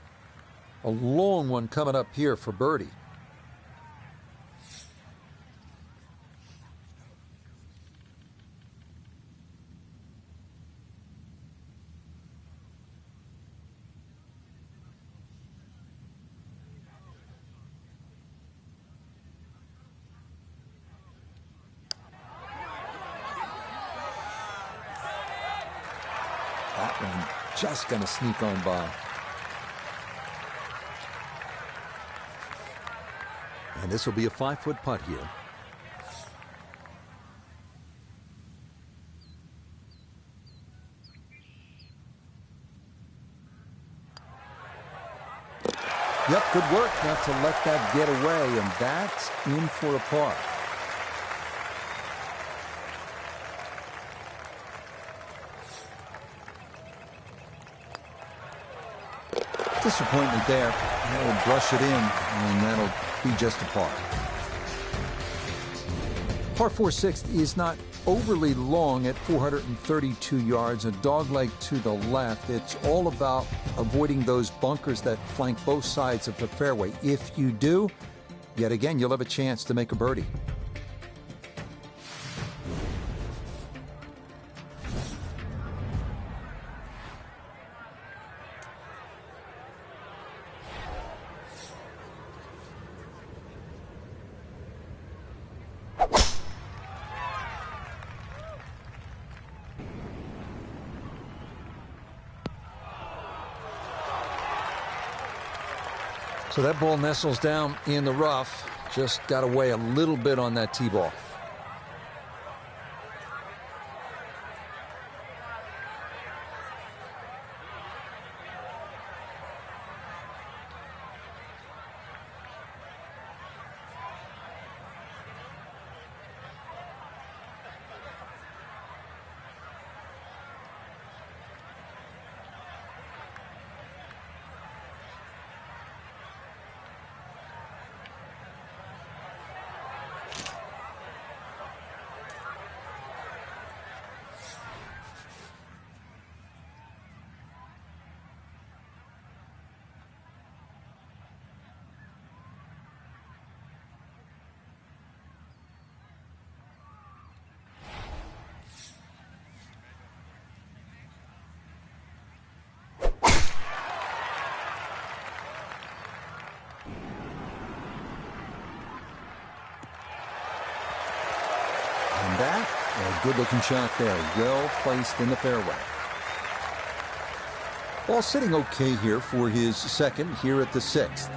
A long one coming up here for birdie. That one just going to sneak on by. And this will be a 5-foot putt here. Yep, good work not to let that get away, and that's in for a par. Disappointment there. That'll brush it in, and that'll be just a par. Par 4 sixth is not overly long at 432 yards, a dogleg to the left. It's all about avoiding those bunkers that flank both sides of the fairway. If you do, yet again, you'll have a chance to make a birdie. So that ball nestles down in the rough. Just got away a little bit on that tee ball. That, a good-looking shot there, well placed in the fairway. Ball sitting okay here for his second here at the 6th.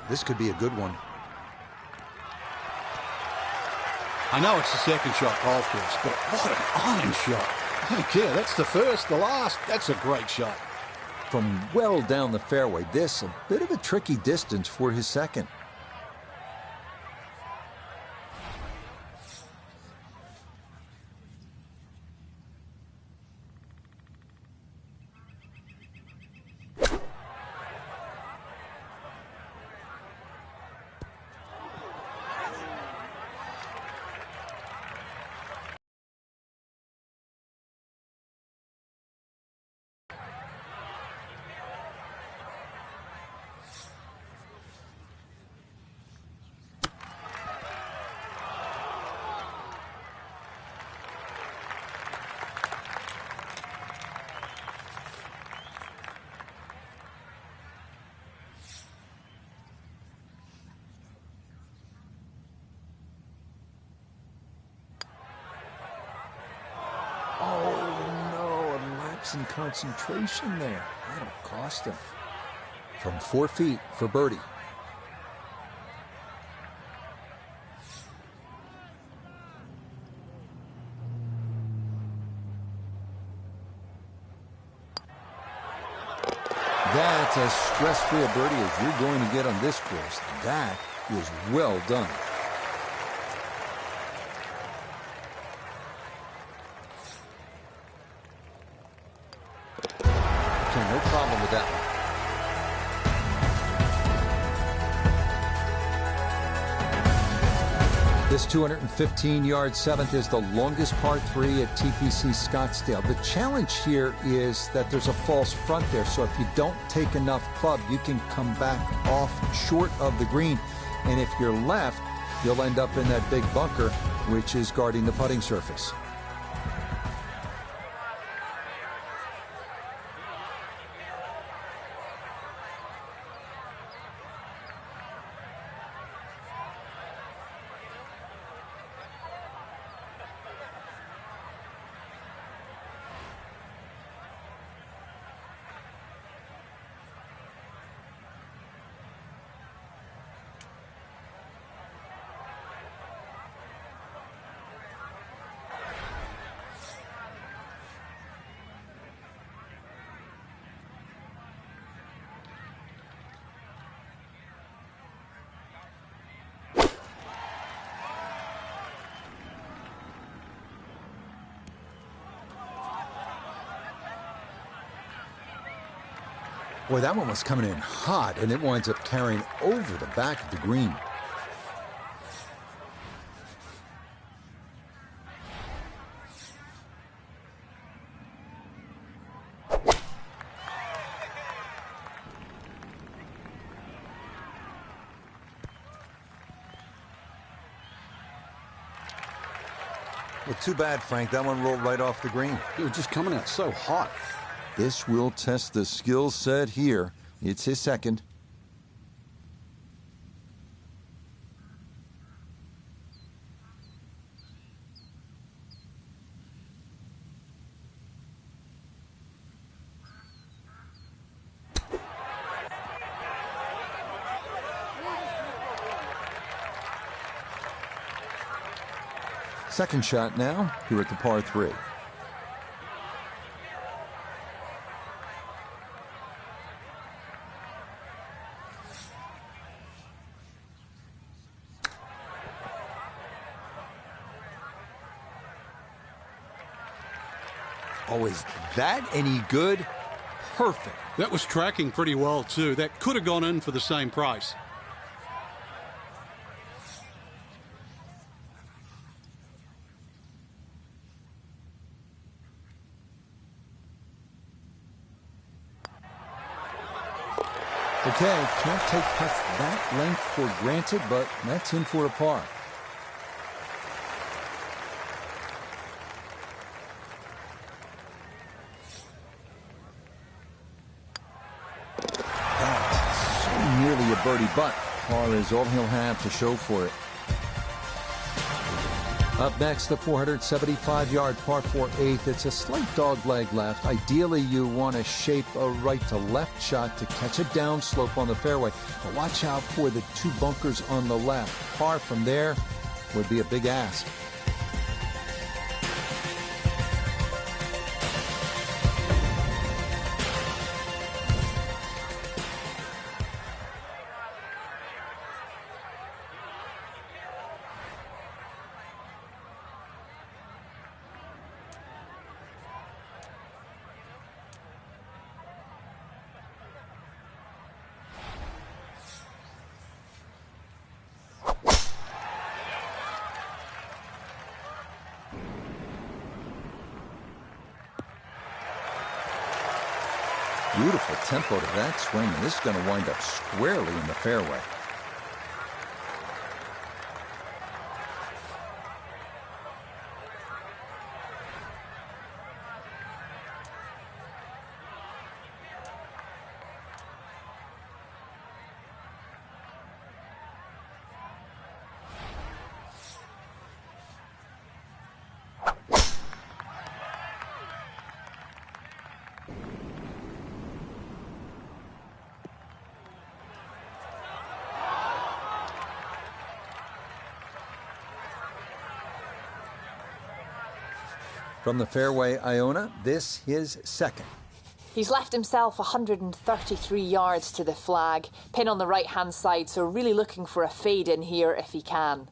This could be a good one. I know it's the second shot golf course, but what an iron shot. I don't care. That's the first, the last. That's a great shot. From well down the fairway, this a bit of a tricky distance for his second. losing concentration there. That'll cost him. From 4 feet for birdie. That's as stress-free a birdie as you're going to get on this course. That is well done. Okay, no problem with that one. This 215-yard 7th is the longest par 3 at TPC Scottsdale. The challenge here is that there's a false front there, so if you don't take enough club, you can come back off short of the green. And if you're left, you'll end up in that big bunker, which is guarding the putting surface. Boy, that one was coming in hot, and it winds up carrying over the back of the green. Well, too bad, Frank. That one rolled right off the green. It was just coming out so hot. This will test the skill set here. It's his second. Second shot now here at the par 3. Oh, is that any good? Perfect. That was tracking pretty well, too. That could have gone in for the same price. Okay, can't take putts that length for granted, but that's in for a par. That's so nearly a birdie, but par is all he'll have to show for it. Up next, the 475-yard par 4 8th. It's a slight dogleg left. Ideally, you want to shape a right-to-left shot to catch a downslope on the fairway. But watch out for the 2 bunkers on the left. Par from there would be a big ask. Beautiful tempo to that swing, and this is going to wind up squarely in the fairway. From the fairway, Iona, this his second. He's left himself 133 yards to the flag. Pin on the right-hand side, so really looking for a fade in here if he can.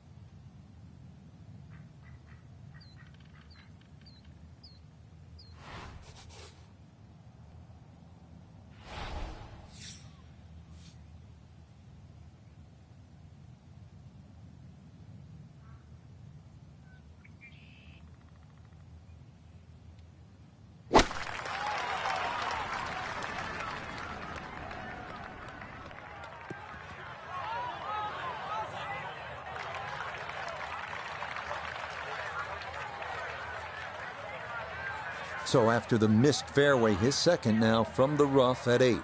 So after the missed fairway, his second now from the rough at 8.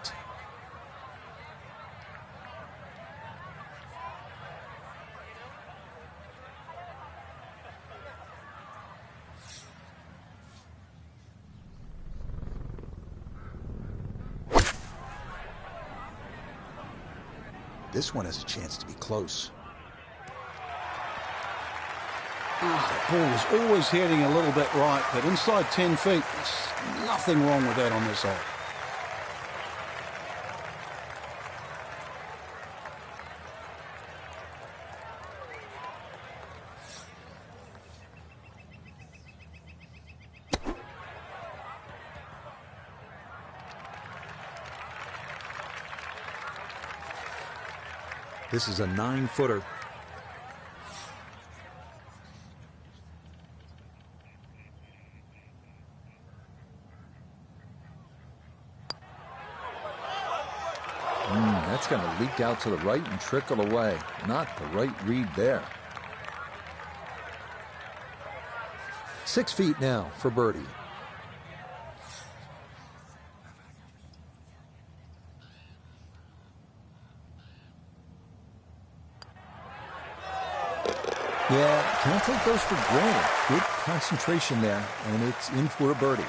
This one has a chance to be close. The ball is always heading a little bit right, but inside 10 feet, there's nothing wrong with that on this hole. This is a 9-footer. That's going to leak out to the right and trickle away. Not the right read there. 6 feet now for birdie. Yeah, can't take those for granted. Good concentration there, and it's in for a birdie.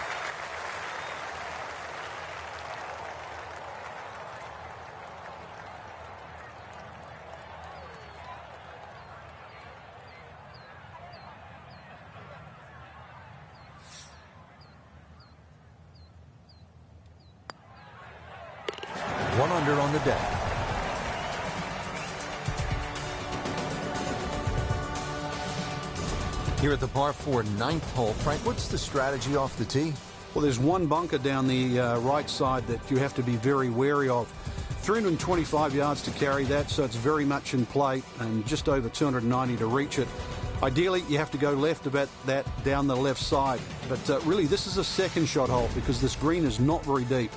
One under on the day. Here at the par 4 9th hole, Frank, what's the strategy off the tee? Well, there's one bunker down the right side that you have to be very wary of. 325 yards to carry that, so it's very much in play, and just over 290 to reach it. Ideally, you have to go left about that down the left side. But really, this is a second shot hole because this green is not very deep.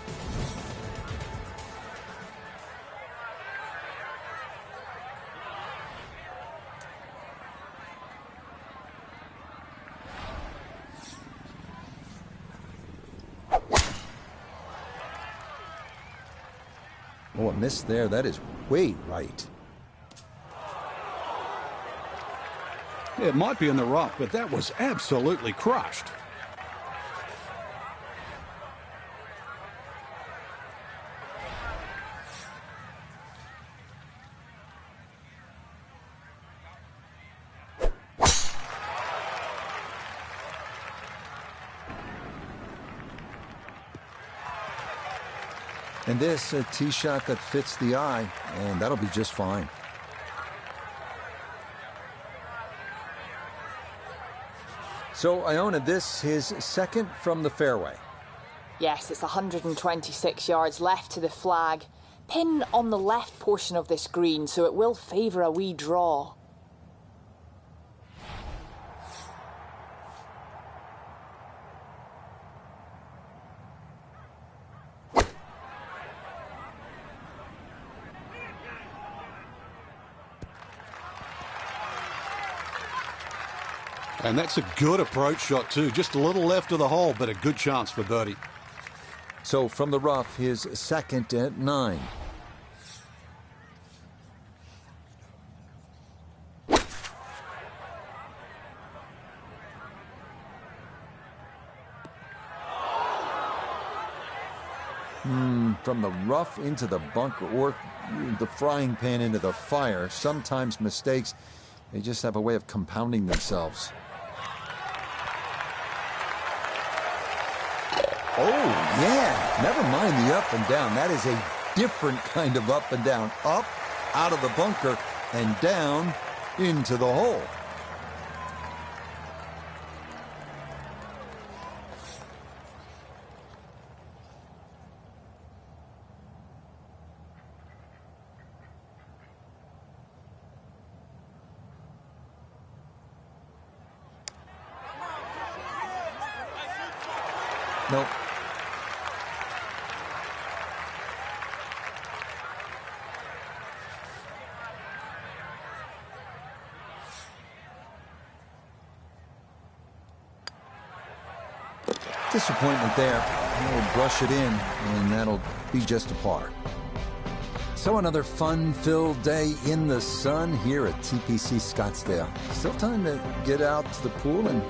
Oh, a miss there. That is way right. Yeah, it might be in the rough, but that was absolutely crushed. And this, a tee shot that fits the eye, and that'll be just fine. So, Iona, this his second from the fairway. Yes, it's 126 yards left to the flag. Pin on the left portion of this green, so it will favour a wee draw. And that's a good approach shot too. Just a little left of the hole, but a good chance for birdie. So from the rough, his second at 9. From the rough into the bunker, or the frying pan into the fire. Sometimes mistakes, they just have a way of compounding themselves. Oh, yeah. Never mind the up and down. That is a different kind of up and down. Up, out of the bunker, and down into the hole. Nope. Disappointment there. He'll brush it in, and that'll be just a par. So another fun-filled day in the sun here at TPC Scottsdale. Still time to get out to the pool and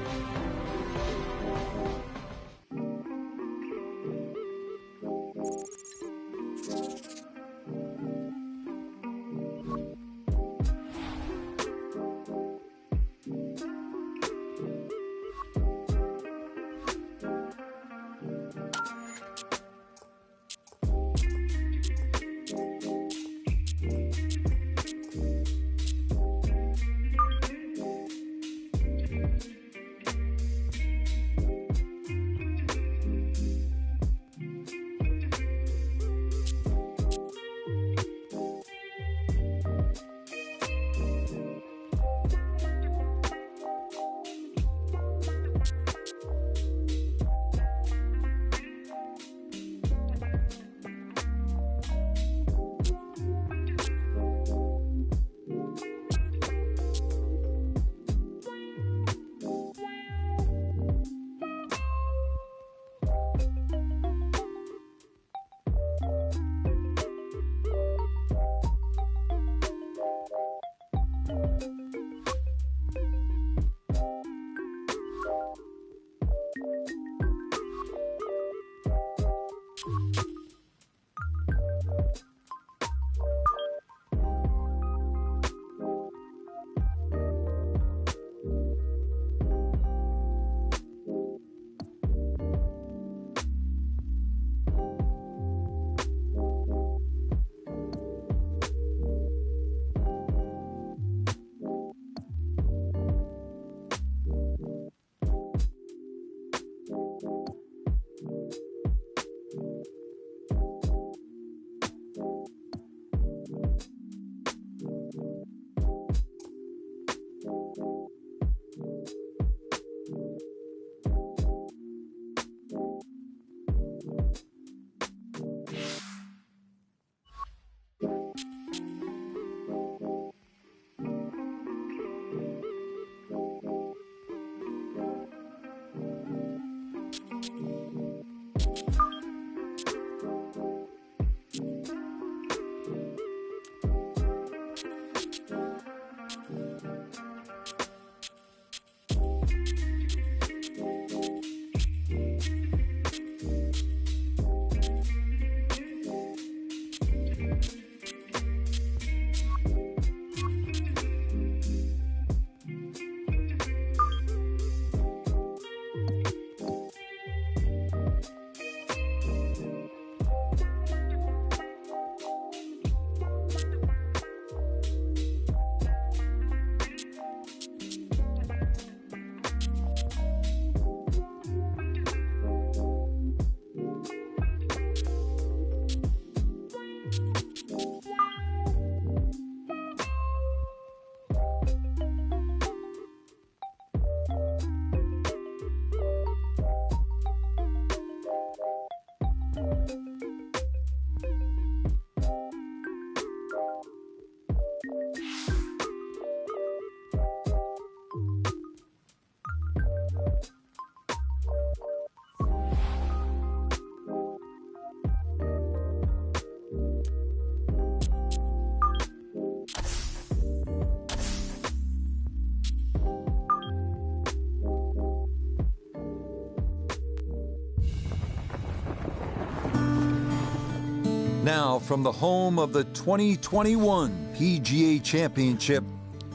Now, from the home of the 2021 PGA Championship,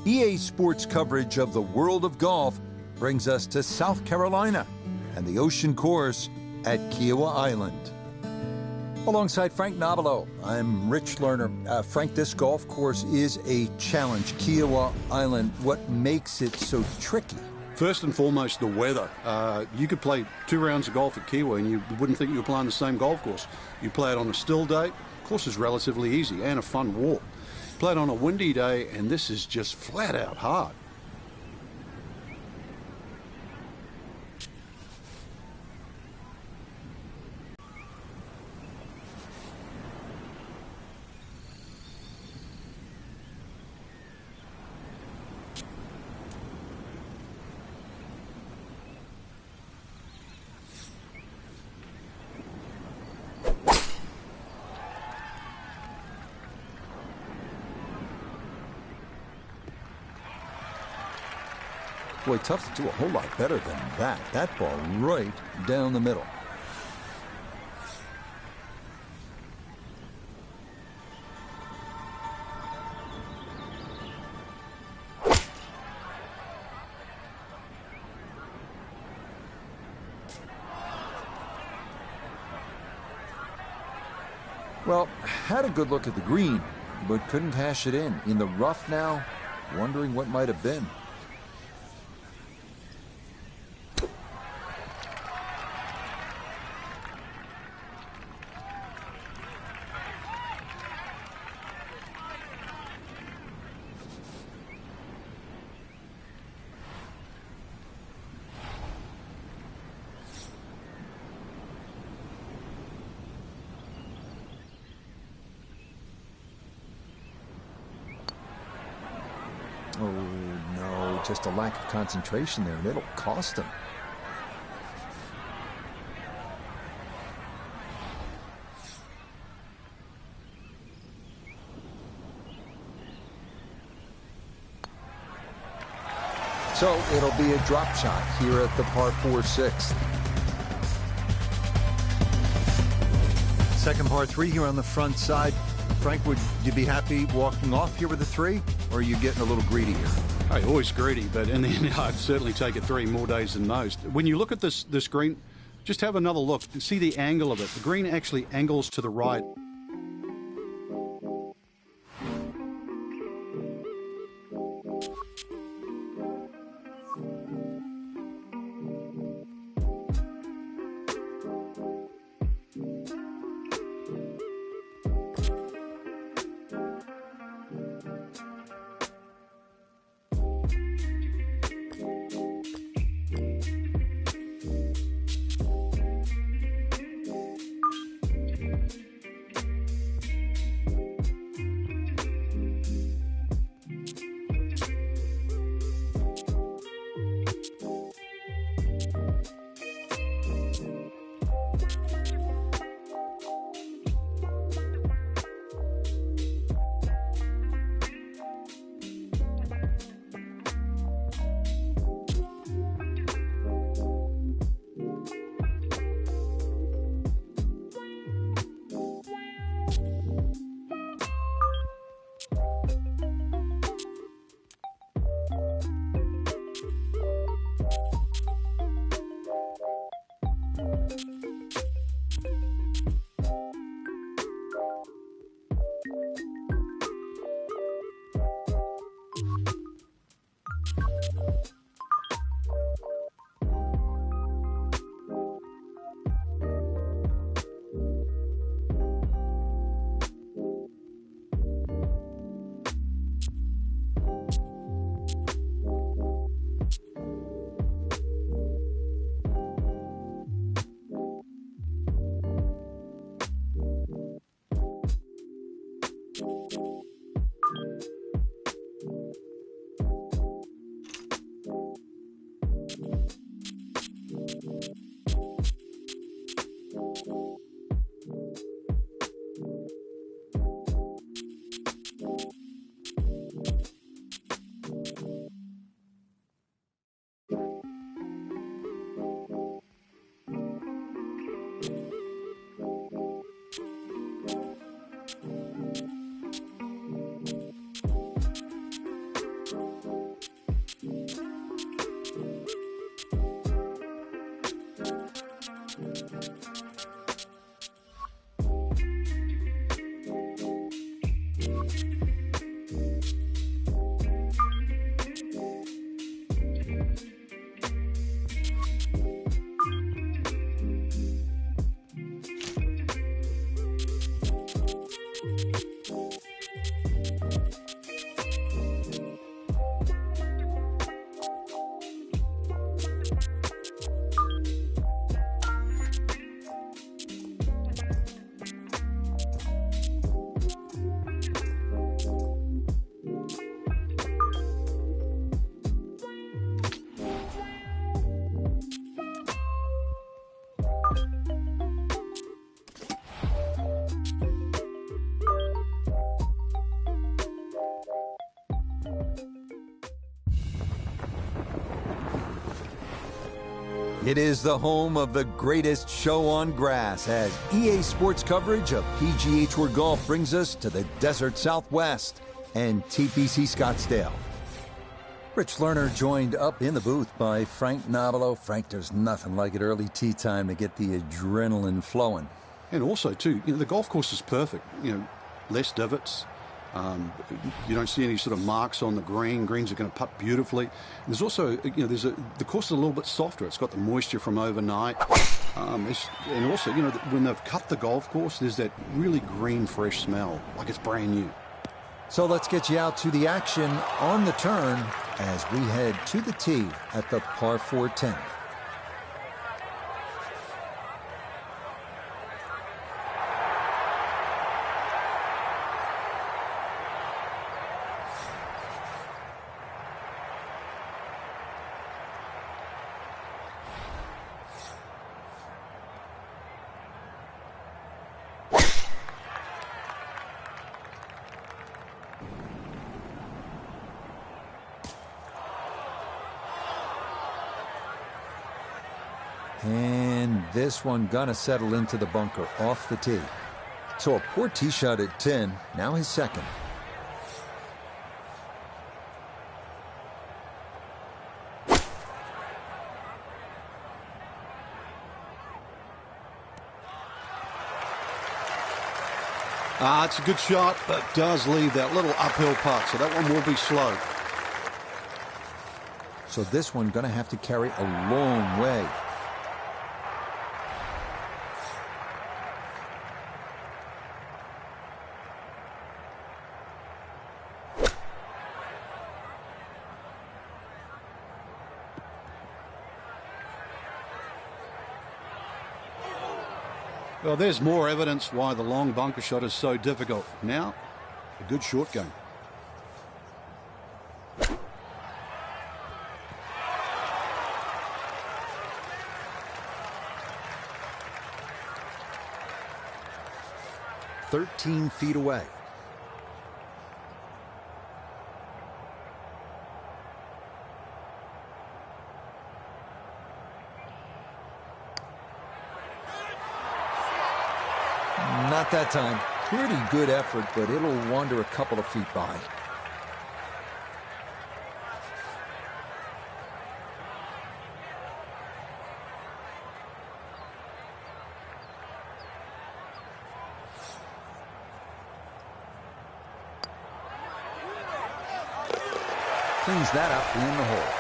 EA Sports coverage of the world of golf brings us to South Carolina and the Ocean Course at Kiowa Island. Alongside Frank Nobilo, I'm Rich Lerner. Frank, this golf course is a challenge. Kiowa Island, what makes it so tricky? First and foremost, the weather. You could play 2 rounds of golf at Kiowa and you wouldn't think you were playing the same golf course. You play it on a still day, the course is relatively easy and a fun walk. Play it on a windy day and this is just flat out hard. Boy, tough to do a whole lot better than that. That ball right down the middle. Well, had a good look at the green, but couldn't cash it in. In the rough now, wondering what might have been. Oh, no, just a lack of concentration there, and it'll cost him. So it'll be a drop shot here at the par 4 6th. Second par 3 here on the front side. Frank, would you be happy walking off here with a 3, or are you getting a little greedy here? Hey, always greedy, but in the end, I'd certainly take a 3 more days than most. When you look at this green, just have another look and see the angle of it. The green actually angles to the right. It is the home of the greatest show on grass as EA Sports coverage of PGA Tour golf brings us to the desert Southwest and TPC Scottsdale. Rich Lerner joined up in the booth by Frank Nobilo. Frank, there's nothing like it early tee time to get the adrenaline flowing. And also, too, the golf course is perfect. Less divots. You don't see any sort of marks on the green. Greens are going to putt beautifully. There's also, the course is a little bit softer. It's got the moisture from overnight. And also, when they've cut the golf course, there's that really green, fresh smell, like it's brand new. So let's get you out to the action on the turn as we head to the tee at the par 4 10th. And this one gonna settle into the bunker off the tee. So a poor tee shot at 10, now his second. It's a good shot, but does leave that little uphill putt, so that one will be slow. So this one gonna have to carry a long way. Well, there's more evidence why the long bunker shot is so difficult. Now, a good short game. "13 feet away. Not that time. Pretty good effort, but it'll wander a couple of feet by. Cleans that up in the hole.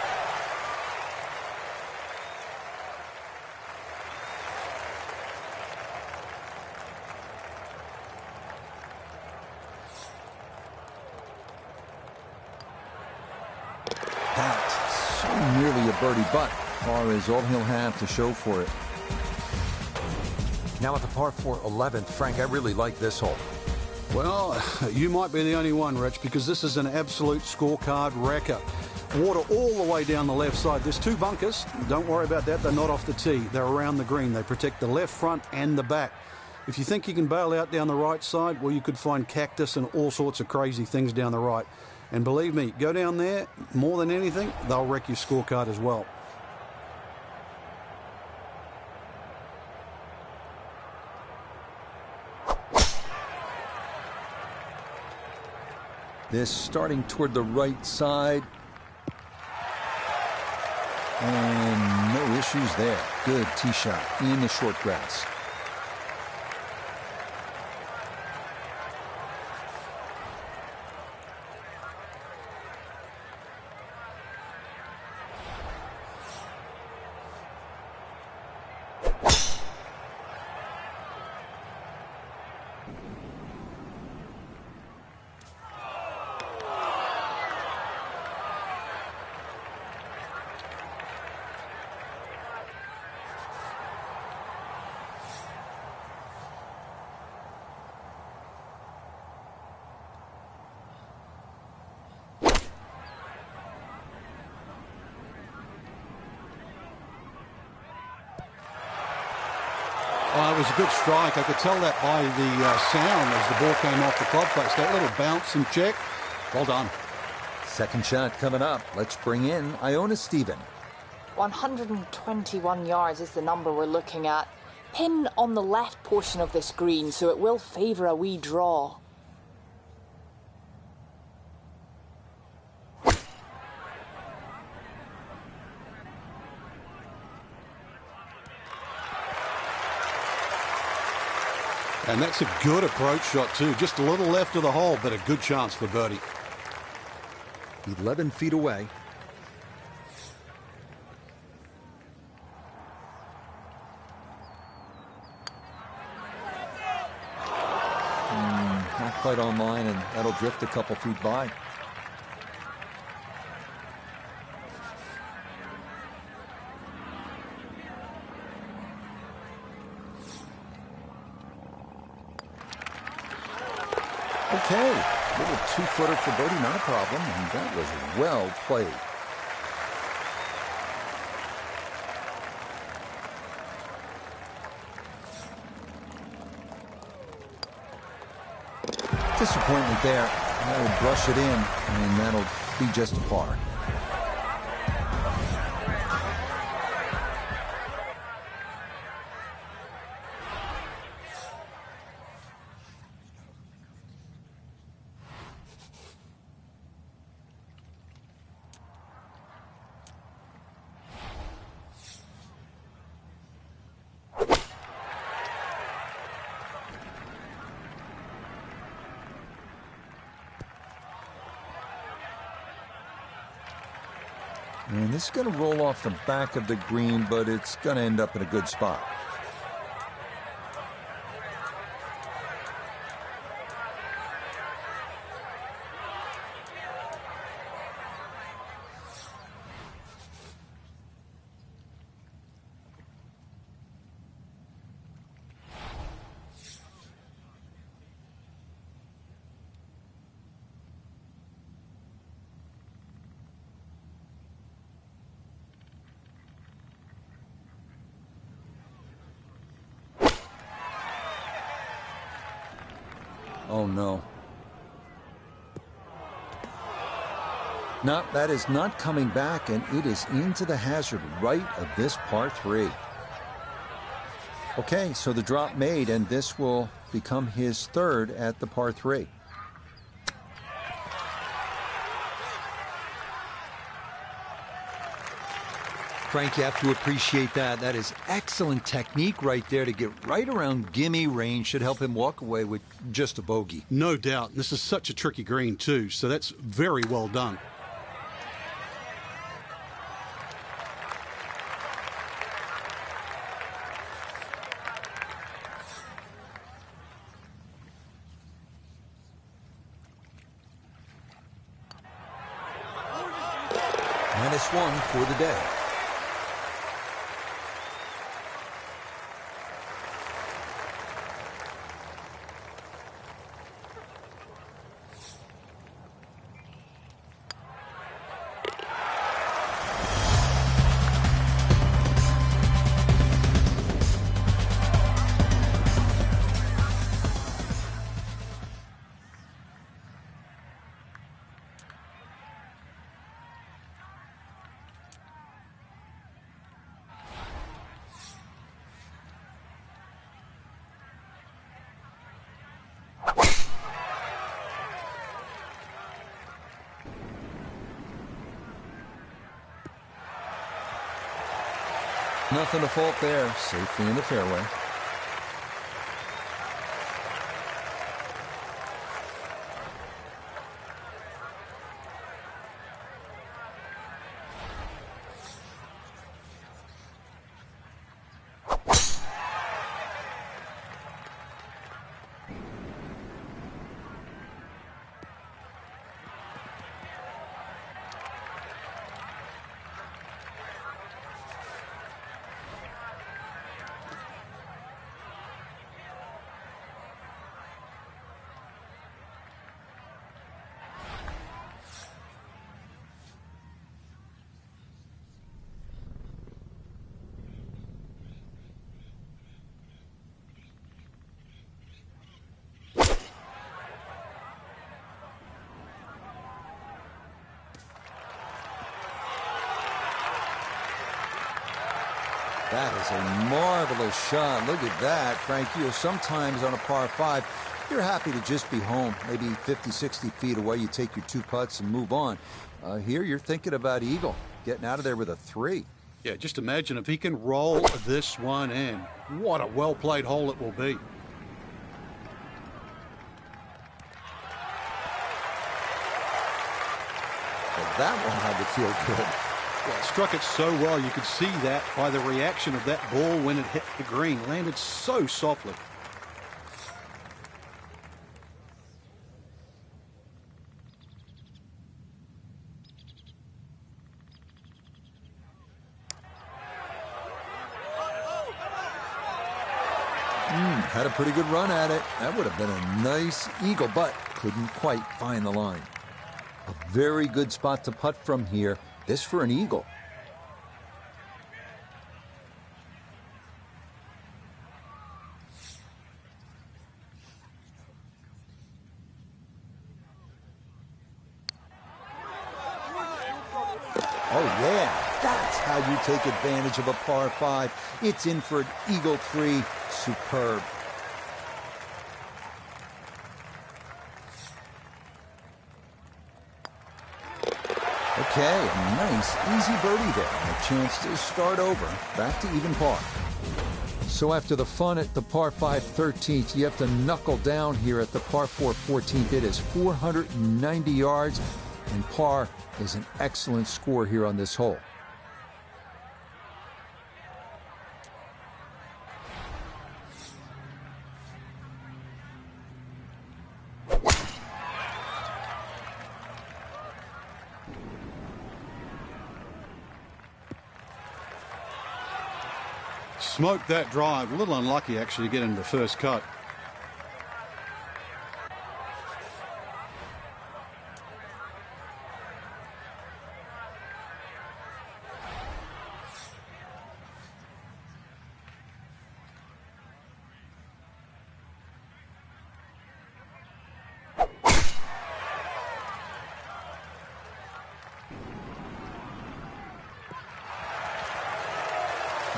Nearly a birdie, but par is all he'll have to show for it. Now at the par 4 11th, Frank, I really like this hole. Well, you might be the only one, Rich, because this is an absolute scorecard wrecker. Water all the way down the left side. There's two bunkers. Don't worry about that. They're not off the tee. They're around the green. They protect the left front and the back. If you think you can bail out down the right side, well, you could find cactus and all sorts of crazy things down the right. And believe me, go down there, more than anything, they'll wreck your scorecard as well. This starting toward the right side. And no issues there. Good tee shot in the short grass. Oh, it was a good strike. I could tell that by the sound as the ball came off the club face. That little bounce and check. Well done. Second shot coming up. Let's bring in Iona Stephen. 121 yards is the number we're looking at. Pin on the left portion of this green, so it will favour a wee draw. And that's a good approach shot too. Just a little left of the hole, but a good chance for birdie. 11 feet away. Not quite on line, and that'll drift a couple feet by. Okay, little two-footer for birdie, not a problem, and that was well played. Disappointment there. That'll brush it in, and that'll be just a par. And this is going to roll off the back of the green, but it's going to end up in a good spot. Oh, no. No, that is not coming back, and it is into the hazard right of this par 3. Okay, so the drop made, and this will become his third at the par 3. Frank, you have to appreciate that. That is excellent technique right there to get right around gimme range. Should help him walk away with just a bogey. No doubt. This is such a tricky green too, so that's very well done. -1 for the day. Nothing to fault there. Safely in the fairway. That is a marvelous shot. Look at that, Frankie. You know, sometimes on a par 5, you're happy to just be home. Maybe 50, 60 feet away, you take your 2 putts and move on. Here, you're thinking about eagle, getting out of there with a 3. Yeah, just imagine if he can roll this one in. What a well-played hole it will be. Well, that one had to feel good. Well, it struck it so well. You could see that by the reaction of that ball when it hit the green. Landed so softly. Had a pretty good run at it. That would have been a nice eagle, but couldn't quite find the line. A very good spot to putt from here. This for an eagle. Oh, yeah. That's how you take advantage of a par 5. It's in for an eagle 3. Superb. Okay, a nice, easy birdie there. A chance to start over. Back to even par. So after the fun at the par 5 13th, you have to knuckle down here at the par 4 14th. It is 490 yards, and par is an excellent score here on this hole. Smoked that drive. A little unlucky, actually, to get into the first cut.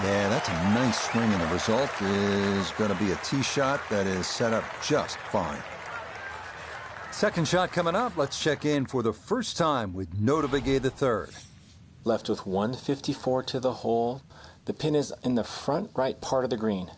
Yeah, that's a nice swing, and the result is going to be a tee shot that is set up just fine. Second shot coming up. Let's check in for the first time with Notavigay III. Left with 154 to the hole. The pin is in the front right part of the green.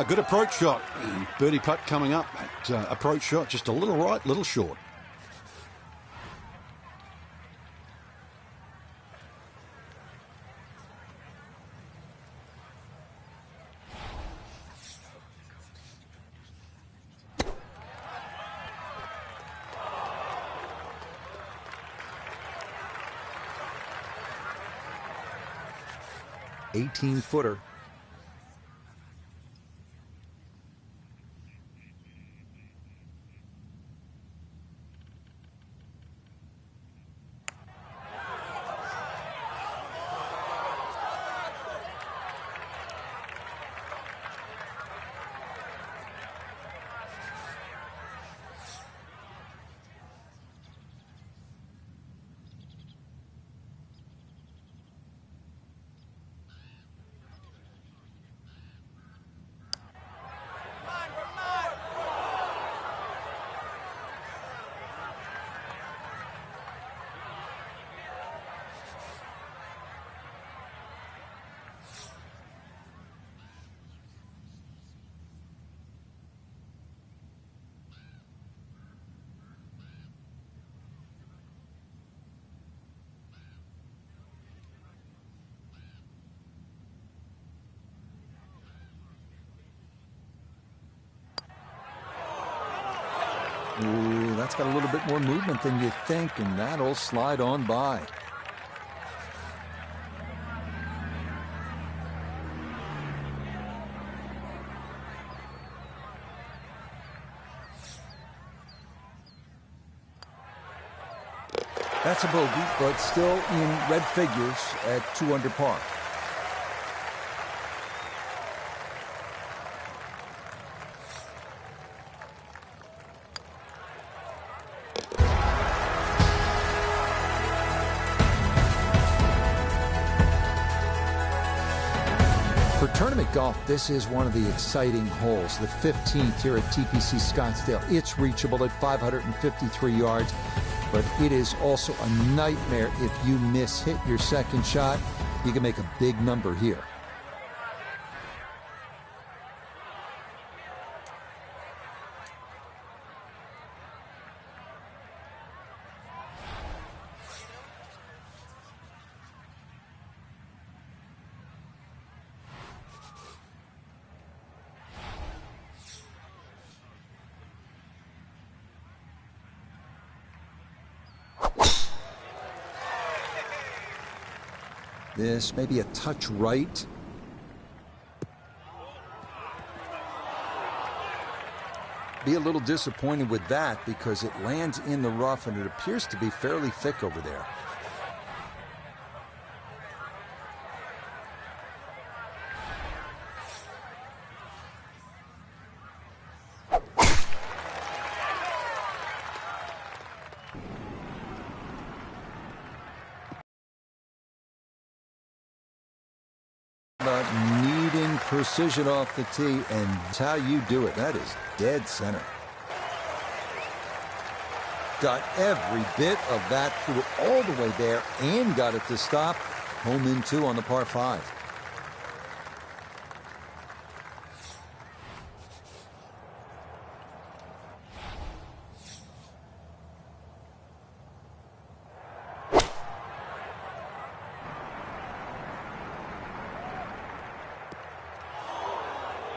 Good approach shot. Birdie putt coming up. That approach shot just a little right, little short. Footer. Ooh, that's got a little bit more movement than you think, and that'll slide on by. That's a bogey, but still in red figures at 2 under par. For tournament golf, this is one of the exciting holes, the 15th here at TPC Scottsdale. It's reachable at 553 yards. But it is also a nightmare if you hit your second shot. You can make a big number here. This may be a touch right. Be a little disappointed with that because it lands in the rough and it appears to be fairly thick over there. Needing precision off the tee, and that's how you do it. That is dead center. Got every bit of that, threw it all the way there and got it to stop. Home in 2 on the par 5.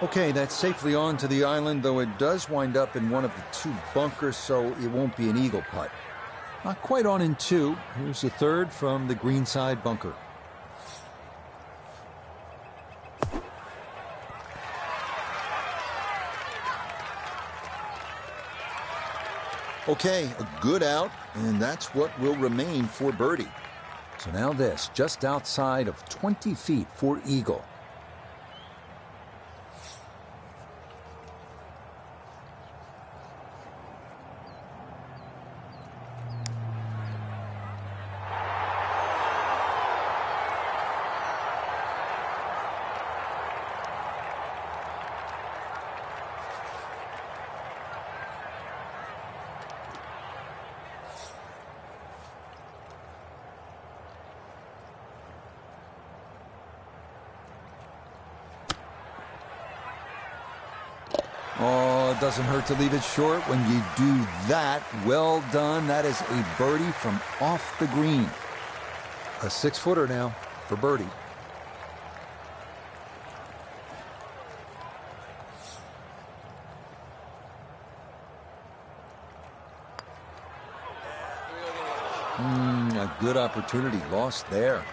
Okay, that's safely on to the island, though it does wind up in one of the 2 bunkers, so it won't be an eagle putt. Not quite on in 2. Here's the 3rd from the greenside bunker. Okay, a good out, and that's what will remain for birdie. So now this, just outside of 20 feet for eagle. Oh, it doesn't hurt to leave it short when you do that. Well done. That is a birdie from off the green. A 6-footer now for birdie. A good opportunity lost there.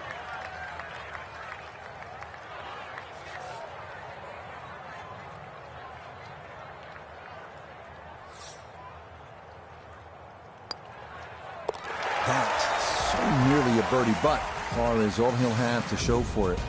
That's so nearly a birdie, but par is all he'll have to show for it.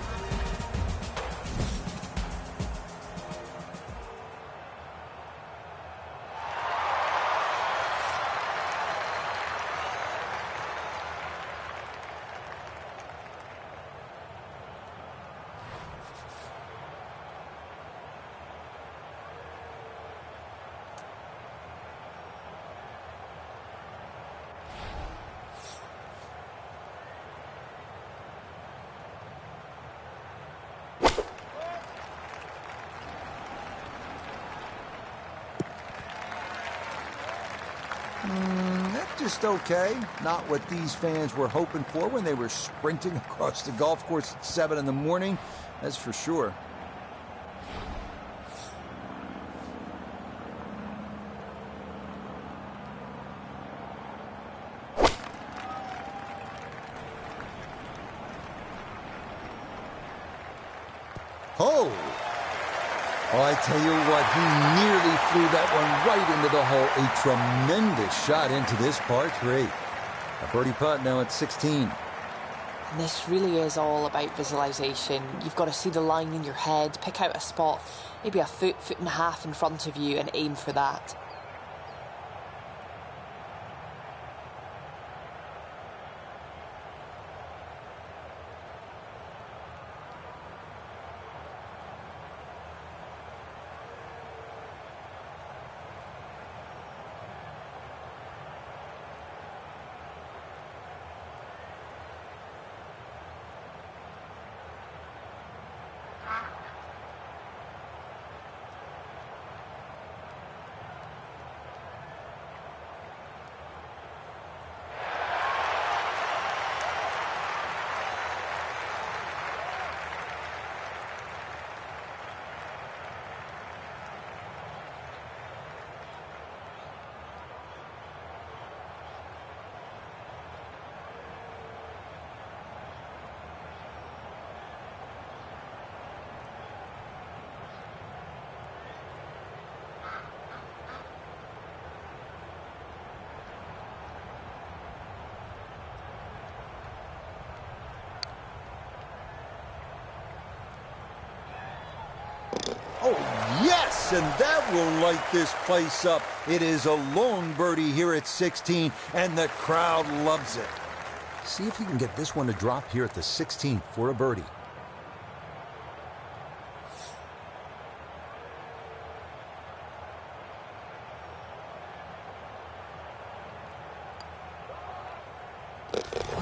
That's just okay. Not what these fans were hoping for when they were sprinting across the golf course at 7 in the morning. That's for sure. Oh! Oh, I tell you what, he nearly flew that one right into the hole. A tremendous shot into this par 3. A birdie putt now at 16. And this really is all about visualization. You've got to see the line in your head, pick out a spot, maybe a foot, foot and a half in front of you, and aim for that. Oh, yes, and that will light this place up. It is a lone birdie here at 16, and the crowd loves it. See if you can get this one to drop here at the 16th for a birdie.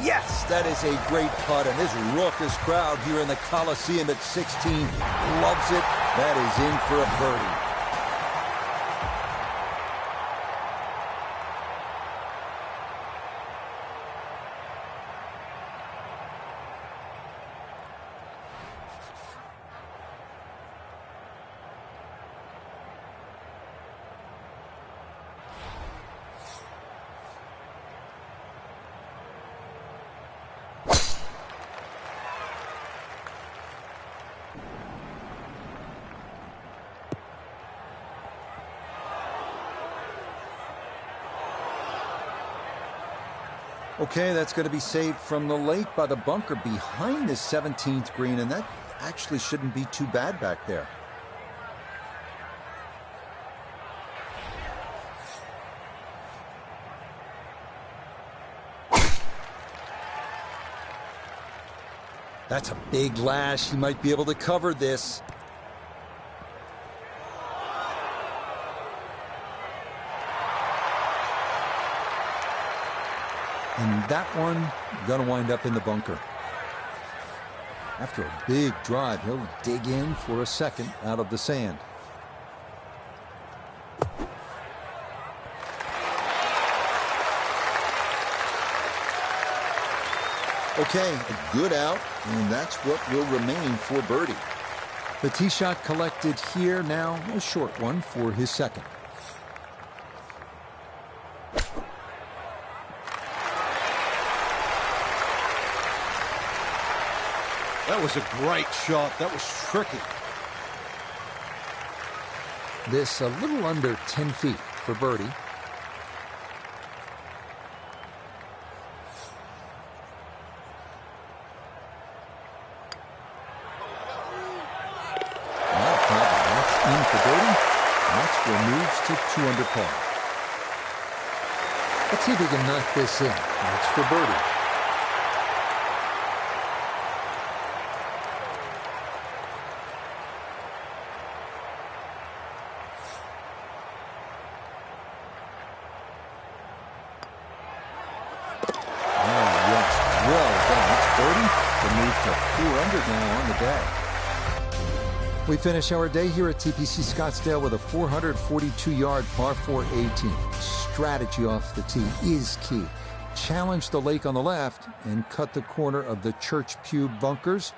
Yes, that is a great putt, and this raucous crowd here in the Coliseum at 16 loves it. That is in for a birdie. Okay, that's going to be saved from the lake by the bunker behind the 17th green, and that actually shouldn't be too bad back there. That's a big lash. He might be able to cover this. And that one going to wind up in the bunker. After a big drive, he'll dig in for a second out of the sand. Okay, a good out, and that's what will remain for birdie. The tee shot collected here, now a short one for his second. That was a great shot. That was tricky. This a little under 10 feet for birdie. That's in for birdie. That's what moves to 2 under par. Let's see if we can knock this in. That's for birdie. We finish our day here at TPC Scottsdale with a 442-yard par 4 18. Strategy off the tee is key. Challenge the lake on the left and cut the corner of the Church Pew bunkers,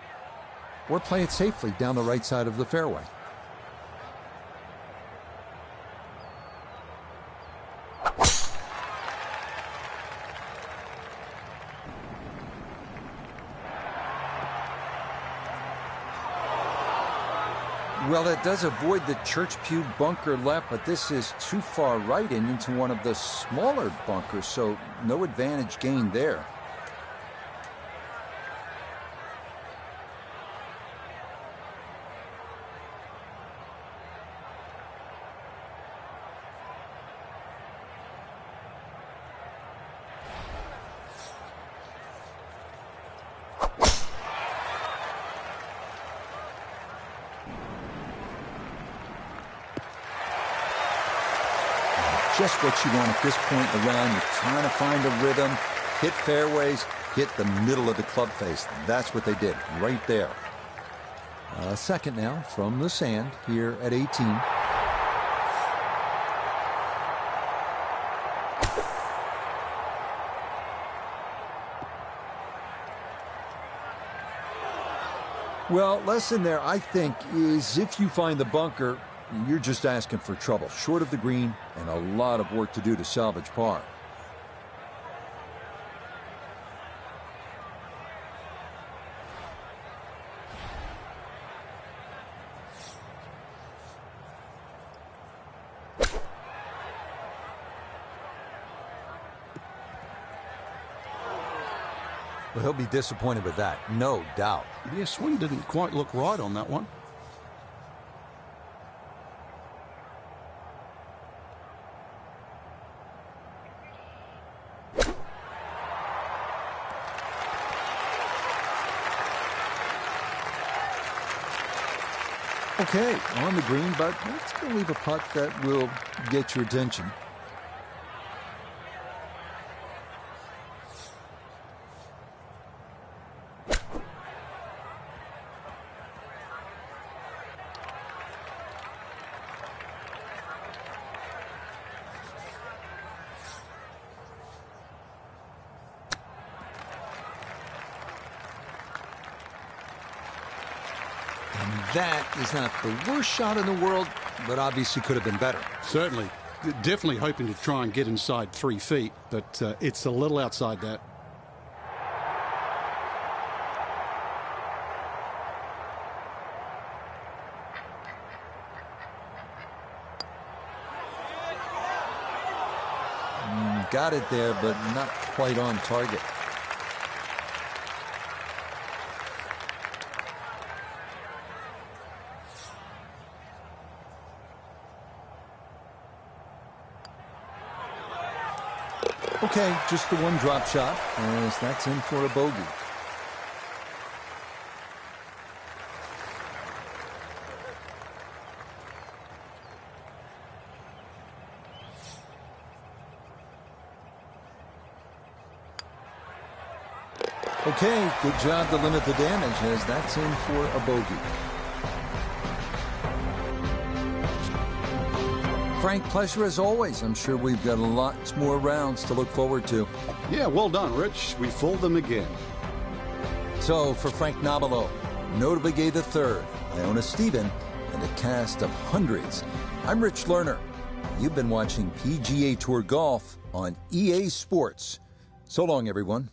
or play it safely down the right side of the fairway. Well, it does avoid the Church Pew bunker left, but this is too far right and into one of the smaller bunkers, so no advantage gained there. Just what you want at this point in the round. You're trying to find a rhythm, hit fairways, hit the middle of the club face. That's what they did right there. Second now from the sand here at 18. Well, lesson there, I think, is if you find the bunker, you're just asking for trouble. Short of the green and a lot of work to do to salvage par. Well, he'll be disappointed with that, no doubt. Yeah, swing didn't quite look right on that one. Okay, on the green, but it's going to leave a putt that will get your attention. That is not the worst shot in the world, but obviously could have been better. Certainly. Definitely hoping to try and get inside 3 feet, but it's a little outside that. Got it there, but not quite on target. Okay, just the one drop shot, as that's in for a bogey. Okay, good job to limit the damage, as that's in for a bogey. Frank, pleasure as always. I'm sure we've got lots more rounds to look forward to. Yeah, well done, Rich. We fooled them again. So, for Frank Nobilo, Notably Gay III, Iona Stephen, and a cast of hundreds, I'm Rich Lerner. You've been watching PGA Tour Golf on EA Sports. So long, everyone.